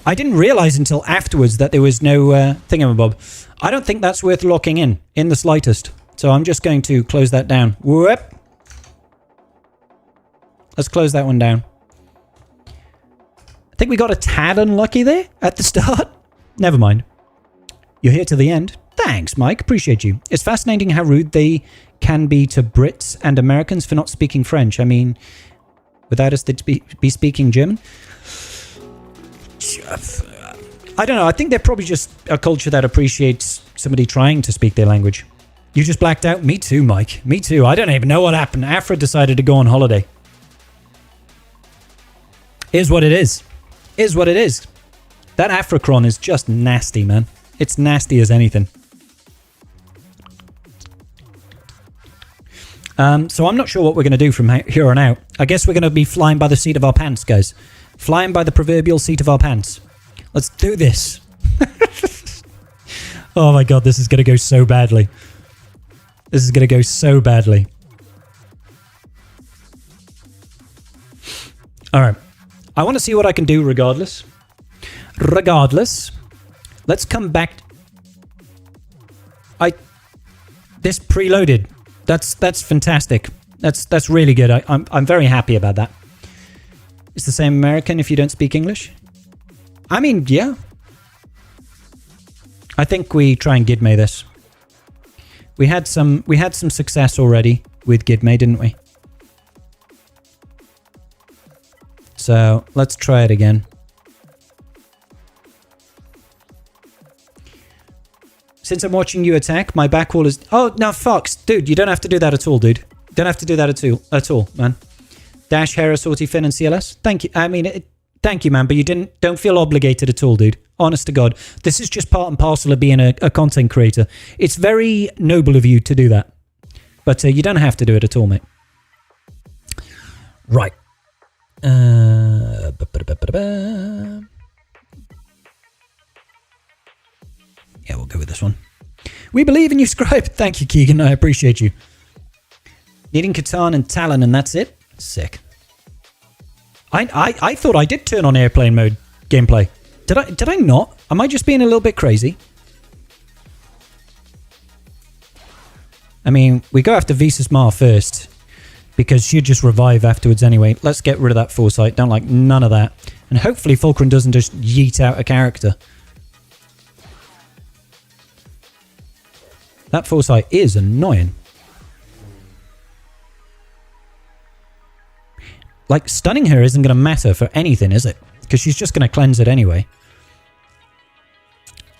I didn't realize until afterwards that there was no thingamabob. I don't think that's worth locking in the slightest. So I'm just going to close that down. Whoop. Let's close that one down. I think we got a tad unlucky there at the start. Never mind. You're here to the end. Thanks, Mike. Appreciate you. It's fascinating how rude they can be to Brits and Americans for not speaking French. I mean, without us, they'd be speaking German. I don't know. I think they're probably just a culture that appreciates somebody trying to speak their language. You just blacked out? Me too, Mike. Me too. I don't even know what happened. Afra decided to go on holiday. Here's what it is. Is what it is. That Afracron is just nasty, man. It's nasty as anything. So I'm not sure what we're going to do from here on out. I guess we're going to be flying by the seat of our pants, guys. Flying by the proverbial seat of our pants. Let's do this. Oh my god, this is going to go so badly. This is going to go so badly. Alright. I want to see what I can do regardless. Regardless. Let's come back. This preloaded. That's fantastic. That's really good. I'm very happy about that. It's the same American if you don't speak English. I mean, yeah. I think we try and Gidme this. We had some success already with Gidme, didn't we? So let's try it again. Since I'm watching you attack, my back wall is... Oh, no, Fox. Dude, you don't have to do that at all, dude. Don't have to do that at all, man. Dash, Hera, Sortie, Finn, and CLS. Thank you. I mean, thank you, man, but you don't feel obligated at all, dude. Honest to God. This is just part and parcel of being a content creator. It's very noble of you to do that. But you don't have to do it at all, mate. Right. Yeah, we'll go with this one. We believe in you, Scribe. Thank you, Keegan. I appreciate you. Needing Catan and Talon, and that's it. Sick. I thought I did turn on airplane mode gameplay. Did I not? Am I just being a little bit crazy? I mean, we go after Visas Mar first because she'd just revive afterwards anyway. Let's get rid of that Foresight. Don't like none of that. And hopefully Fulcrum doesn't just yeet out a character. That Foresight is annoying. Like, stunning her isn't going to matter for anything, is it? Because she's just going to cleanse it anyway.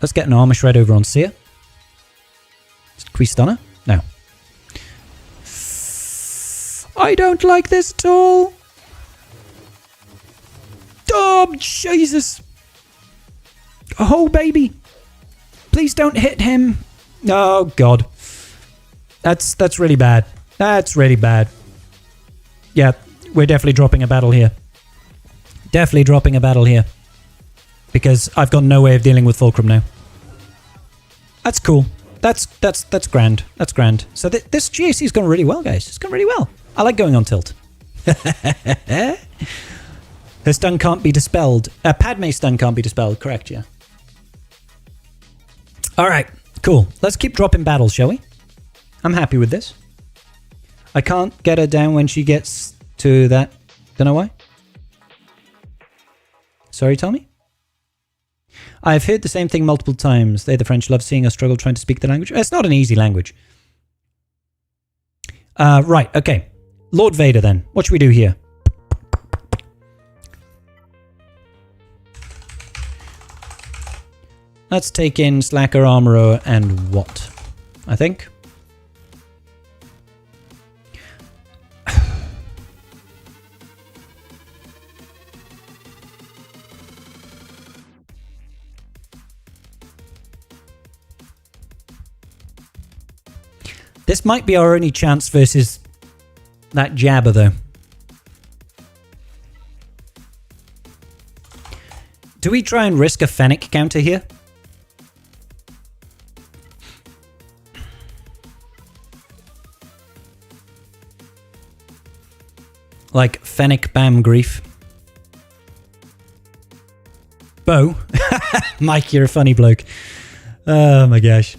Let's get an armor shred over on Seer. Can we stun her? No. I don't like this at all. Oh, Jesus. Oh, baby. Please don't hit him. Oh, God. That's really bad. That's really bad. Yeah, we're definitely dropping a battle here. Definitely dropping a battle here. Because I've got no way of dealing with Fulcrum now. That's cool. That's grand. That's grand. So this GAC's gone really well, guys. It's gone really well. I like going on tilt. Her stun can't be dispelled. Padme's stun can't be dispelled. Correct, yeah. Alright, cool. Let's keep dropping battles, shall we? I'm happy with this. I can't get her down when she gets to that. Don't know why. Sorry, Tommy? I've heard the same thing multiple times. They, the French, love seeing us struggle trying to speak the language. It's not an easy language. Right, okay. Lord Vader, then. What should we do here? Let's take in Slacker, Armorer, and what? I think. This might be our only chance versus that Jabba, though. Do we try and risk a Fennec counter here? Like Fennec Bam Grief. Bo. Mike, you're a funny bloke. Oh my gosh.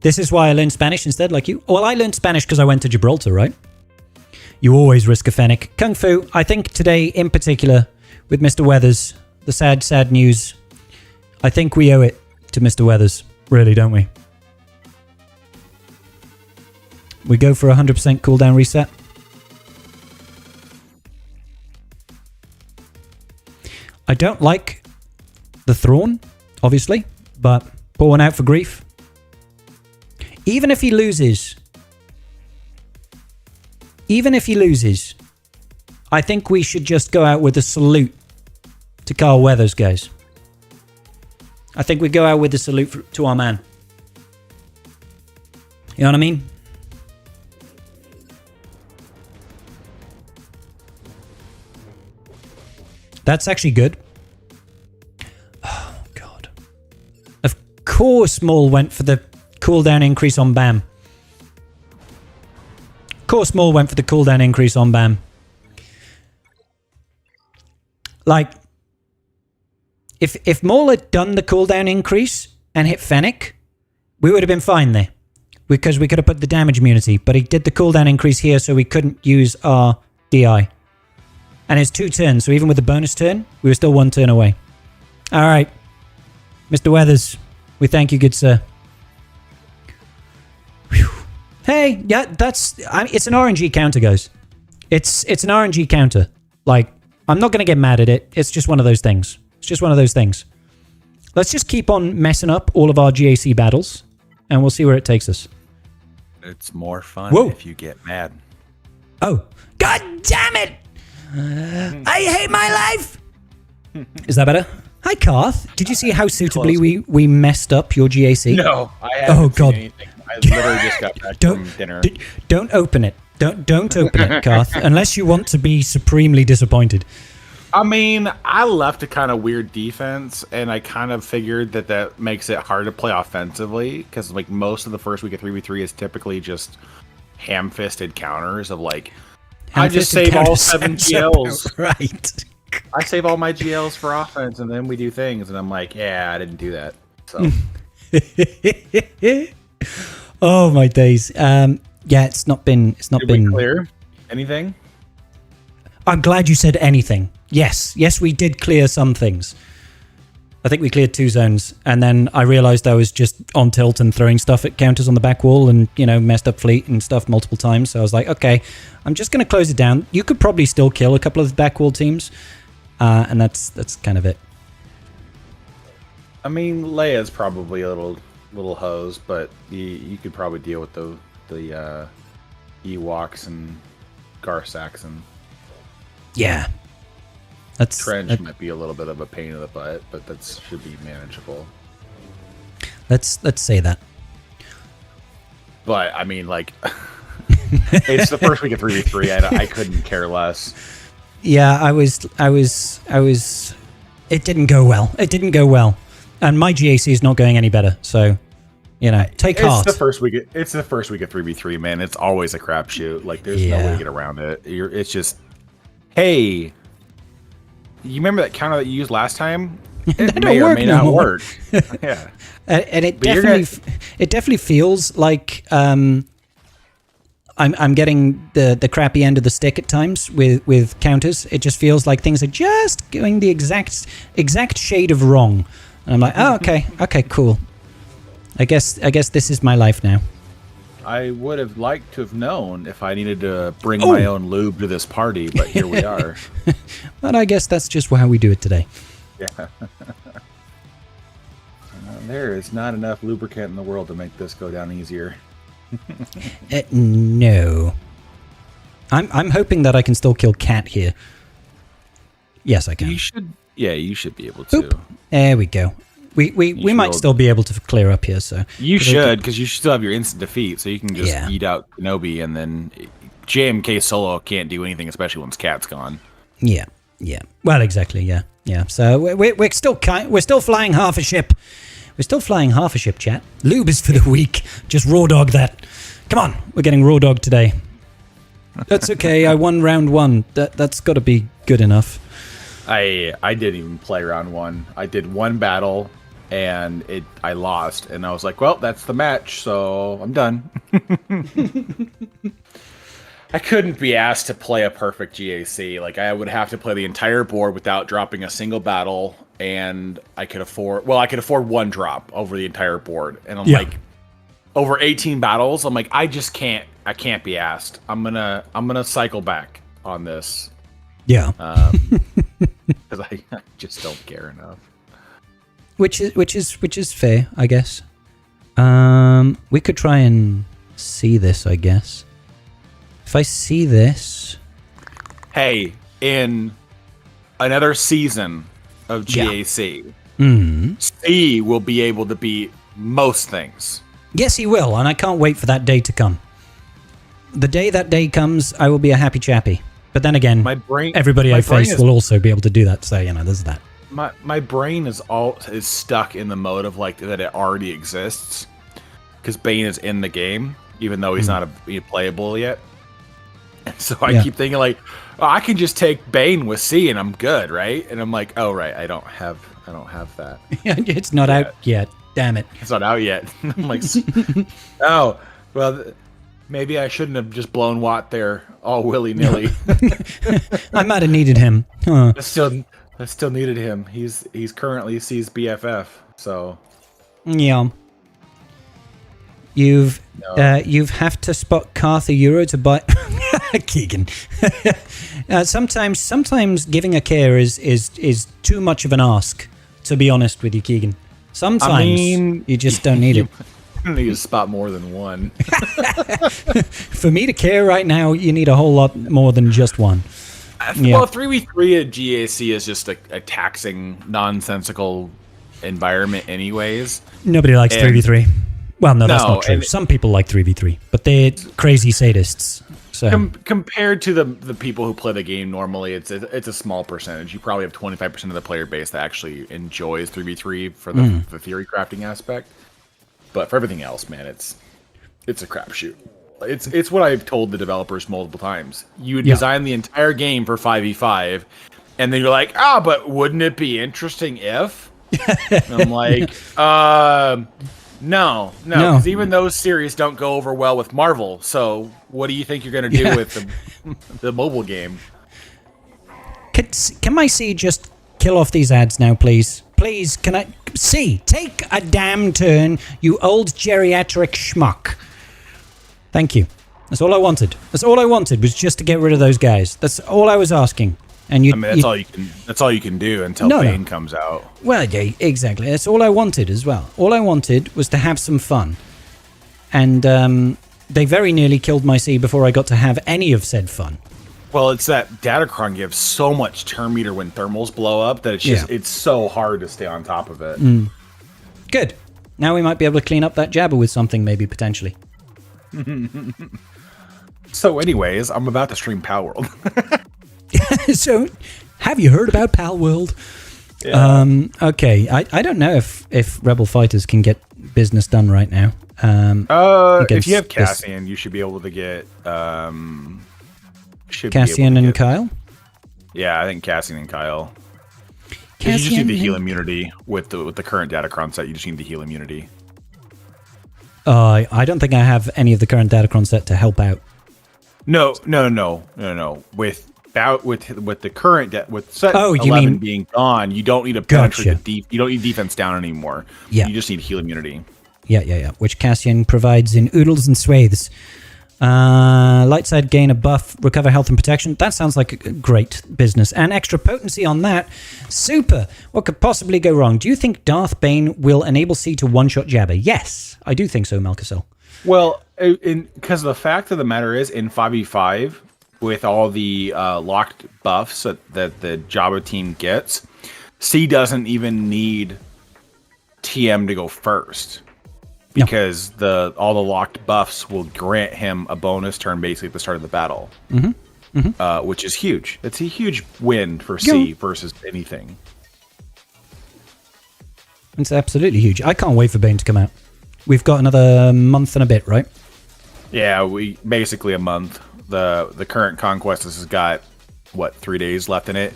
This is why I learned Spanish instead, like you. Well, I learned Spanish because I went to Gibraltar, right? You always risk a Fennec. Kung Fu, I think today in particular, with Mr. Weathers, the sad news, I think we owe it to Mr. Weathers. Really, don't we? We go for 100% cooldown reset. I don't like the Thrawn, obviously, but pour one out for Grief. Even if he loses, I think we should just go out with a salute to Carl Weathers, guys. I think we go out with a salute to our man. You know what I mean? That's actually good. Oh, God. Of course Maul went for the cooldown increase on Bam. Of course Maul went for the cooldown increase on Bam. Like, if Maul had done the cooldown increase and hit Fennec, we would have been fine there. Because we could have put the damage immunity. But he did the cooldown increase here, so we couldn't use our DI. And it's 2 turns, so even with the bonus turn, we were still 1 turn away. All right. Mr. Weathers, we thank you, good sir. Whew. Hey, yeah, it's an RNG counter, guys. It's an RNG counter. Like, I'm not going to get mad at it. It's just one of those things. It's just one of those things. Let's just keep on messing up all of our GAC battles, and we'll see where it takes us. It's more fun if you get mad. Oh, God damn it! I hate my life! Is that better? Hi, Karth. Did you see how suitably we messed up your GAC? No, I haven't seen anything. I literally just got back from dinner. Don't open it. Don't open it, Karth, unless you want to be supremely disappointed. I mean, I left a kind of weird defense, and I kind of figured that makes it hard to play offensively, because like most of the first week of 3v3 is typically just ham-fisted counters of like, I just save all 7 GLs. Right. I save all my GLs for offense, and then we do things, and I'm like, yeah, I didn't do that. So. Oh my days. Yeah, it's not been. Did we clear anything? I'm glad you said anything. Yes, we did clear some things. I think we cleared 2 zones, and then I realized I was just on tilt and throwing stuff at counters on the back wall, and messed up fleet and stuff multiple times. So I was like, okay, I'm just going to close it down. You could probably still kill a couple of the back wall teams, and that's kind of it. I mean, Leia's probably a little hose, but you could probably deal with the Ewoks and Garsax and yeah. Trench might be a little bit of a pain in the butt, but that should be manageable. Let's say that. But I mean, like, it's the first week of 3v3. I couldn't care less. Yeah, I was. It didn't go well. And my GAC is not going any better. So, take heart. It's the first week of 3v3, man. It's always a crapshoot. Like, there's no way to get around it. It's just, hey, you remember that counter that you used last time? It may or may not work. Yeah, and it definitely feels like I'm getting the crappy end of the stick at times with counters. It just feels like things are just going the exact shade of wrong, and I'm like, oh, okay, cool. I guess this is my life now. I would have liked to have known if I needed to bring my own lube to this party, but here we are. But I guess that's just how we do it today. Yeah. There is not enough lubricant in the world to make this go down easier. No. I'm hoping that I can still kill Cat here. Yes, I can. You should. Yeah, you should be able to. Boop. There we go. We might still be able to clear up here, so you should, because you should still have your instant defeat, so you can just eat out Kenobi, and then JMK solo can't do anything, especially once Cat's gone. Yeah. Well, exactly. Yeah. So we're still flying half a ship. We're still flying half a ship, chat. Lube is for the weak. Just raw dog that. Come on, we're getting raw dog today. That's okay. I won round 1. That's got to be good enough. I didn't even play round 1. I did 1 battle. And I lost, and I was like, well, that's the match, so I'm done. I couldn't be asked to play a perfect GAC. Like, I would have to play the entire board without dropping a single battle, and I could afford 1 drop over the entire board. And I'm like, over 18 battles, I'm like, I can't be asked. I'm gonna cycle back on this. Yeah. Because I just don't care enough. Which is fair, I guess. We could try and see this, I guess. If I see this, hey, in another season of GAC, C will be able to beat most things. Yes, he will, and I can't wait for that day to come. The day that day comes, I will be a happy chappy. But then again, everybody I face will also be able to do that. So there's that. My brain is stuck in the mode of like that it already exists, because Bane is in the game even though he's not playable yet. And so I keep thinking like, I can just take Bane with C and I'm good, right? And I'm like, oh right, I don't have that. It's not out yet. Damn it. It's not out yet. I'm like, oh, well, maybe I shouldn't have just blown Watt there all willy nilly. I might have needed him. Huh. I still needed him. He's currently C's BFF. So Yeah. You've have to spot Cartha Euro to buy Keegan. Sometimes giving a care is too much of an ask, to be honest with you, Keegan. Sometimes you just don't need it. You need to spot more than one. For me to care right now, you need a whole lot more than just one. Well, 3v3 at GAC is just a taxing, nonsensical environment anyways. Nobody likes 3v3. Well, no, that's not true. and- Some people like 3v3, but they're crazy sadists. So Compared to the people who play the game normally, it's a small percentage. You probably have 25% of the player base that actually enjoys 3v3 for the theory crafting aspect. But for everything else, man, it's a crapshoot. It's what I've told the developers multiple times. You design the entire game for 5v5, and then you're like, but wouldn't it be interesting if? And I'm like, no, because even those series don't go over well with Marvel. So what do you think you're going to do with the mobile game? Can my C just kill off these ads now, please? Please, can I... C, take a damn turn, you old geriatric schmuck. Thank you. That's all I wanted. That's all I wanted was just to get rid of those guys. That's all I was asking. And that's all you can do until Bane comes out. Well, yeah, exactly. That's all I wanted as well. All I wanted was to have some fun. And they very nearly killed my C before I got to have any of said fun. Well, it's that Datacron gives so much turn meter when thermals blow up that it's so hard to stay on top of it. Good. Now we might be able to clean up that jabber with something, maybe, potentially. So anyways, I'm about to stream Pal World. So, have you heard about Pal World? Yeah. Okay, I don't know if Rebel Fighters can get business done right now. If you have Cassian, you should be able to get... Cassian and Kyle? Yeah, I think Cassian and Kyle. Cassian You just need the heal immunity with the current Datacron set. You just need the heal immunity. I don't think I have any of the current Datacron set to help out. No. With the current with set 11 being gone, you don't need to penetrate you don't need defense down anymore. Yeah. You just need heal immunity. Yeah. Which Cassian provides in oodles and swathes. Light side gain a buff, recover health and protection. That sounds like a great business. And extra potency on that. Super. What could possibly go wrong? Do you think Darth Bane will enable C to one-shot Jabba? Yes, I do think so, Malcasel. Well, because the fact of the matter is, in 5v5, with all the locked buffs that the Jabba team gets, C doesn't even need TM to go first. Because all the locked buffs will grant him a bonus turn basically at the start of the battle. Which is huge. It's a huge win for C versus anything. It's absolutely huge. I can't wait for Bane to come out. We've got another month and a bit, right? Yeah, we basically a month. The current Conquest has got 3 days left in it,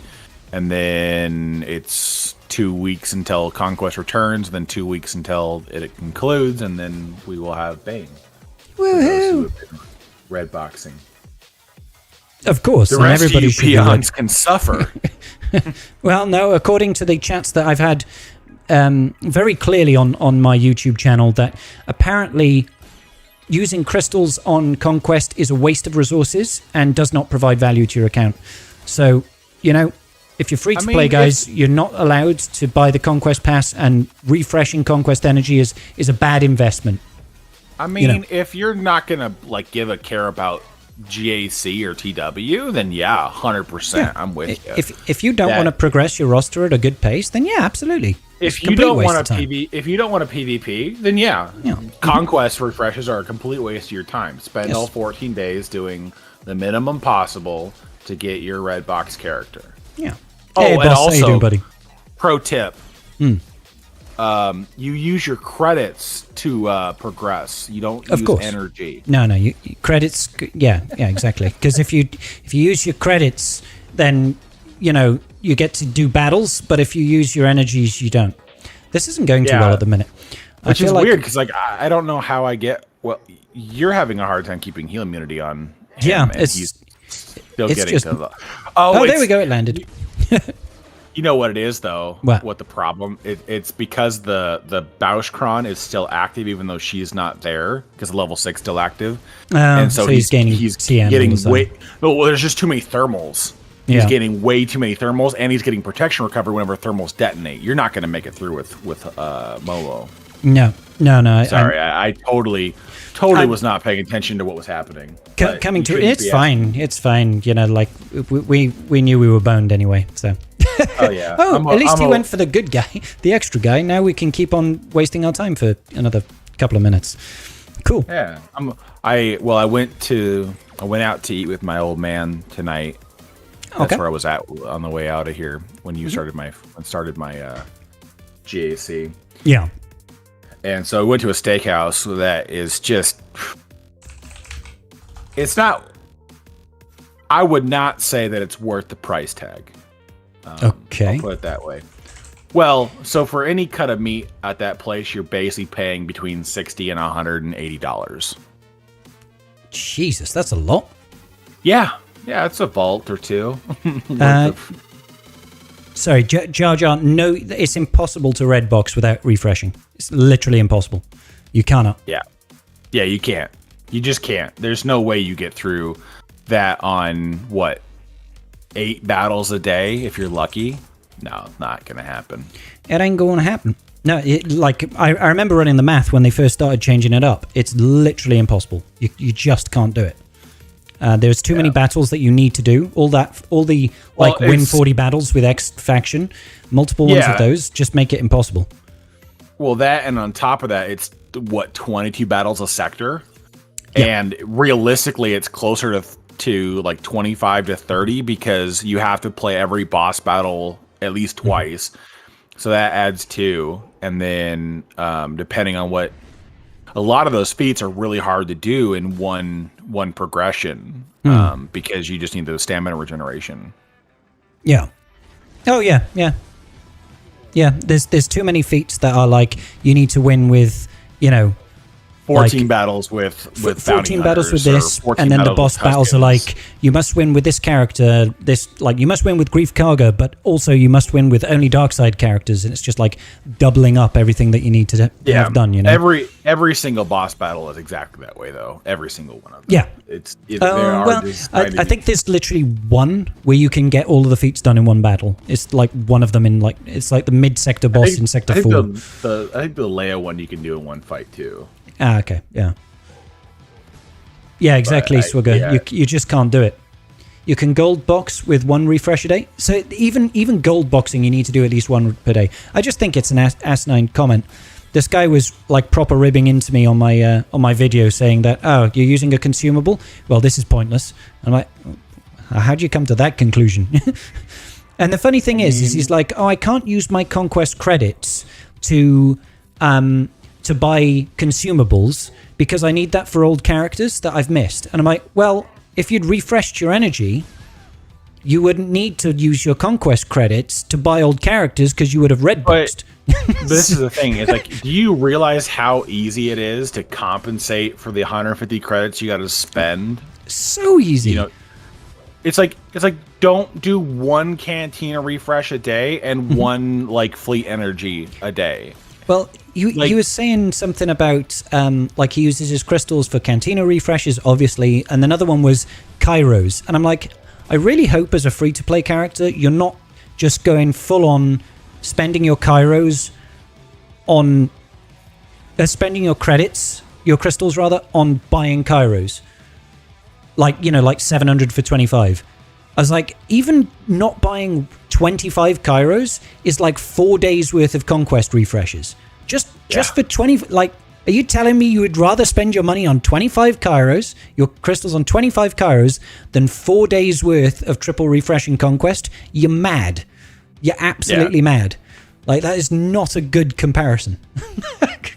and then it's 2 weeks until Conquest returns, then 2 weeks until it concludes, and then we will have Bane. Woohoo! Red boxing. Of course, the rest of you peons can suffer. Well, no, according to the chats that I've had very clearly on my YouTube channel, that apparently using crystals on Conquest is a waste of resources and does not provide value to your account. So, if you're free to play, guys, you're not allowed to buy the Conquest Pass, and refreshing Conquest energy is a bad investment. I mean, if you're not going to give a care about GAC or TW, then 100%, I'm with you. If you don't want to progress your roster at a good pace, then absolutely. If you don't want to PvP, then Conquest refreshes are a complete waste of your time. Spend all 14 days doing the minimum possible to get your red box character. Yeah. Oh, hey, and boss, also, how you doing, buddy? Pro tip. you use your credits to progress. You don't Of use course. energy. No, credits. Yeah, exactly. Because if you use your credits, then you get to do battles. But if you use your energies, you don't. This isn't going too Yeah. well at the minute. Which I is feel weird because I don't know how I get. Well, you're having a hard time keeping heal immunity on him. Yeah, and it's he's still it's getting just- to the. Oh, there we go. It landed. You know what it is though? What? The problem? It's because the Bauschkron is still active even though she's not there because level 6 still active. And so he's gaining CM all getting the time. way. Well, there's just too many thermals. He's Yeah. getting way too many thermals, and he's getting protection recovery whenever thermals detonate. You're not going to make it through with Momo. No. Sorry, I totally was not paying attention to what was happening. But Coming you to shouldn't it's be fine. It's fine. Like we knew we were boned anyway. So. Oh yeah. At least he went for the good guy, the extra guy. Now we can keep on wasting our time for another couple of minutes. Cool. Yeah. I went out to eat with my old man tonight. That's Okay. where I was at on the way out of here when you started my GAC. Yeah. And so I went to a steakhouse that is just it's not I would not say that it's worth the price tag. Okay. I'll put it that way. Well, so for any cut of meat at that place, you're basically paying between $60 and $180. Jesus, that's a lot. Yeah, it's a vault or two. Sorry, Jar Jar. No, it's impossible to red box without refreshing. It's literally impossible. You cannot. Yeah, you can't. You just can't. There's no way you get through that on 8 battles a day if you're lucky. No, not gonna happen. It ain't going to happen. No, I remember running the math when they first started changing it up. It's literally impossible. You just can't do it. There's too many battles that you need to do. All the win 40 battles with X faction, multiple ones of those just make it impossible. Well, that and on top of that, it's 22 battles a sector, and realistically, it's closer to like 25 to 30 because you have to play every boss battle at least twice. So that adds 2, and then depending on what. A lot of those feats are really hard to do in one progression because you just need the stamina regeneration. Yeah. Oh yeah. There's too many feats that are like you need to win with 14 battles with 14 battles with hunters, this, or 14 and then the battles boss with battles are Huskins. like you must win with this character. You must win with Grief Karga, but also you must win with only dark side characters, and it's just like doubling up everything that you need to have done. Every single boss battle is exactly that way, though. Every single one of them. Yeah. I I think there's literally one where you can get all of the feats done in one battle. It's like one of them it's like the mid sector boss in sector 4. I think the Leia one you can do in one fight too. Ah, okay, yeah. Yeah, exactly, Swigger. yeah. You just can't do it. You can gold box with 1 refresh a day. So even gold boxing, you need to do at least 1 per day. I just think it's an asinine comment. This guy was like proper ribbing into me on my video saying that, oh, you're using a consumable? Well, this is pointless. I'm like, how'd you come to that conclusion? And the funny thing is he's like, oh, I can't use my Conquest credits to buy consumables because I need that for old characters that I've missed. And I'm like, well, if you'd refreshed your energy, you wouldn't need to use your Conquest credits to buy old characters because you would have red boxed. This is the thing. It's like, do you realize how easy it is to compensate for the 150 credits you got to spend? So easy. It's like don't do 1 Cantina refresh a day and 1 like fleet energy a day. Well, he was saying something about he uses his crystals for Cantina refreshes, obviously, and another one was Kairos. And I'm like, I really hope as a free-to-play character, you're not just going full-on spending your Kairos on... spending your credits, your crystals rather, on buying Kairos. Like 700 for 25. I was like, even not buying 25 Kairos is like 4 days worth of Conquest refreshes. Just for 20, are you telling me you would rather spend your money on 25 Kairos, your crystals on 25 Kairos, than 4 days worth of triple refreshing Conquest? You're mad. You're absolutely mad. Like, that is not a good comparison.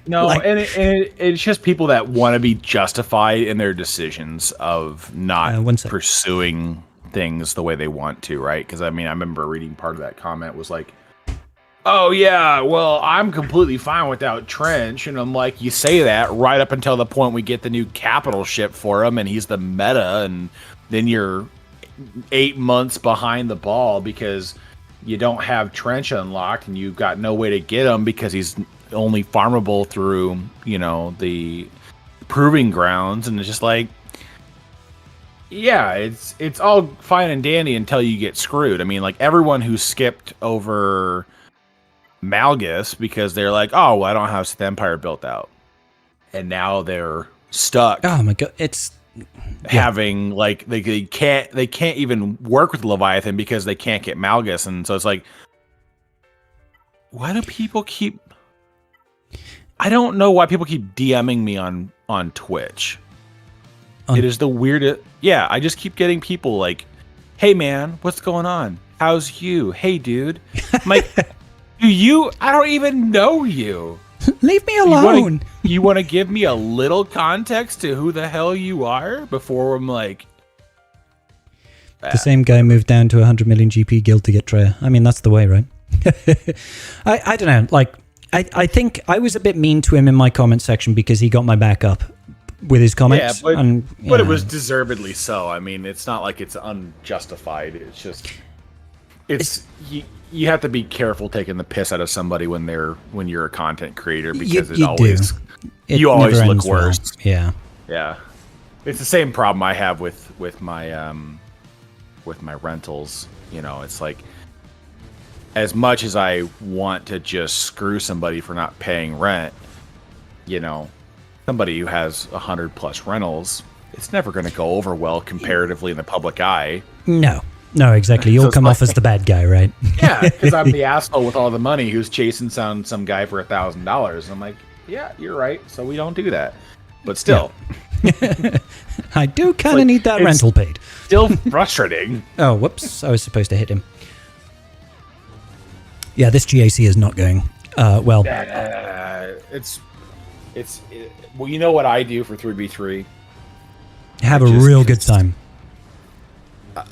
No, Like- and it's just people that want to be justified in their decisions of not one sec. pursuing things the way they want to, right? Because I mean, I remember reading part of that comment was like, "Oh yeah, well, I'm completely fine without Trench," and I'm like, "You say that right up until the point we get the new capital ship for him, and he's the meta, and then you're 8 months behind the ball because you don't have Trench unlocked, and you've got no way to get him because he's only farmable through, the proving grounds," and it's just like, yeah, it's all fine and dandy until you get screwed. I mean, like, everyone who skipped over Malgus because they're like, "Oh, well, I don't have Sith Empire built out," and now they're stuck. Oh my god, it's having like they can't even work with Leviathan because they can't get Malgus, and so it's like, why do people keep? I don't know why people keep DMing me on Twitch. It is the weirdest. Yeah, I just keep getting people like, "Hey man, what's going on? How's you? Hey dude." I'm like, I don't even know you. leave me alone. You want to give me a little context to who the hell you are before I'm like... The same guy moved down to 100 million GP guild to get Treya. I mean, that's the way, right? I don't know. Like, I think I was a bit mean to him in my comment section because he got my back up with his comments. Yeah, but it was deservedly so. I mean, it's not like it's unjustified. It's just... You have to be careful taking the piss out of somebody when you're a content creator because you always look worse. Well. Yeah. It's the same problem I have with my rentals. It's like, as much as I want to just screw somebody for not paying rent, somebody who has 100+ rentals, it's never going to go over well comparatively in the public eye. No, exactly. You'll come off as the bad guy, right? Yeah, because I'm the asshole with all the money who's chasing some guy for $1,000. I'm like, yeah, you're right. So we don't do that. But still, I do kind of need that rental paid. Still frustrating. Oh, whoops! I was supposed to hit him. Yeah, this GAC is not going well. Well, you know what I do for 3v3? Have a real good time.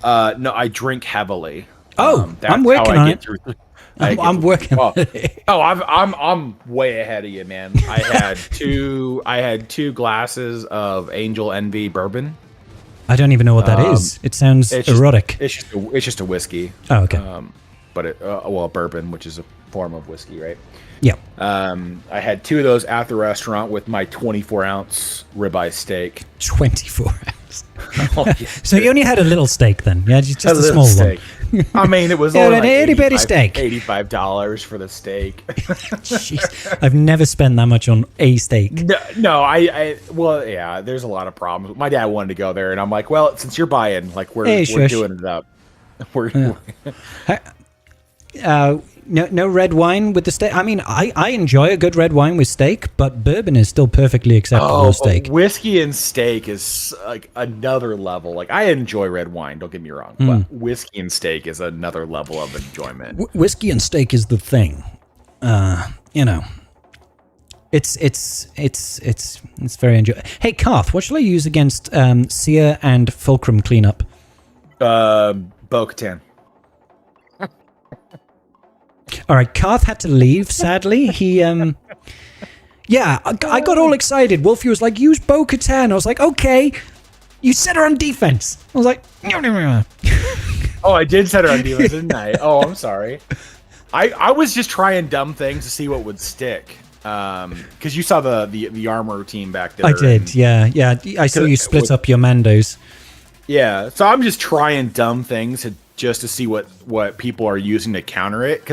No, I drink heavily. I'm working on it. I'm working on it. Oh, I'm way ahead of you, man. I had two glasses of Angel Envy bourbon. I don't even know what that is. It sounds erotic. It's just a whiskey. Oh, okay. But bourbon, which is a form of whiskey, right? Yeah. I had 2 of those at the restaurant with my 24-ounce ribeye steak. 24 ounce. Oh, yeah. So you only had a little steak then? Yeah, just a small steak. one. I mean, it was Yeah, only an like itty-bitty steak. $85 for the steak. Jeez, I've never spent that much on a steak. Well, yeah, there's a lot of problems. My dad wanted to go there, and I'm like, well, since you're buying, like, we're doing it up. No red wine with the steak. I mean, I enjoy a good red wine with steak, but bourbon is still perfectly acceptable with steak. Whiskey and steak is like another level. Like, I enjoy red wine, don't get me wrong, but whiskey and steak is another level of enjoyment. Whiskey and steak is the thing. It's very enjoyable. Hey, Karth, what shall I use against Seer and Fulcrum cleanup? Bo-Katan. All right, Karth had to leave, sadly. He, I got all excited. Wolfie was like, use Bo-Katan. I was like, okay. You set her on defense. I was like, oh, I did set her on defense, didn't I? Oh, I'm sorry. I was just trying dumb things to see what would stick. Because you saw the armor team back there. I did, yeah. I saw you split up your Mandos. Yeah, so I'm just trying dumb things just to see what people are using to counter it.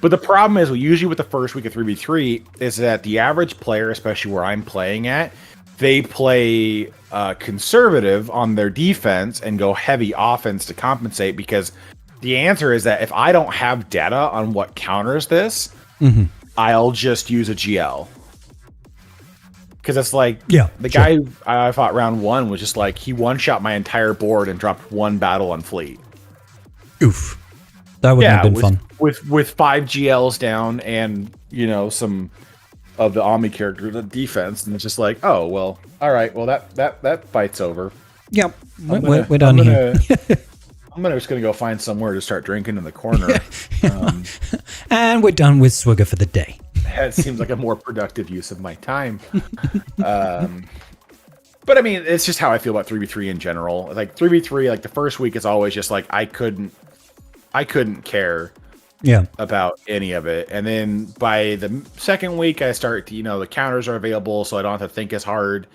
But the problem is, usually with the first week of 3v3, is that the average player, especially where I'm playing at, they play conservative on their defense and go heavy offense to compensate, because the answer is that if I don't have data on what counters this, I'll just use a GL. Because it's like, the guy who I fought round 1 was just like, he one-shot my entire board and dropped 1 battle on fleet. Oof. That would have been fun. with 5 GLs down and some of the Omni characters at defense, and it's just like, oh well, all right, well that fight's over. Yep, we're done here. I'm just gonna go find somewhere to start drinking in the corner. And we're done with Swigger for the day. That seems like a more productive use of my time. But I mean, it's just how I feel about 3v3 in general. Like 3v3, like the first week is always just like I couldn't care about any of it. And then by the second week, I start to, the counters are available, so I don't have to think as hard.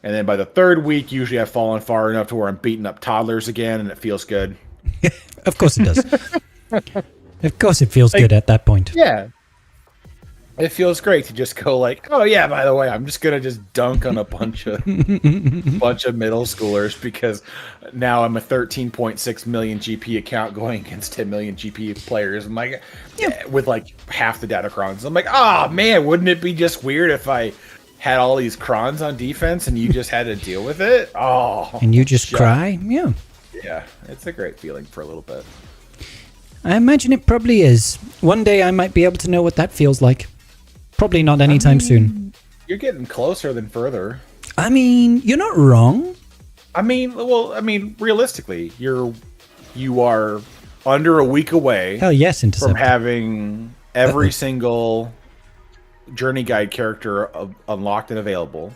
And then by the third week, usually I've fallen far enough to where I'm beating up toddlers again, and it feels good. Of course it does. Of course it feels good at that point. Yeah. It feels great to just go like, oh yeah, by the way, I'm just gonna just dunk on a bunch of middle schoolers because now I'm a 13.6 million GP account going against 10 million GP players. I'm like, with like half the datacrons. I'm like, oh man, wouldn't it be just weird if I had all these crons on defense and you just had to deal with it? Oh, and you just cry? Yeah. Yeah, it's a great feeling for a little bit. I imagine it probably is. One day I might be able to know what that feels like. Probably not anytime soon. You're getting closer than further. I mean, you're not wrong. Realistically, you are under a week away. Hell yes, from having every single journey guide character unlocked and available.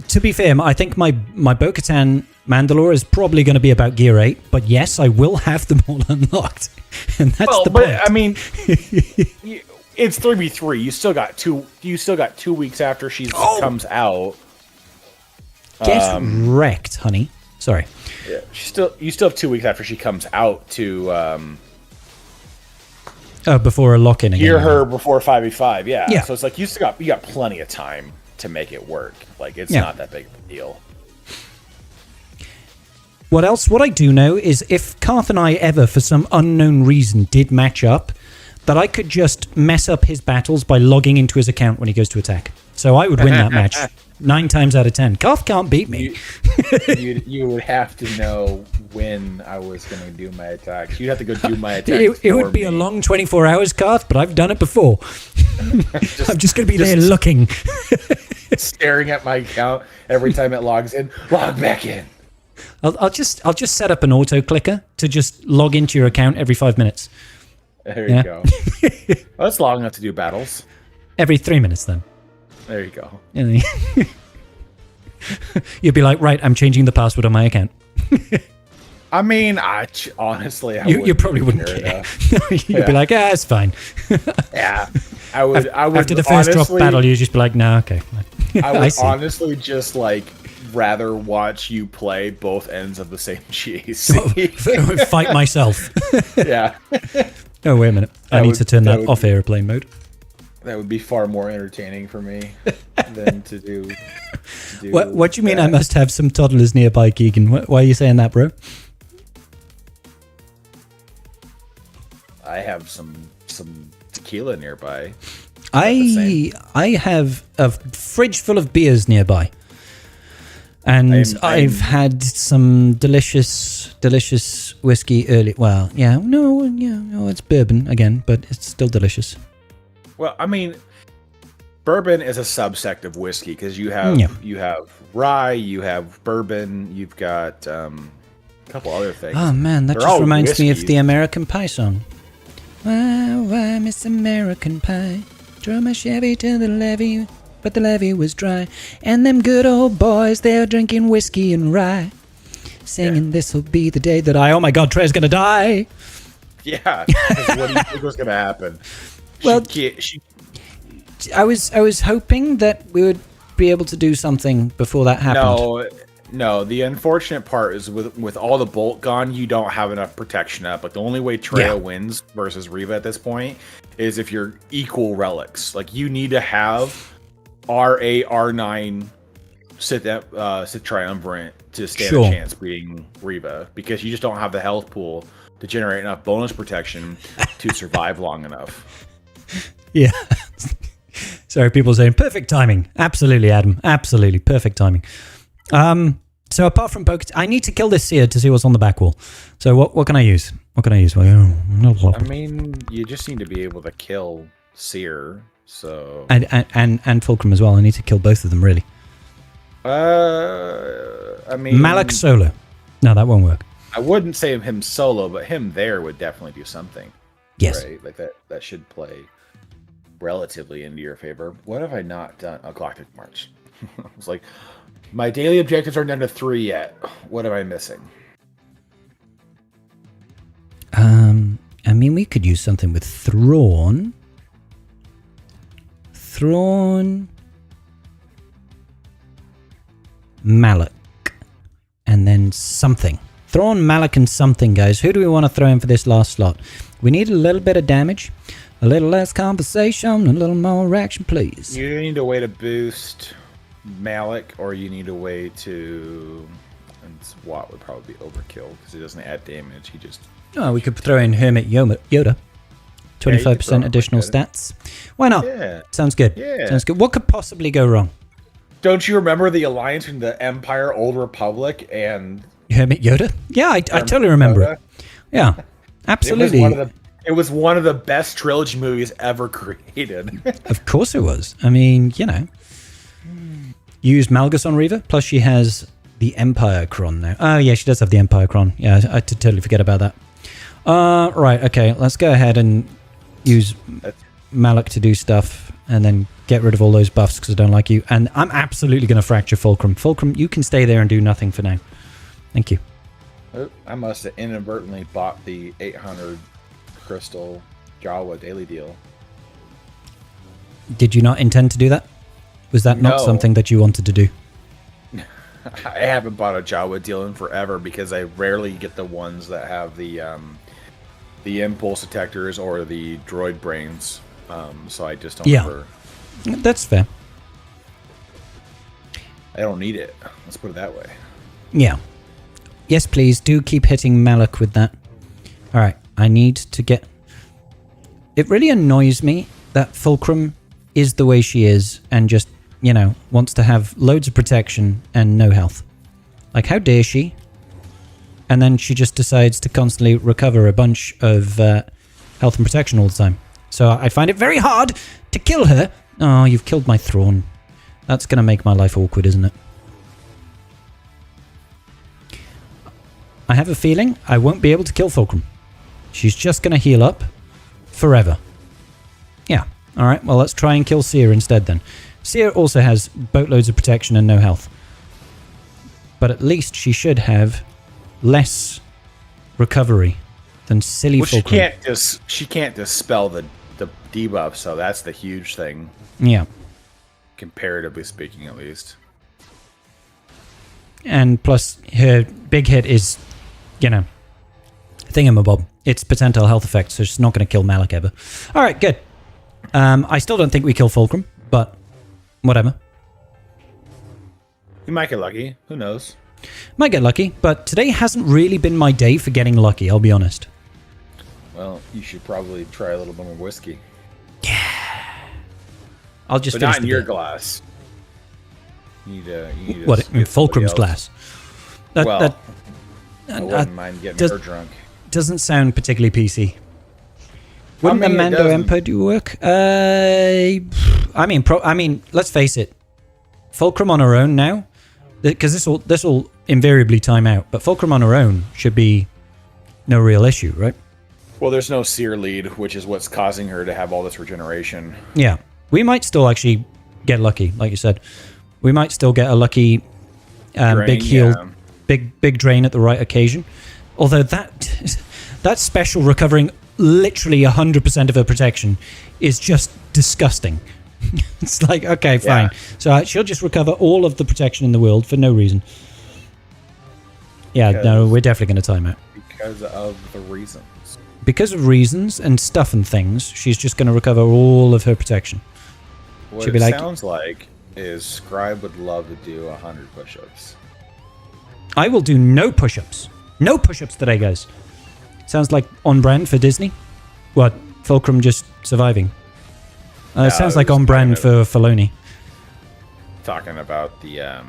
To be fair, I think my Bo-Katan Mandalore is probably going to be about Gear 8, but yes, I will have them all unlocked. And that's the point. I mean, it's 3v3. You still got 2 weeks after she comes out. Get wrecked, honey. Sorry. Yeah, you still have 2 weeks after she comes out to before a lock-in again. Gear her before 5v5. Yeah. So it's like you got plenty of time to make it work. Like it's not that big of a deal. What else? What I do know is if Karth and I ever, for some unknown reason, did match up, that I could just mess up his battles by logging into his account when he goes to attack. So I would win that match 9 times out of 10. Karth can't beat me. You would have to know when I was going to do my attacks. You'd have to go do my attacks. It would be a long 24 hours, Karth, but I've done it before. I'm just going to be there looking. Staring at my account every time it logs in. Log back in. I'll just set up an auto clicker to just log into your account every 5 minutes. There you go. Well, that's long enough to do battles. Every 3 minutes, then. There you go. You'd be like, right, I'm changing the password on my account. I mean, honestly, you probably wouldn't care. You'd be like, it's fine. Yeah, I would. After the first drop battle, you'd just be like, nah, okay. I would honestly just rather watch you play both ends of the same GAC. Fight myself. Yeah. Oh, wait a minute. I need to turn that off airplane mode. That would be far more entertaining for me than to do what do you mean I must have some toddlers nearby, Keegan? Why are you saying that, bro? I have some tequila nearby. I have a fridge full of beers nearby. And I've had some delicious whiskey early. Well, it's bourbon again, but it's still delicious. Well, I mean, bourbon is a subsect of whiskey because you have rye, you have bourbon, you've got a couple other things. Oh man, that just reminds me of the American Pie song. Why, Miss American Pie, drove my Chevy to the levee, but the levee was dry, and them good old boys, they're drinking whiskey and rye, singing this'll be the day that oh my god, Trey's gonna die. Yeah, what do you think was gonna happen? Well, I was hoping that we would be able to do something before that happened. No. The unfortunate part is with all the bolt gone, you don't have enough protection up. Like the only way Treya wins versus Riva at this point is if you're equal relics. Like you need to have R8, R9 sit triumvirate to stand a chance beating Riva because you just don't have the health pool to generate enough bonus protection to survive long enough. Yeah. Sorry, people saying perfect timing. Absolutely, Adam. Absolutely perfect timing. So apart from Bo-Katan, I need to kill this seer to see what's on the back wall. So what can I use? What can I use? I mean, you just need to be able to kill Seer, so... And Fulcrum as well. I need to kill both of them, really. I mean... Malak solo. No, that won't work. I wouldn't say him solo, but him there would definitely do something. Yes. Right? Like that should play relatively into your favor. What have I not done? Oh, Galactic March. I was like, my daily objectives aren't down to 3 yet. What am I missing? I mean, we could use something with Thrawn. Malak. And then something. Thrawn, Malak, and something, guys. Who do we want to throw in for this last slot? We need a little bit of damage, a little less conversation, a little more action, please. You need a way to boost Malak, or you need a way to... And SWAT would probably be overkill, because he doesn't add damage, he just... Oh, we could throw in Hermit Yoda. 25% additional stats. Why not? Yeah. Sounds good. Yeah. Sounds good. What could possibly go wrong? Don't you remember the alliance between the Empire, Old Republic, and... Hermit Yoda? Yeah, I totally remember it. Yeah, absolutely. It was one of the best trilogy movies ever created. Of course it was. I mean, you know. You use Malgus on Reva, plus she has the Empire Cron now. Oh, yeah, she does have the Empire Cron. Yeah, I totally forget about that. Right, okay, let's go ahead and use Malak to do stuff, and then get rid of all those buffs because I don't like you. And I'm absolutely going to fracture Fulcrum. Fulcrum, you can stay there and do nothing for now. Thank you. Oh, I must have inadvertently bought the 800 crystal Jawa daily deal. Did you not intend to do that? Was that not something that you wanted to do? I haven't bought a Jawa deal in forever because I rarely get the ones that have the impulse detectors or the droid brains. So I just don't ever... That's fair. I don't need it. Let's put it that way. Yeah. Yes, please, do keep hitting Malak with that. Alright, I need to get... It really annoys me that Fulcrum is the way she is and just, you know, wants to have loads of protection and no health. Like, how dare she? And then she just decides to constantly recover a bunch of health and protection all the time. So I find it very hard to kill her. Oh, you've killed my Thrawn. That's going to make my life awkward, isn't it? I have a feeling I won't be able to kill Fulcrum. She's just going to heal up forever. Yeah. Alright, well, let's try and kill Seer instead then. Seer also has boatloads of protection and no health. But at least she should have less recovery than silly Fulcrum. She can't dispel the debuff, so that's the huge thing. Yeah. Comparatively speaking, at least. And plus, her big hit is, you know, thingamabob. It's percentile health effect, so she's not going to kill Malak ever. Alright, good. I still don't think we kill Fulcrum, but whatever. You might get lucky. Who knows? Might get lucky, but today hasn't really been my day for getting lucky, I'll be honest. Well, you should probably try a little bit more whiskey. Yeah. I'll just but finish not in your glass. You need what, in Fulcrum's glass? I wouldn't mind getting her drunk. Doesn't sound particularly PC. Wouldn't the Mando Emperor do work? I mean, let's face it. Fulcrum on her own now, because this will invariably time out. But Fulcrum on her own should be no real issue, right? Well, there's no Seer lead, which is what's causing her to have all this regeneration. Yeah, we might still actually get lucky, like you said. We might still get a lucky big heal, big drain at the right occasion. Although that special recovering literally 100% of her protection is just disgusting. It's like, okay, fine. Yeah. So she'll just recover all of the protection in the world for no reason. Yeah, no, we're definitely going to time out. Because of the reasons. Because of reasons and stuff and things, she's just going to recover all of her protection. What it sounds like is Scribe would love to do 100 push-ups. I will do no push-ups. No push-ups today, guys. Sounds like on brand for Disney. What? Fulcrum just surviving. It sounds like on brand for Filoni. Talking about the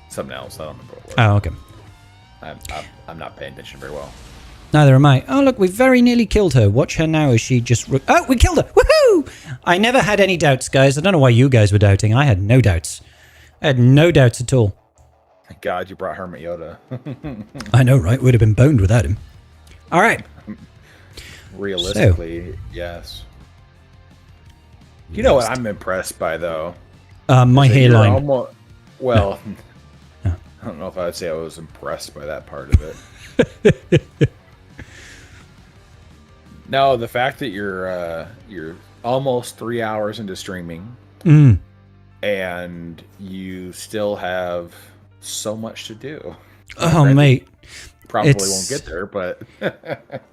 something else. I don't remember what it was. Oh, okay. I'm not paying attention very well. Neither am I. Oh, look, we very nearly killed her. Watch her now as she just... Oh, we killed her! Woohoo! I never had any doubts, guys. I don't know why you guys were doubting. I had no doubts. I had no doubts at all. Thank God you brought Hermit Yoda. I know, right? We'd have been boned without him. All right. Realistically, yes. You know what I'm impressed by, though? My hairline. Well, No. I don't know if I'd say I was impressed by that part of it. No, the fact that you're almost 3 hours into streaming, and you still have so much to do. Oh, mate. Probably won't get there, but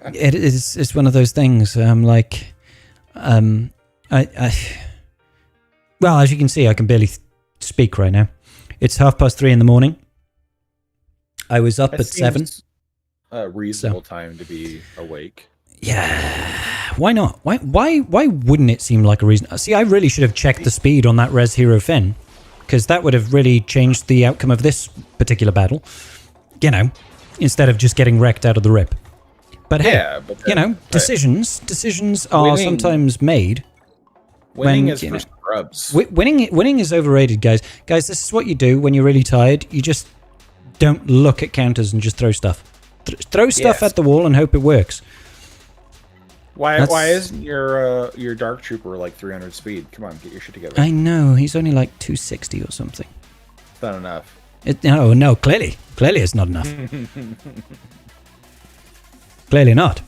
it's one of those things. Well, as you can see, I can barely speak right now. It's 3:30 in the morning. I was up at 7. A reasonable time to be awake. Yeah. Why not? Why wouldn't it seem like a reason? See, I really should have checked the speed on that Res Hero Finn, because that would have really changed the outcome of this particular battle. You know, instead of just getting wrecked out of the rip. But hey, yeah, but then, you know, decisions are sometimes made. Winning is for scrubs. Winning is overrated, guys. Guys, this is what you do when you're really tired. You just don't look at counters and just throw stuff. Throw stuff at the wall and hope it works. Why isn't your Dark Trooper like 300 speed? Come on, get your shit together. I know, he's only like 260 or something. It's not enough. No, clearly it's not enough. Clearly not.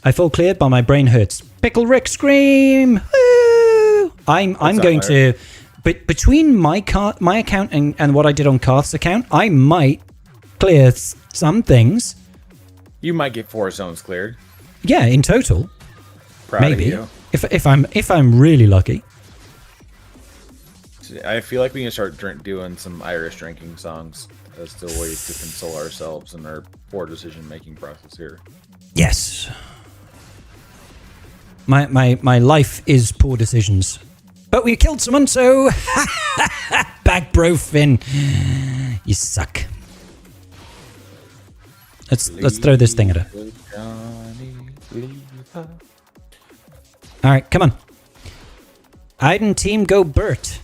I fall cleared, but my brain hurts. Pickle Rick scream! Woo! I'm going to... But between my account and what I did on Karth's account, I might clear some things. You might get 4 zones cleared. Yeah, in total. Proud maybe. Of you. If I'm really lucky. I feel like we can start doing some Irish drinking songs as the way to console ourselves in our poor decision-making process here. Yes. My life is poor decisions. But we killed someone, so... Back, bro, Finn. You suck. Let's throw this thing at her. Alright, come on. Aiden team, go Bert.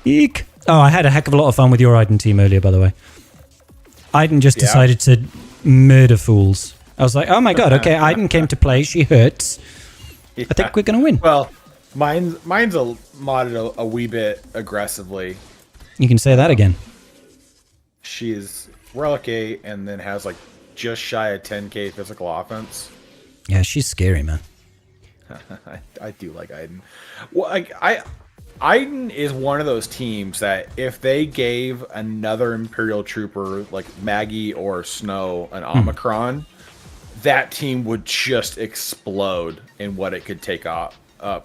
Eek. Oh, I had a heck of a lot of fun with your Aiden team earlier, by the way. Aiden just decided to murder fools. I was like, oh my god, okay, Aiden came to play, she hurts. Yeah. I think we're going to win. Well, mine's modded a wee bit aggressively. You can say that again. She's Relic 8 and then has like just shy of 10k physical offense. Yeah, she's scary, man. I do like Aiden. Well, Aiden is one of those teams that if they gave another Imperial Trooper like Maggie or Snow an Omicron, that team would just explode in what it could take up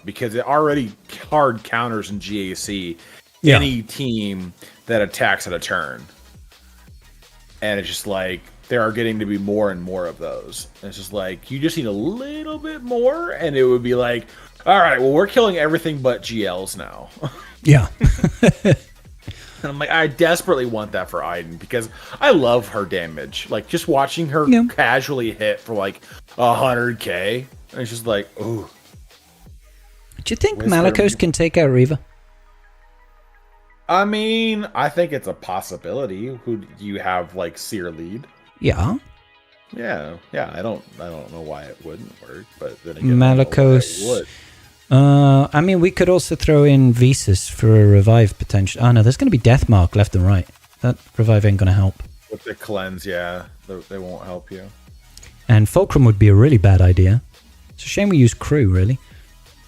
because it already hard counters in GAC any team that attacks at a turn. And it's just like there are getting to be more and more of those. And it's just like you just need a little bit more and it would be like, all right, well, we're killing everything but GLs now. Yeah. And I'm like, I desperately want that for Aiden because I love her damage. Like, just watching her casually hit for like 100k. And it's just like, ooh. Do you think Malicos can take out Reva? I mean, I think it's a possibility. Who do you have like Seer lead? Yeah. Yeah. I don't know why it wouldn't work, but then again, Malicos would. I mean, we could also throw in Visas for a revive potential. Oh no, there's going to be Deathmark left and right. That revive ain't going to help. With the cleanse, yeah, they won't help you. And Fulcrum would be a really bad idea. It's a shame we use Crew, really.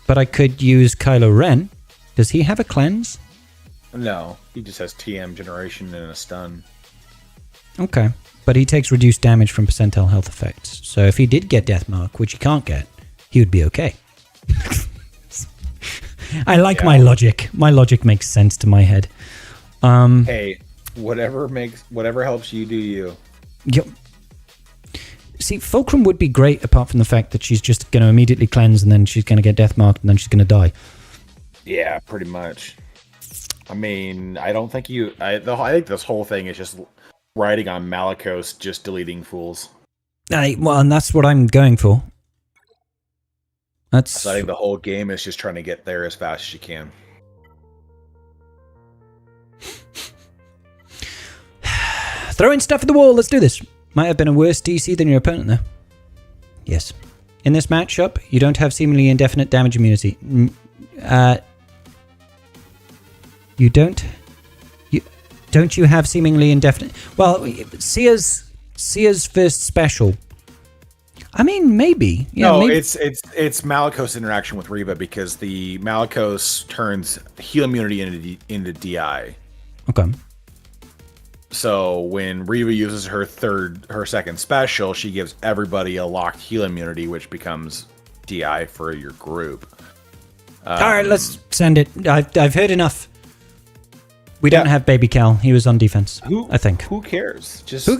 But I could use Kylo Ren. Does he have a cleanse? No, he just has TM generation and a stun. Okay, but he takes reduced damage from percentile health effects. So if he did get Deathmark, which he can't get, he would be okay. I like my logic. My logic makes sense to my head. Hey, whatever helps you do you. Yep. See, Fulcrum would be great apart from the fact that she's just going to immediately cleanse and then she's going to get deathmarked and then she's going to die. Yeah, pretty much. I mean, I don't think I think this whole thing is just riding on Malicos just deleting fools. Well, and that's what I'm going for. That's. So I think the whole game is just trying to get there as fast as you can. Throwing stuff at the wall. Let's do this. Might have been a worse DC than your opponent, though. Yes. In this matchup, you don't have seemingly indefinite damage immunity. You don't. Don't you have seemingly indefinite? Well, Sia's first special. I mean, maybe. Yeah, no, maybe. it's Malikos' interaction with Reva, because the Malikos turns heal immunity into DI. Okay. So when Reva uses her second special, she gives everybody a locked heal immunity, which becomes DI for your group. All right, let's send it. I've heard enough. We don't have Baby Cal. He was on defense. I think. Who cares? Who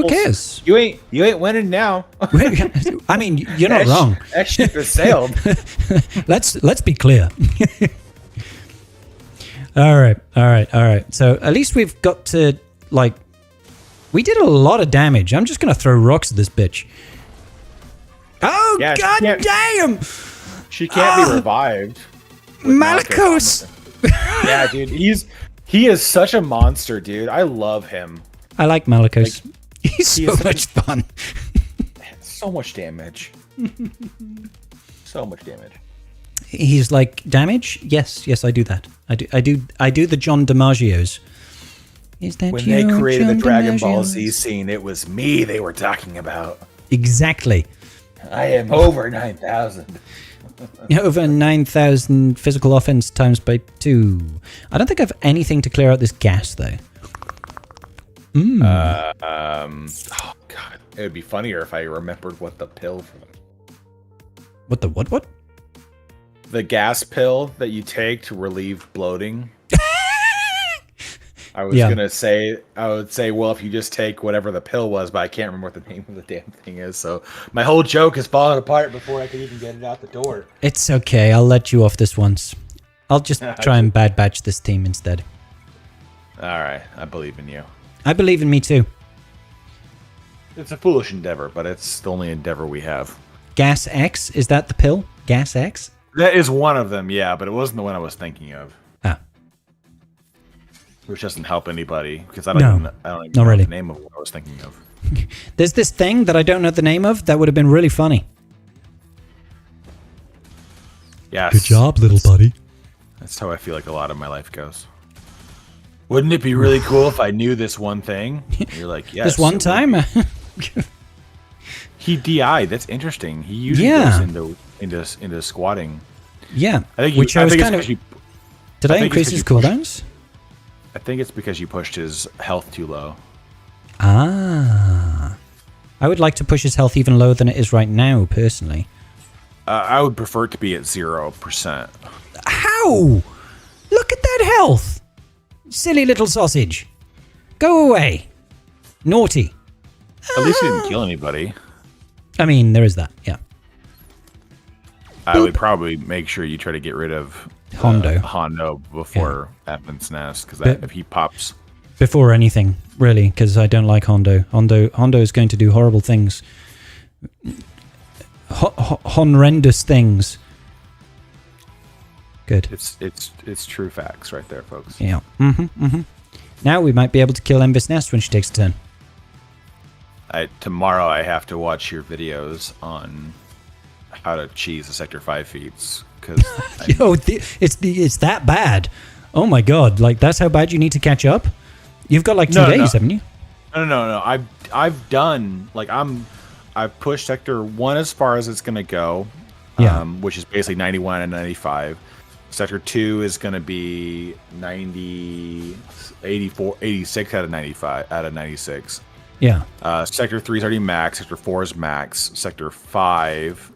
cares? You ain't winning now. I mean, you're not wrong. That ship has sailed. Let's be clear. All right. So at least we've got to, like, we did a lot of damage. I'm just gonna throw rocks at this bitch. Oh, yeah, god damn! She can't be revived. Malikos. Yeah, dude, he is such a monster, dude. I love him. I like Malikos. Like, he's so much fun. So much damage. So much damage. He's like, damage? Yes, I do that. I do the John DiMaggio's. Is that when they created John the Dragon Ball Z scene, it was me they were talking about. Exactly. I am over 9,000. Over 9,000 physical offense times by 2. I don't think I have anything to clear out this gas, though. Oh, God. It would be funnier if I remembered what the pill... What the what? The gas pill that you take to relieve bloating. I would say, well, if you just take whatever the pill was, but I can't remember what the name of the damn thing is. So my whole joke is falling apart before I can even get it out the door. It's okay. I'll let you off this once. I'll just try and bad batch this team instead. All right. I believe in you. I believe in me too. It's a foolish endeavor, but it's the only endeavor we have. Gas X? Is that the pill? Gas X? That is one of them, yeah, but it wasn't the one I was thinking of. Ah. Which doesn't help anybody, because I don't even know really. the name of what I was thinking of. There's this thing that I don't know the name of that would have been really funny. Yes. Good job, little buddy. That's how I feel like a lot of my life goes. Wouldn't it be really cool if I knew this one thing? And you're like, yes. This one time? He DI'd. That's interesting. He usually goes into squatting. Yeah. I think Did I increase his cooldowns? I think it's because you pushed his health too low. Ah. I would like to push his health even lower than it is right now, personally. I would prefer it to be at 0%. How? Look at that health! Silly little sausage. Go away. Naughty. At least he didn't kill anybody. I mean, there is that, yeah. I would probably make sure you try to get rid of Hondo before Advent's Nest, because if he pops... Before anything, really, because I don't like Hondo. Hondo is going to do horrible things. Horrendous things. Good. It's true facts right there, folks. Yeah. Now we might be able to kill Envis Nest when she takes a turn. Tomorrow I have to watch your videos on how to cheese the Sector 5 feats, because it's that bad. Oh my god! Like, that's how bad you need to catch up. You've got like 2 days, haven't you? No. I've done, like, I've pushed Sector 1 as far as it's gonna go. Which is basically 91 and 95. Sector 2 is gonna be 90, 84, 86 out of 96. Yeah. Sector 3 is already max. Sector 4 is max. Sector 5,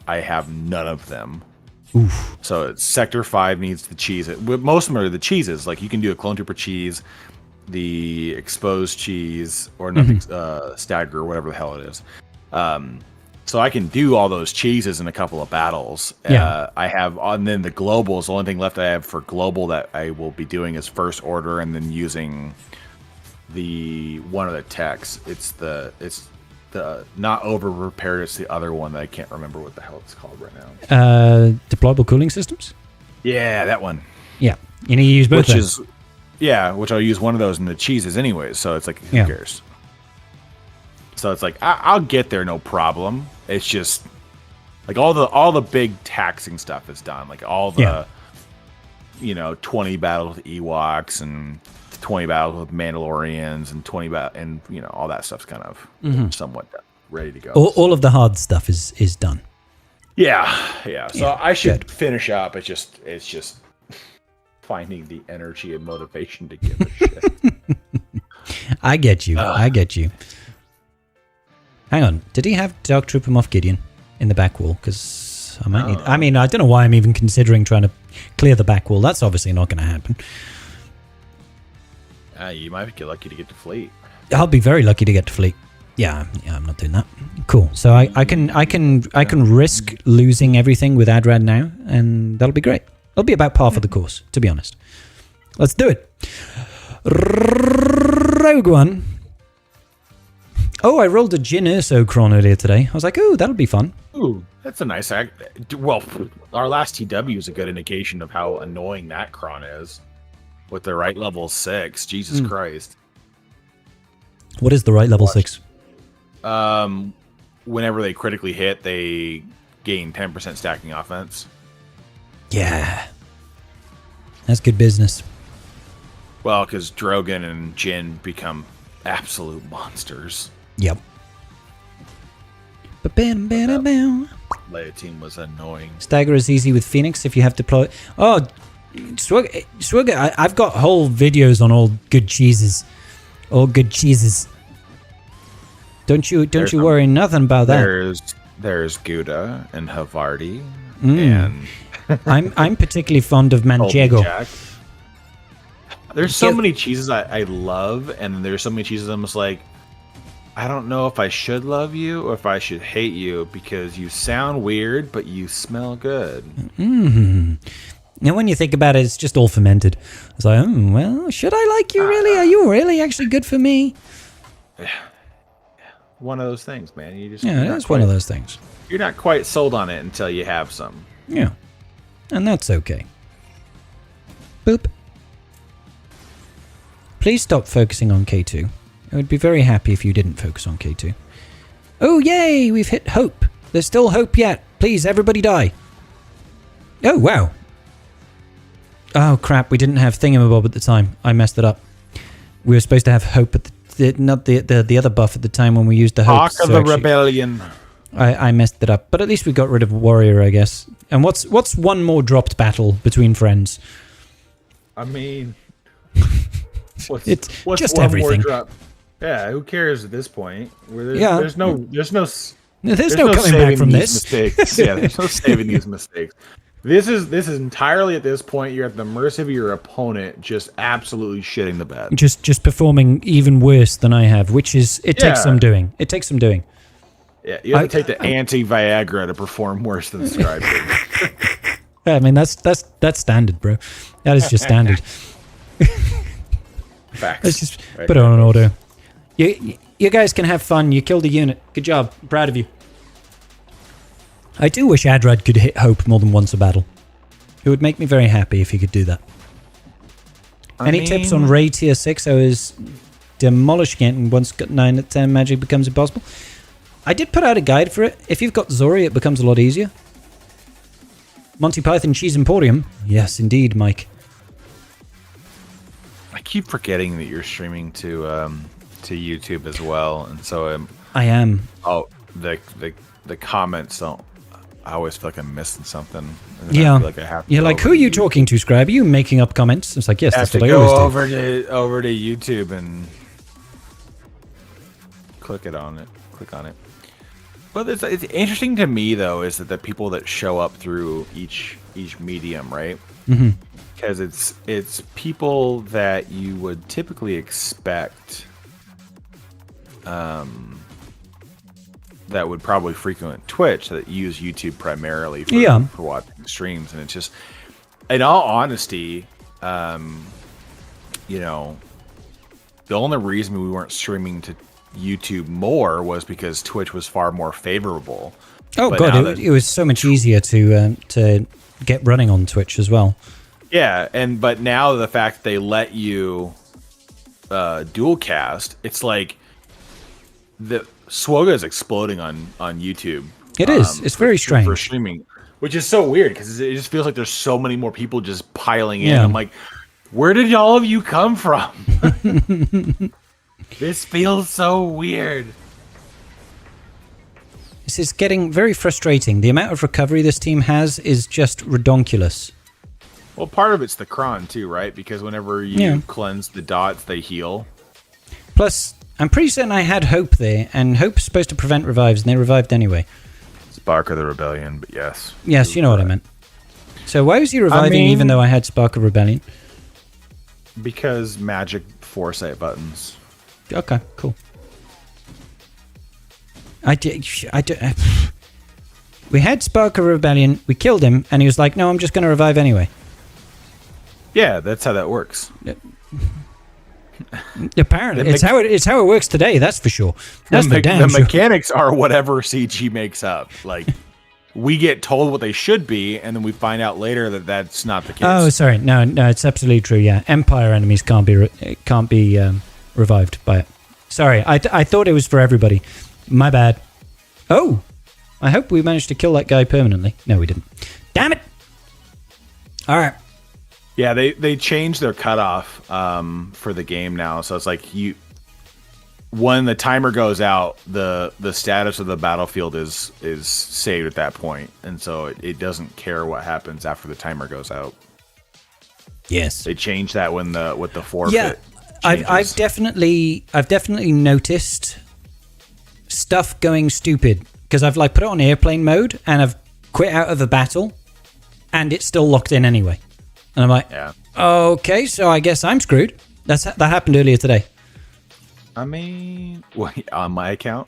I have none of them. Oof. So Sector 5 needs the cheese. Most of them are the cheeses. Like, you can do a clone trooper cheese, the exposed cheese, or nothing, stagger, whatever the hell it is. So I can do all those cheeses in a couple of battles. Yeah. I have, and then the globals. The only thing left I have for global that I will be doing is first order, and then using the one of the techs. It's the not over prepared. It's the other one that I can't remember what the hell it's called right now. Deployable cooling systems. Yeah, that one. Yeah, you need to use both. Which I'll use one of those in the cheeses anyways. So it's like, who cares? So it's like I'll get there, no problem. It's just like all the big taxing stuff is done. Like all the 20 battles with Ewoks and 20 battles with Mandalorians and 20 and all that stuff's kind of somewhat ready to go. All of the hard stuff is done. Yeah. So I should finish up. It's just finding the energy and motivation to give a shit. I get you. Hang on. Did he have Dark Trooper Moff Gideon in the back wall? Because I might need. I mean, I don't know why I'm even considering trying to clear the back wall. That's obviously not going to happen. You might get lucky to get to fleet. I'll be very lucky to get to fleet. Yeah, I'm not doing that. Cool. So I can risk losing everything with Adrad now, and that'll be great. It'll be about par for the course, to be honest. Let's do it. Rogue One. Oh, I rolled a Jyn Erso Cron earlier today. I was like, oh, that'll be fun. Ooh, that's a nice act. Well, our last TW is a good indication of how annoying that Cron is. With the right level 6. Jesus Christ. What is the right level 6? Whenever they critically hit, they gain 10% stacking offense. Yeah. That's good business. Well, because Drogon and Jyn become absolute monsters. Yep. Leia team was annoying. Stagger is easy with Phoenix if you have deploy. Oh, Swigger, I've got whole videos on all good cheeses. All good cheeses. Don't you worry nothing about that. There's Gouda and Havarti and I'm particularly fond of Manchego. There's so many cheeses I love, and there's so many cheeses I'm just like, I don't know if I should love you or if I should hate you because you sound weird, but you smell good. Now, when you think about it, it's just all fermented. It's like, well, should I like you really? Are you really actually good for me? One of those things, man. It's one of those things. You're not quite sold on it until you have some. Yeah, and that's okay. Boop. Please stop focusing on K2. I would be very happy if you didn't focus on K2. Oh, yay! We've hit hope. There's still hope yet. Please, everybody die. Oh, wow. Oh, crap. We didn't have Thingamabob at the time. I messed it up. We were supposed to have hope at not the other buff at the time when we used the hope. Ark of the Rebellion. I messed it up. But at least we got rid of Warrior, I guess. And what's one more dropped battle between friends? I mean... What's just one everything. More drop? Yeah, who cares at this point? There's no coming back from this. Mistakes. Yeah, there's no saving these mistakes. This is entirely at this point. You're at the mercy of your opponent, just absolutely shitting the bed. Just performing even worse than I have, which is takes some doing. It takes some doing. Yeah, you have to take the anti-Viagra to perforon worse than Scribe. I mean that's standard, bro. That is just standard. Facts. Let's just put it on an auto. You guys can have fun. You killed a unit. Good job. Proud of you. I do wish Adrad could hit hope more than once a battle. It would make me very happy if he could do that. Any tips on Ray tier 6? I was demolishing it and once got 9 at 10 magic becomes impossible. I did put out a guide for it. If you've got Zori, it becomes a lot easier. Monty Python Cheese Emporium. Yes, indeed, Mike. I keep forgetting that you're streaming to YouTube as well, and so I am. Oh, the comments don't. I always feel like I'm missing something. Yeah. I feel like I have to You're like, who are you talking to, Scribe? Are you making up comments? It's like, yes, that's what I always always do. Over to YouTube and click on it. But it's interesting to me though is that the people that show up through each medium, right? Mm-hmm. Because it's people that you would typically expect that would probably frequent Twitch that use YouTube primarily for watching streams. And it's just, in all honesty, the only reason we weren't streaming to YouTube more was because Twitch was far more favorable. Oh But god, now it was so much easier to get running on Twitch as well. Yeah, but now the fact that they let you dual cast, it's like the Swoga is exploding on YouTube. It is. It's very strange for streaming, which is so weird because it just feels like there's so many more people just piling in. Yeah. I'm like, where did all of you come from? This feels so weird. This is getting very frustrating. The amount of recovery this team has is just redonkulous. Well, part of it's the cron too, right? Because whenever you cleanse the dots, they heal. Plus, I'm pretty certain I had Hope there, and Hope's supposed to prevent revives, and they revived anyway. Spark of the Rebellion, but yes. Yes, you know what I meant. So why was he reviving even though I had Spark of Rebellion? Because magic foresight buttons. Okay, cool. We had Spark of Rebellion, we killed him, and he was like, no, I'm just going to revive anyway. Yeah, that's how that works. Apparently, it's how it works today. That's for sure. That's the mechanics are whatever CG makes up. Like, we get told what they should be, and then we find out later that that's not the case. Oh, sorry, no, it's absolutely true. Yeah, Empire enemies can't be revived by it. Sorry, I thought it was for everybody. My bad. Oh, I hope we managed to kill that guy permanently. No, we didn't. Damn it! All right. Yeah, they changed their cutoff for the game now, so it's like when the timer goes out, the status of the battlefield is saved at that point, and so it doesn't care what happens after the timer goes out. Yes, they changed that with the forfeit. Yeah, I've definitely noticed stuff going stupid because I've like put it on airplane mode and I've quit out of a battle, and it's still locked in anyway. And I'm like, yeah, okay, so I guess I'm screwed. That happened earlier today. I mean, on my account?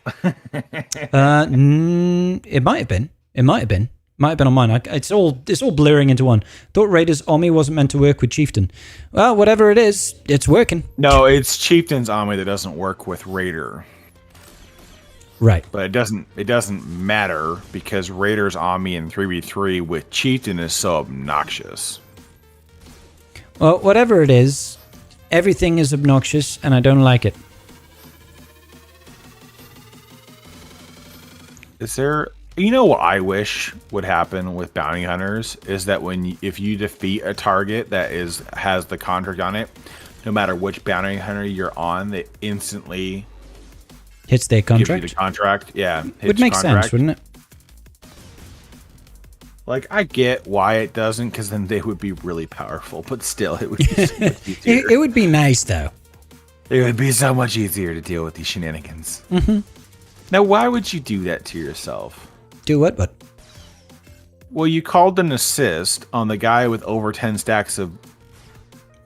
It might have been. Might have been on mine. It's all blurring into one. Thought Raiders Omni wasn't meant to work with Chieftain. Well, whatever it is, it's working. No, it's Chieftain's Omni that doesn't work with Raider. Right. But it doesn't matter because Raider's Omni in 3v3 with Chieftain is so obnoxious. Well, whatever it is, everything is obnoxious and I don't like it. Is there... You know what I wish would happen with bounty hunters is that if you defeat a target that has the contract on it, no matter which bounty hunter you're on, they instantly hits their contract. Give you the contract, yeah, would make sense, wouldn't it? Like I get why it doesn't, because then they would be really powerful, but still, it would be so much easier. It would be nice though. It would be so much easier to deal with these shenanigans. Mm-hmm. Now, why would you do that to yourself? Do what? What? Well, you called an assist on the guy with over 10 stacks of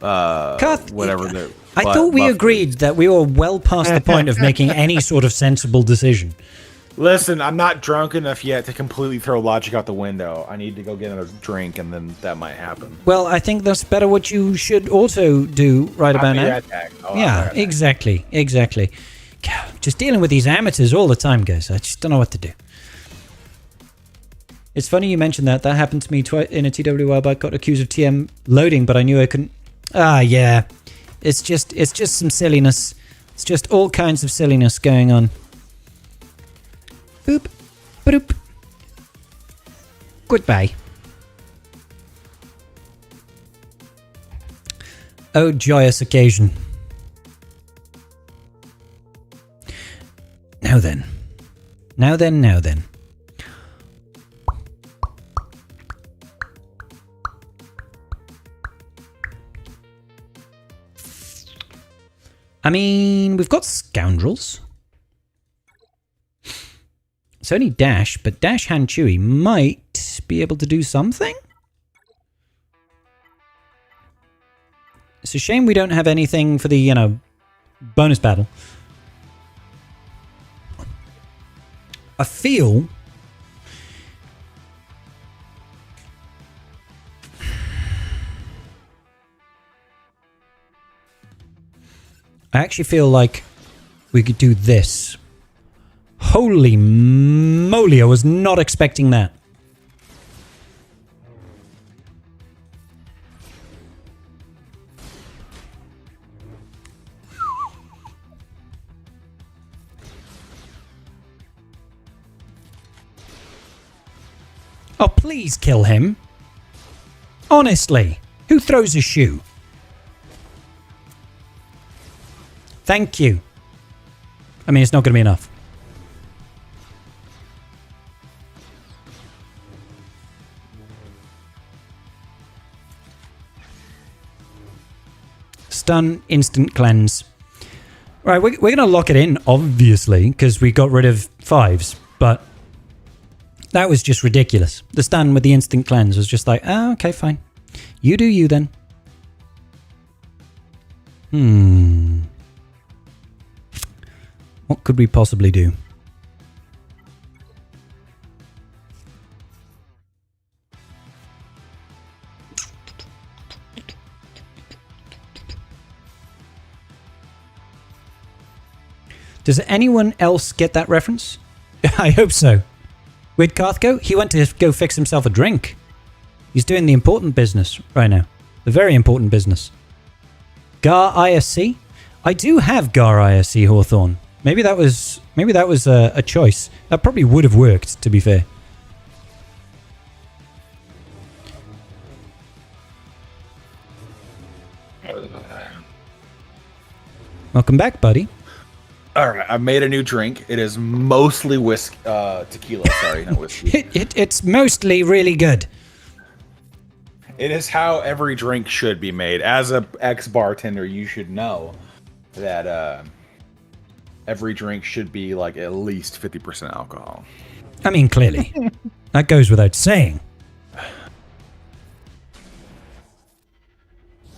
whatever. I thought we agreed that we were well past the point of making any sort of sensible decision. Listen, I'm not drunk enough yet to completely throw logic out the window. I need to go get another drink, and then that might happen. Well, I think that's better what you should also do right about now. Yeah, exactly. God, just dealing with these amateurs all the time, guys. I just don't know what to do. It's funny you mentioned that. That happened to me in a TWR. I got accused of TM loading, but I knew I couldn't. Ah, yeah. It's just some silliness. It's just all kinds of silliness going on. Boop. Boop. Goodbye. Oh, joyous occasion. Now then. I mean, we've got Scoundrels. It's only Dash, but Dash Han Chewy might be able to do something? It's a shame we don't have anything for the, bonus battle. I feel... I actually feel like we could do this. Holy moly, I was not expecting that. Oh, please kill him. Honestly, who throws a shoe? Thank you. I mean, it's not going to be enough. Stun, instant cleanse. Right, we're going to lock it in, obviously, because we got rid of 5s, but that was just ridiculous. The stun with the instant cleanse was just like, oh, okay, fine. You do you then. What could we possibly do? Does anyone else get that reference? I hope so. With Karthko, he went to go fix himself a drink. He's doing the important business right now. The very important business. Gar ISC? I do have Gar ISC Hawthorne. Maybe that was a choice. That probably would have worked, to be fair. Welcome back, buddy. All right, I made a new drink. It is mostly tequila. Sorry, not whiskey. It's mostly really good. It is how every drink should be made. As a ex-bartender, you should know that every drink should be like at least 50% alcohol. I mean, clearly. That goes without saying.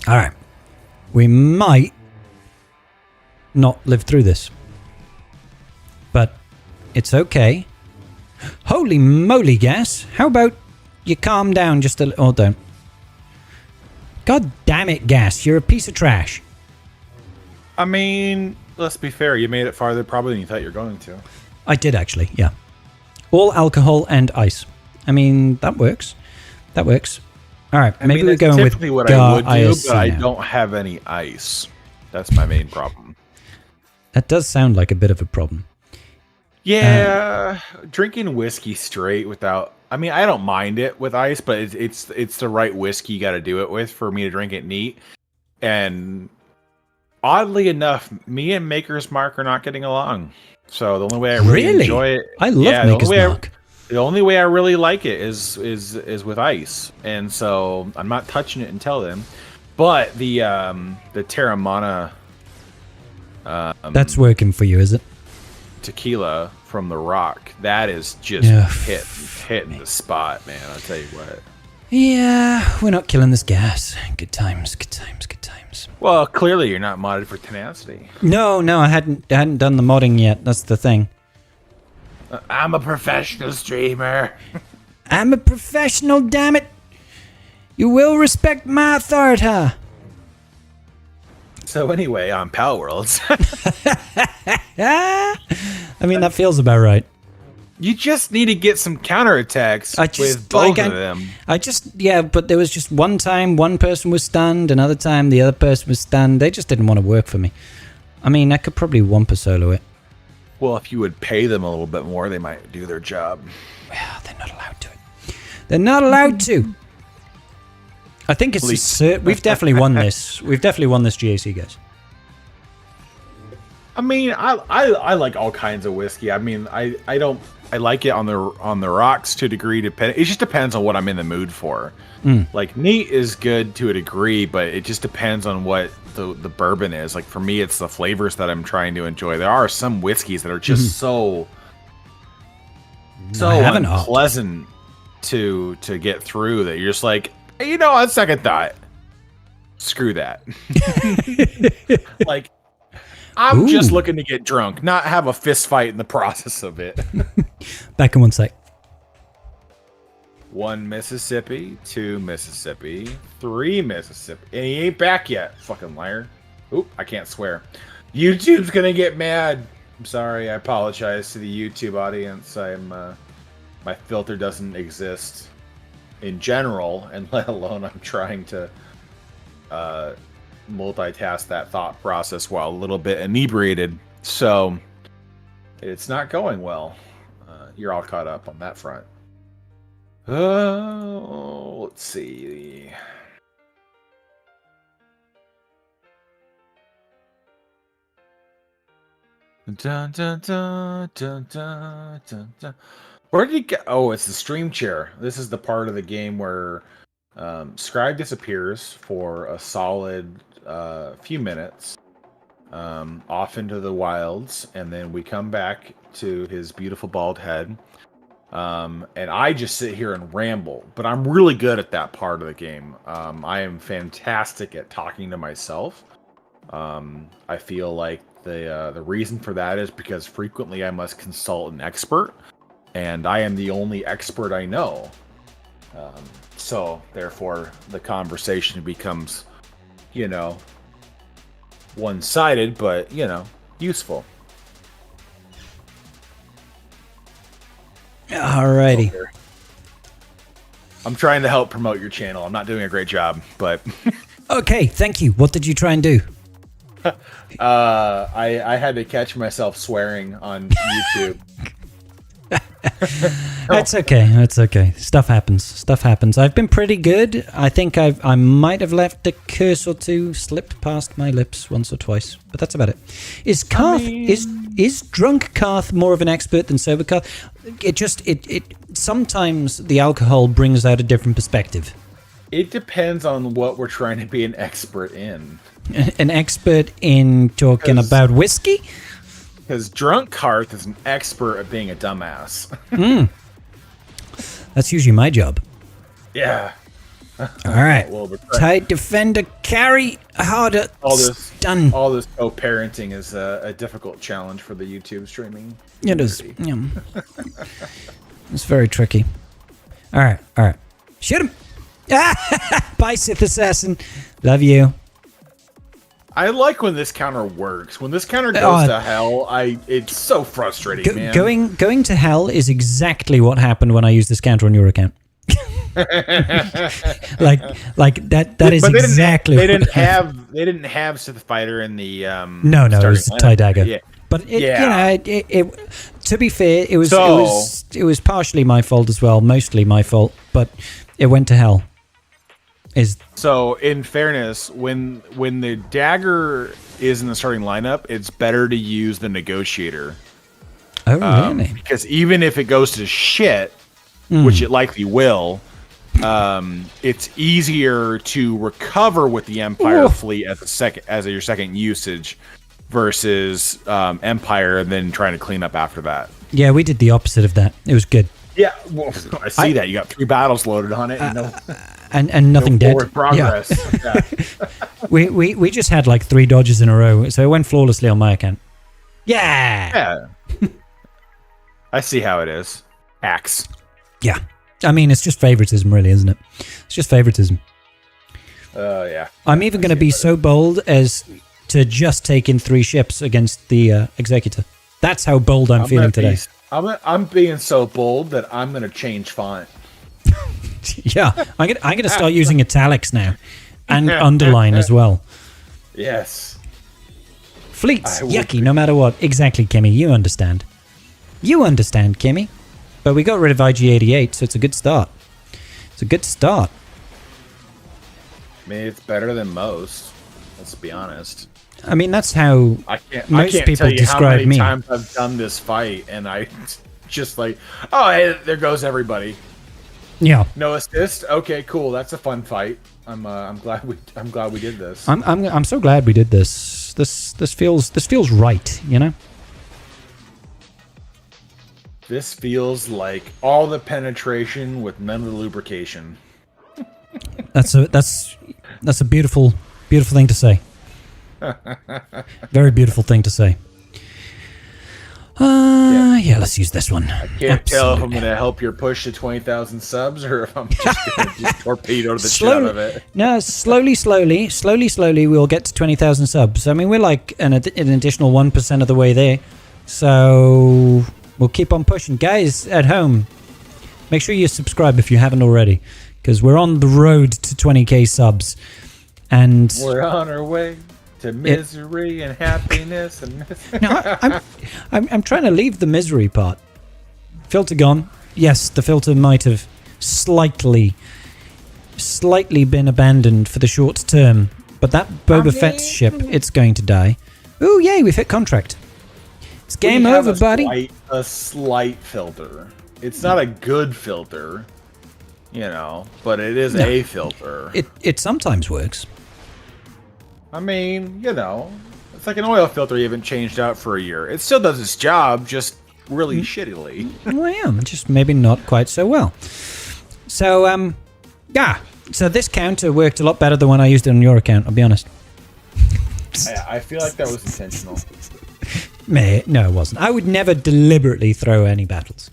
All right. We might not live through this. But it's okay. Holy moly, Gas. How about you calm down just a little? Oh, don't. God damn it, Gas. You're a piece of trash. I mean, let's be fair. You made it farther probably than you thought you were going to. I did, actually, yeah. All alcohol and ice. I mean, that works. That works. All right, maybe we're going with what I would do, ISC but I now. don't have any ice. That's my main problem. That does sound like a bit of a problem. Yeah, drinking whiskey straight without. I mean, I don't mind it with ice, but it's the right whiskey you got to do it with for me to drink it neat. And oddly enough, me and Maker's Mark are not getting along. So the only way I really enjoy it, I love Maker's Mark. The only way I really like it is with ice, and so I'm not touching it until then. But the Terramana, that's working for you, is it? Tequila from the Rock, that is just hitting the spot, man. I'll tell you what. Yeah, we're not killing this gas. Good times, good times, good times. Well, clearly you're not modded for tenacity. No, I hadn't done the modding yet. That's the thing. I'm a professional streamer. I'm a professional, damn it. You will respect my authority. So anyway, on Pal Worlds. I mean, that feels about right. You just need to get some counterattacks with both of them. But there was just one time one person was stunned, another time the other person was stunned. They just didn't want to work for me. I mean, I could probably Wumpa solo it. Well, if you would pay them a little bit more, they might do their job. Well, they're not allowed to. They're not allowed to. I think it's we've definitely won this. We've definitely won this GAC, guys. I mean, I like all kinds of whiskey. I mean, I like it on the rocks to a degree. It just depends on what I'm in the mood for. Like neat is good to a degree, but it just depends on what the bourbon is. Like for me, it's the flavors that I'm trying to enjoy. There are some whiskeys that are just so unpleasant to get through that you're just like, hey, you know, on second thought, screw that. Like, I'm just looking to get drunk, not have a fist fight in the process of it. Back in one sec. 1 Mississippi, 2 Mississippi, 3 Mississippi, and he ain't back yet. Fucking liar. Oop, I can't swear. YouTube's gonna get mad. I'm sorry. I apologize to the YouTube audience. My filter doesn't exist in general, and let alone I'm trying to multitask that thought process while a little bit inebriated. So it's not going well. You're all caught up on that front. Let's see. Dun, dun, dun, dun, dun, dun, dun. Where did he get? Oh, it's the stream chair. This is the part of the game where Scribe disappears for a solid few minutes off into the wilds, and then we come back to his beautiful bald head. And I just sit here and ramble, but I'm really good at that part of the game. I am fantastic at talking to myself. I feel like the reason for that is because frequently I must consult an expert, and I am the only expert I know. So therefore, the conversation becomes, one-sided, but useful. Alrighty. I'm trying to help promote your channel. I'm not doing a great job, but Okay, thank you. What did you try and do? I had to catch myself swearing on YouTube. That's okay. That's okay. Stuff happens. I've been pretty good. I think I might have left a curse or two slipped past my lips once or twice, but that's about it. Is Karth is drunk Karth more of an expert than sober Karth? It sometimes the alcohol brings out a different perspective. It depends on what we're trying to be an expert in. An expert in talking about whiskey? Because drunk Karth is an expert at being a dumbass. That's usually my job. Yeah. All right. Tight defender, carry harder. Stun. All this co-parenting is a difficult challenge for the YouTube streaming. It is. Yeah. It's very tricky. All right. Shoot him. Bye, Sith Assassin. Love you. I like when this counter works. When this counter goes to hell, it's so frustrating, man. Going to hell is exactly what happened when I used this counter on your account. like that is exactly. They didn't have Sith Fighter in the No, it was TIE Dagger. Yeah. But it to be fair, it was partially my fault as well, mostly my fault, but it went to hell. So, in fairness, when the dagger is in the starting lineup, it's better to use the negotiator. Oh, really? Because even if it goes to shit, which it likely will, it's easier to recover with the Empire fleet as your second usage versus Empire and then trying to clean up after that. Yeah, we did the opposite of that. It was good. Yeah, well, I see that. You got 3 battles loaded on it. And nothing dead. Forward progress. Yeah. we just had like 3 dodges in a row, so it went flawlessly on my account. Yeah. I see how it is. Axe. Yeah. I mean, it's just favoritism, really, isn't it? It's just favoritism. Yeah. I'm even going to be so bold as to just take in 3 ships against the Executor. That's how bold I'm feeling today. I'm being so bold that I'm going to change font. Yeah, I'm gonna start using italics now, and underline as well. Yes. Fleets, yucky, no matter what. Exactly, Kimmy, you understand. You understand, Kimmy. But we got rid of IG-88, so it's a good start. It's a good start. I mean, it's better than most. Let's be honest. I mean, that's how most people tell you describe how many me. times I've done this fight, and I just like, oh, hey, there goes everybody. Yeah. No assist. Okay, cool. That's a fun fight. I'm glad we did this. I'm so glad we did this. This feels right, you know. This feels like all the penetration with none of the lubrication. That's a beautiful thing to say. Very beautiful thing to say. Yeah, let's use this one. I can't tell if I'm going to help your push to 20,000 subs or if I'm just going to just torpedo the shit out of it. No, slowly, we'll get to 20,000 subs. I mean, we're like an additional 1% of the way there. So we'll keep on pushing. Guys at home, make sure you subscribe if you haven't already, because we're on the road to 20k subs. And we're on our way to misery and happiness. And no, I'm trying to leave the misery part. Filter gone. Yes, the filter might have slightly been abandoned for the short term, but that Boba Fett ship, it's going to die. Ooh, yay, we've hit contract. It's game over, buddy. A slight filter. It's not a good filter, but it is a filter. It sometimes works. I mean, it's like an oil filter you haven't changed out for a year. It still does its job, just really shittily. Well, yeah, just maybe not quite so well. So, yeah. So this counter worked a lot better than when I used it on your account, I'll be honest. I feel like that was intentional. No, it wasn't. I would never deliberately throw any battles.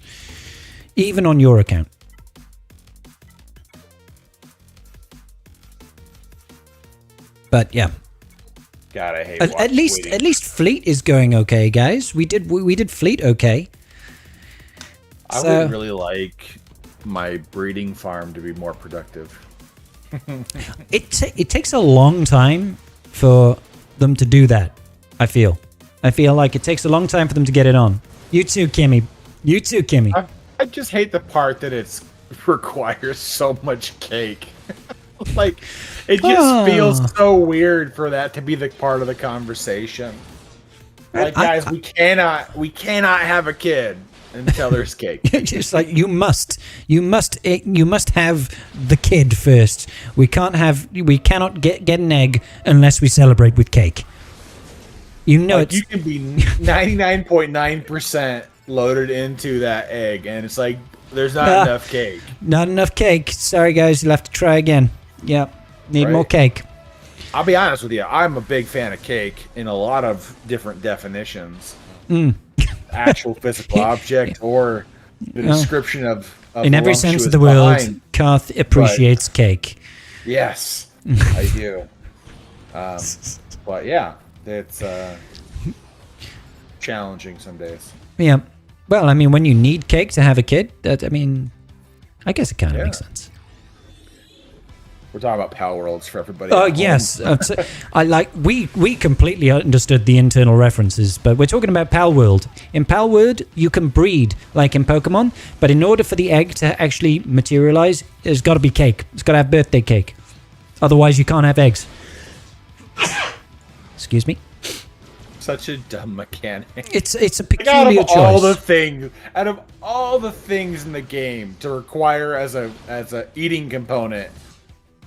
Even on your account. But, yeah. God, I hate at least fleet is going okay, guys. We did fleet okay. I would really like my breeding farm to be more productive. It takes a long time for them to do that. I feel like it takes a long time for them to get it on. You too, Kimmy. I just hate the part that it requires so much cake. Like, it just feels so weird for that to be the part of the conversation. Like, guys, we cannot have a kid until there's cake. Just like you must have the kid first. We cannot get an egg unless we celebrate with cake. You can be 99.9% loaded into that egg, and it's like there's not enough cake. Not enough cake. Sorry, guys, you'll have to try again. Yeah, need more cake. I'll be honest with you. I'm a big fan of cake in a lot of different definitions. Actual physical object or the description of in every sense of the word, Karth appreciates cake. Yes, I do. But yeah, it's challenging some days. Yeah. Well, I mean, when you need cake to have a kid, I guess it kind of makes sense. We're talking about Pal Worlds for everybody. Oh, yes. We completely understood the internal references, but we're talking about Pal World. In Pal World, you can breed like in Pokemon, but in order for the egg to actually materialize, there's got to be cake. It's got to have birthday cake. Otherwise, you can't have eggs. Excuse me. Such a dumb mechanic. It's a peculiar choice. Out of all the things in the game to require as a eating component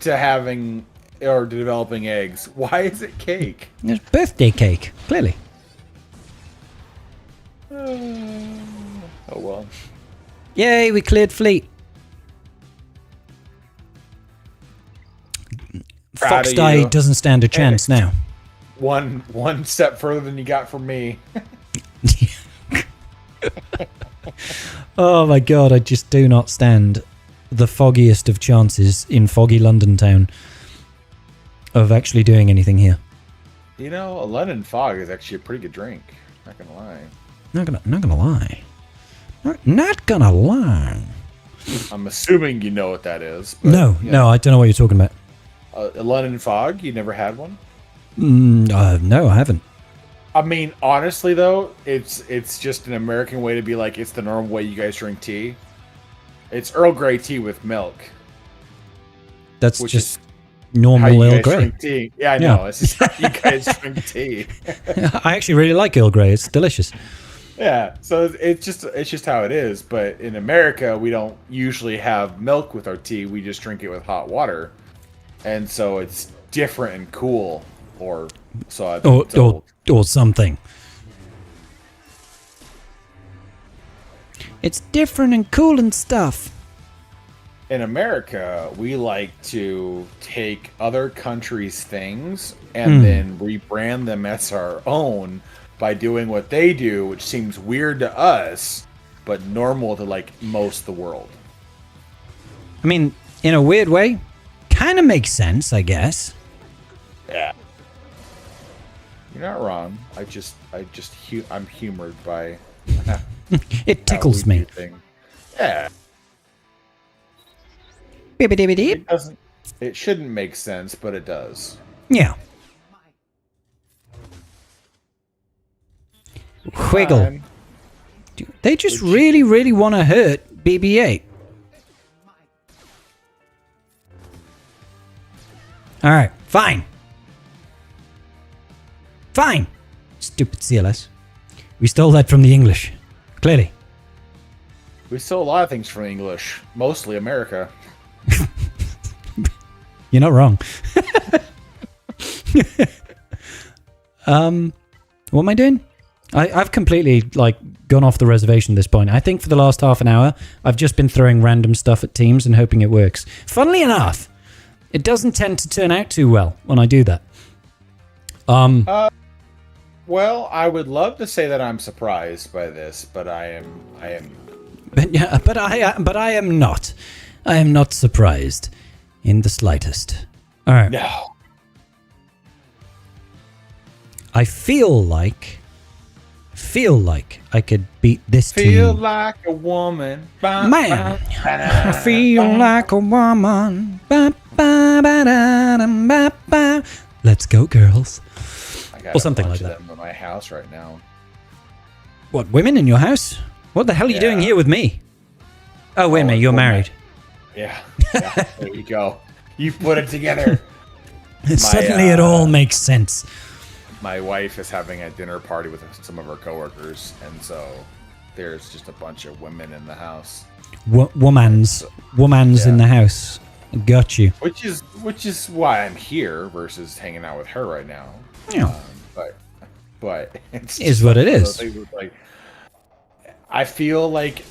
to having or developing eggs, why is it cake? It's birthday cake, clearly. Oh well. Yay, we cleared fleet. Foxdie doesn't stand a chance now. One step further than you got from me. Oh my god, I just do not stand the foggiest of chances in foggy London town of actually doing anything here. A London fog is actually a pretty good drink. Not gonna lie. Not gonna lie. I'm assuming you know what that is. But, no, I don't know what you're talking about. A London fog? You never had one? No, I haven't. I mean, honestly though, it's just an American way to be like, it's the normal way you guys drink tea. It's Earl Grey tea with milk. That's just normal Earl Grey. Tea. Yeah, I know. It's just how you guys drink tea. I actually really like Earl Grey. It's delicious. Yeah, so it's just how it is. But in America, we don't usually have milk with our tea. We just drink it with hot water, and so it's different and cool, or something. It's different and cool and stuff. In America, we like to take other countries' things and then rebrand them as our own by doing what they do, which seems weird to us, but normal to like most of the world. I mean, in a weird way, kind of makes sense, I guess. Yeah. You're not wrong. I'm humored by It tickles me. Yeah. Bibbidi-bidi. It shouldn't make sense, but it does. Yeah. Wiggle. They just really, really want to hurt BB-8. Alright, fine. Fine. Stupid CLS. We stole that from the English. Clearly. We stole a lot of things from English. Mostly America. You're not wrong. What am I doing? I've completely, gone off the reservation at this point. I think for the last half an hour, I've just been throwing random stuff at teams and hoping it works. Funnily enough, it doesn't tend to turn out too well when I do that. Well, I would love to say that I'm surprised by this, but I am. But I am not. I am not surprised in the slightest. All right. No. I feel like I could beat this team. Feel like a woman. Man, I feel like a woman. Ba, ba, ba, da, da, ba, ba. Let's go, girls. Or something like that. Them in my house right now. What, women in your house? What the hell are you doing here with me? Oh, wait a minute, you're married. Yeah, there you go. You put it together. Suddenly it all makes sense. My wife is having a dinner party with some of her coworkers, and so there's just a bunch of women in the house. Woman's in the house. Got you. Which is why I'm here versus hanging out with her right now. Yeah. But it's is what it is. Like, I feel like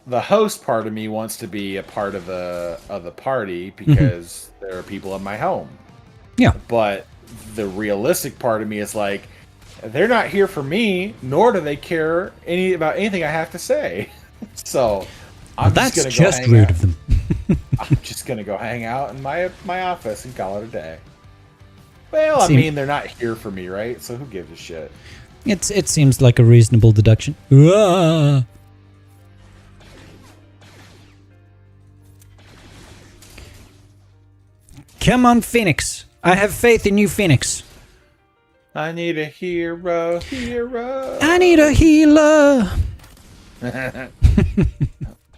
the host part of me wants to be a part of the party because there are people in my home. Yeah. But the realistic part of me is like, they're not here for me, nor do they care about anything I have to say. So that's just rude of them. I'm just gonna go hang out in my office and call it a day. Well, I mean, they're not here for me, right? So who gives a shit? It seems like a reasonable deduction. Ah. Come on, Phoenix. I have faith in you, Phoenix. I need a hero. I need a healer.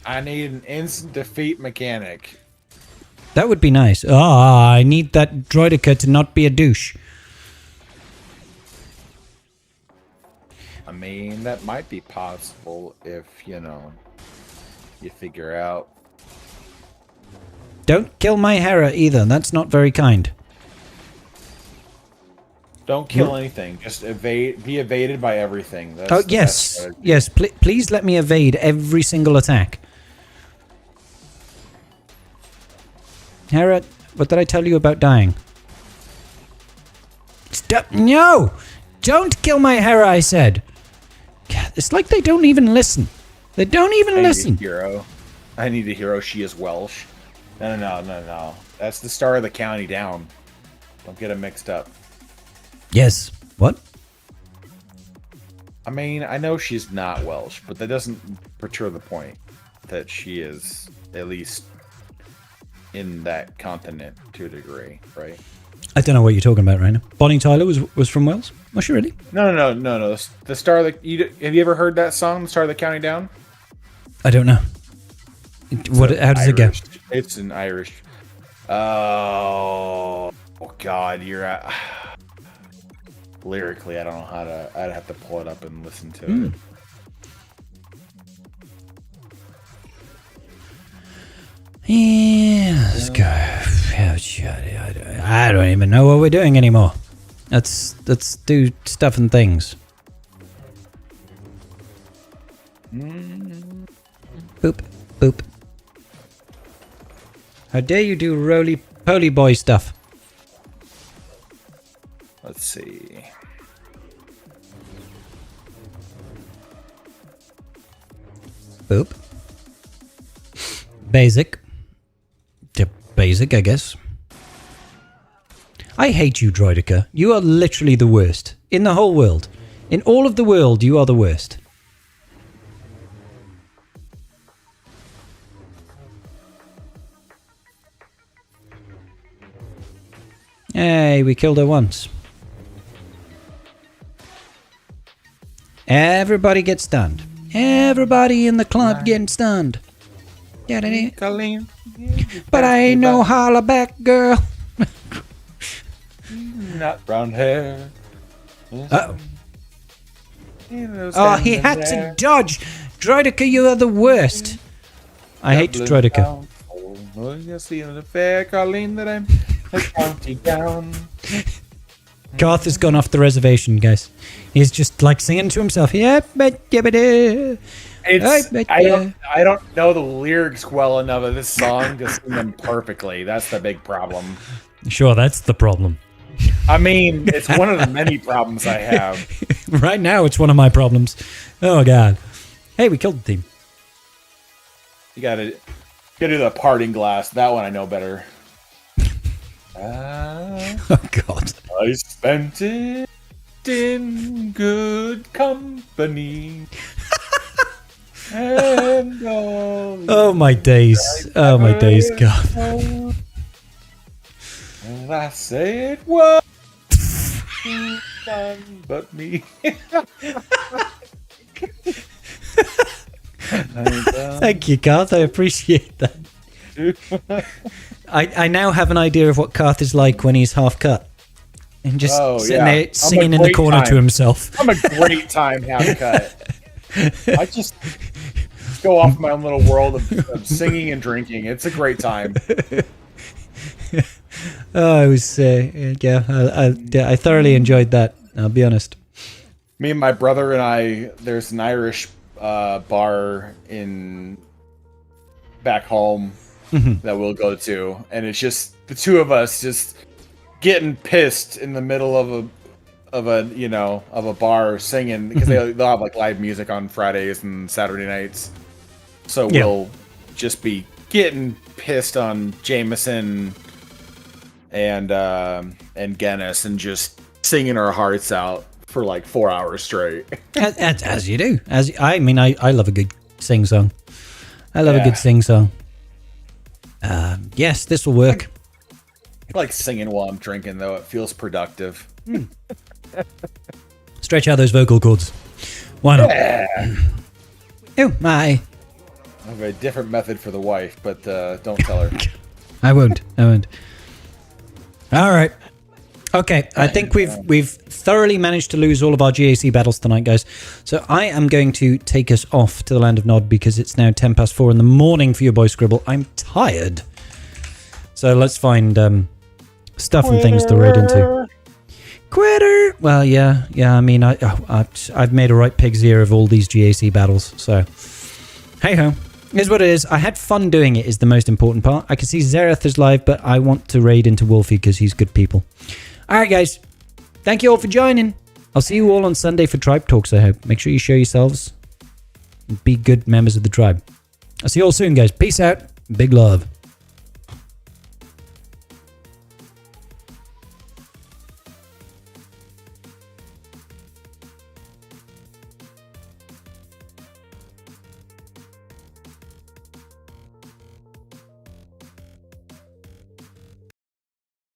I need an instant defeat mechanic. That would be nice. I need that droidica to not be a douche. I mean, that might be possible if, you figure out. Don't kill my Hera either. That's not very kind. Don't kill anything. Just be evaded by everything. Yes. Yes, please let me evade every single attack. Hera, what did I tell you about dying? Stop! No! Don't kill my Hera, I said. God, it's like they don't even listen. They don't even listen. I need a hero. She is Welsh. No. That's the star of the county down. Don't get them mixed up. Yes. What? I mean, I know she's not Welsh, but that doesn't portray the point that she is at least in that continent to a degree, right? I don't know what you're talking about right now. Bonnie Tyler was from Wales? Was she really? No. The star of the... have you ever heard that song, The Star of the County Down? I don't know. How does it go? It's an Irish... Oh, God, you're at... Lyrically, I don't know how to... I'd have to pull it up and listen to it. Yeah, let's go. I don't even know what we're doing anymore. Let's do stuff and things. Boop, boop. How dare you do roly-poly boy stuff? Let's see. Boop. Basic. Basic, I guess. I hate you, Droidica. You are literally the worst. In the whole world. In all of the world, you are the worst. Hey, we killed her once. Everybody gets stunned. Everybody in the club getting stunned. Colleen. But I ain't no hollaback girl. Not brown hair. Uh-oh. Oh, he had to dodge. Droidica, you are the worst. I hate Droidica. Oh, you see the fair Colleen that I'm counting down. Garth has gone off the reservation, guys. He's just like singing to himself. Yeah, I don't know the lyrics well enough of this song to sing them perfectly. That's the big problem. Sure, that's the problem. I mean, it's one of the many problems I have. Right now, it's one of my problems. Oh, God. Hey, we killed the team. You gotta do the parting glass. That one I know better. Oh, God. I spent it in good company. And Oh, my days. Oh, my days, God. And I say it was none but me. Thank you, Garth. I appreciate that. I now have an idea of what Garth is like when he's half cut. And just sitting there singing in the corner to himself. I'm a great time half cut. I just go off my own little world of singing and drinking. It's a great time. Oh, I was, I thoroughly enjoyed that. I'll be honest. Me and my brother and I, there's an Irish bar in back home that we'll go to, and it's just the two of us just getting pissed in the middle of a bar singing because they'll have like live music on Fridays and Saturday nights. So we'll just be getting pissed on Jameson and Guinness and just singing our hearts out for like 4 hours straight. As you do. I love a good sing song. I love a good sing song. Yes, this will work. I like singing while I'm drinking, though. It feels productive. Stretch out those vocal cords. Why not? Yeah. Oh, my. I have a different method for the wife, but don't tell her. I won't. All right. Okay, I think we've thoroughly managed to lose all of our GAC battles tonight, guys. So I am going to take us off to the Land of Nod because it's now 4:10 in the morning for your boy Scribble. I'm tired. So let's find stuff and things to raid into. Quitter! Well, yeah. I mean, I've made a right pig's ear of all these GAC battles. So, hey-ho. Here's what it is. I had fun doing it is the most important part. I can see Zereth is live, but I want to raid into Wolfie because he's good people. All right, guys. Thank you all for joining. I'll see you all on Sunday for Tribe Talks, I hope. Make sure you show yourselves and be good members of the tribe. I'll see you all soon, guys. Peace out. Big love.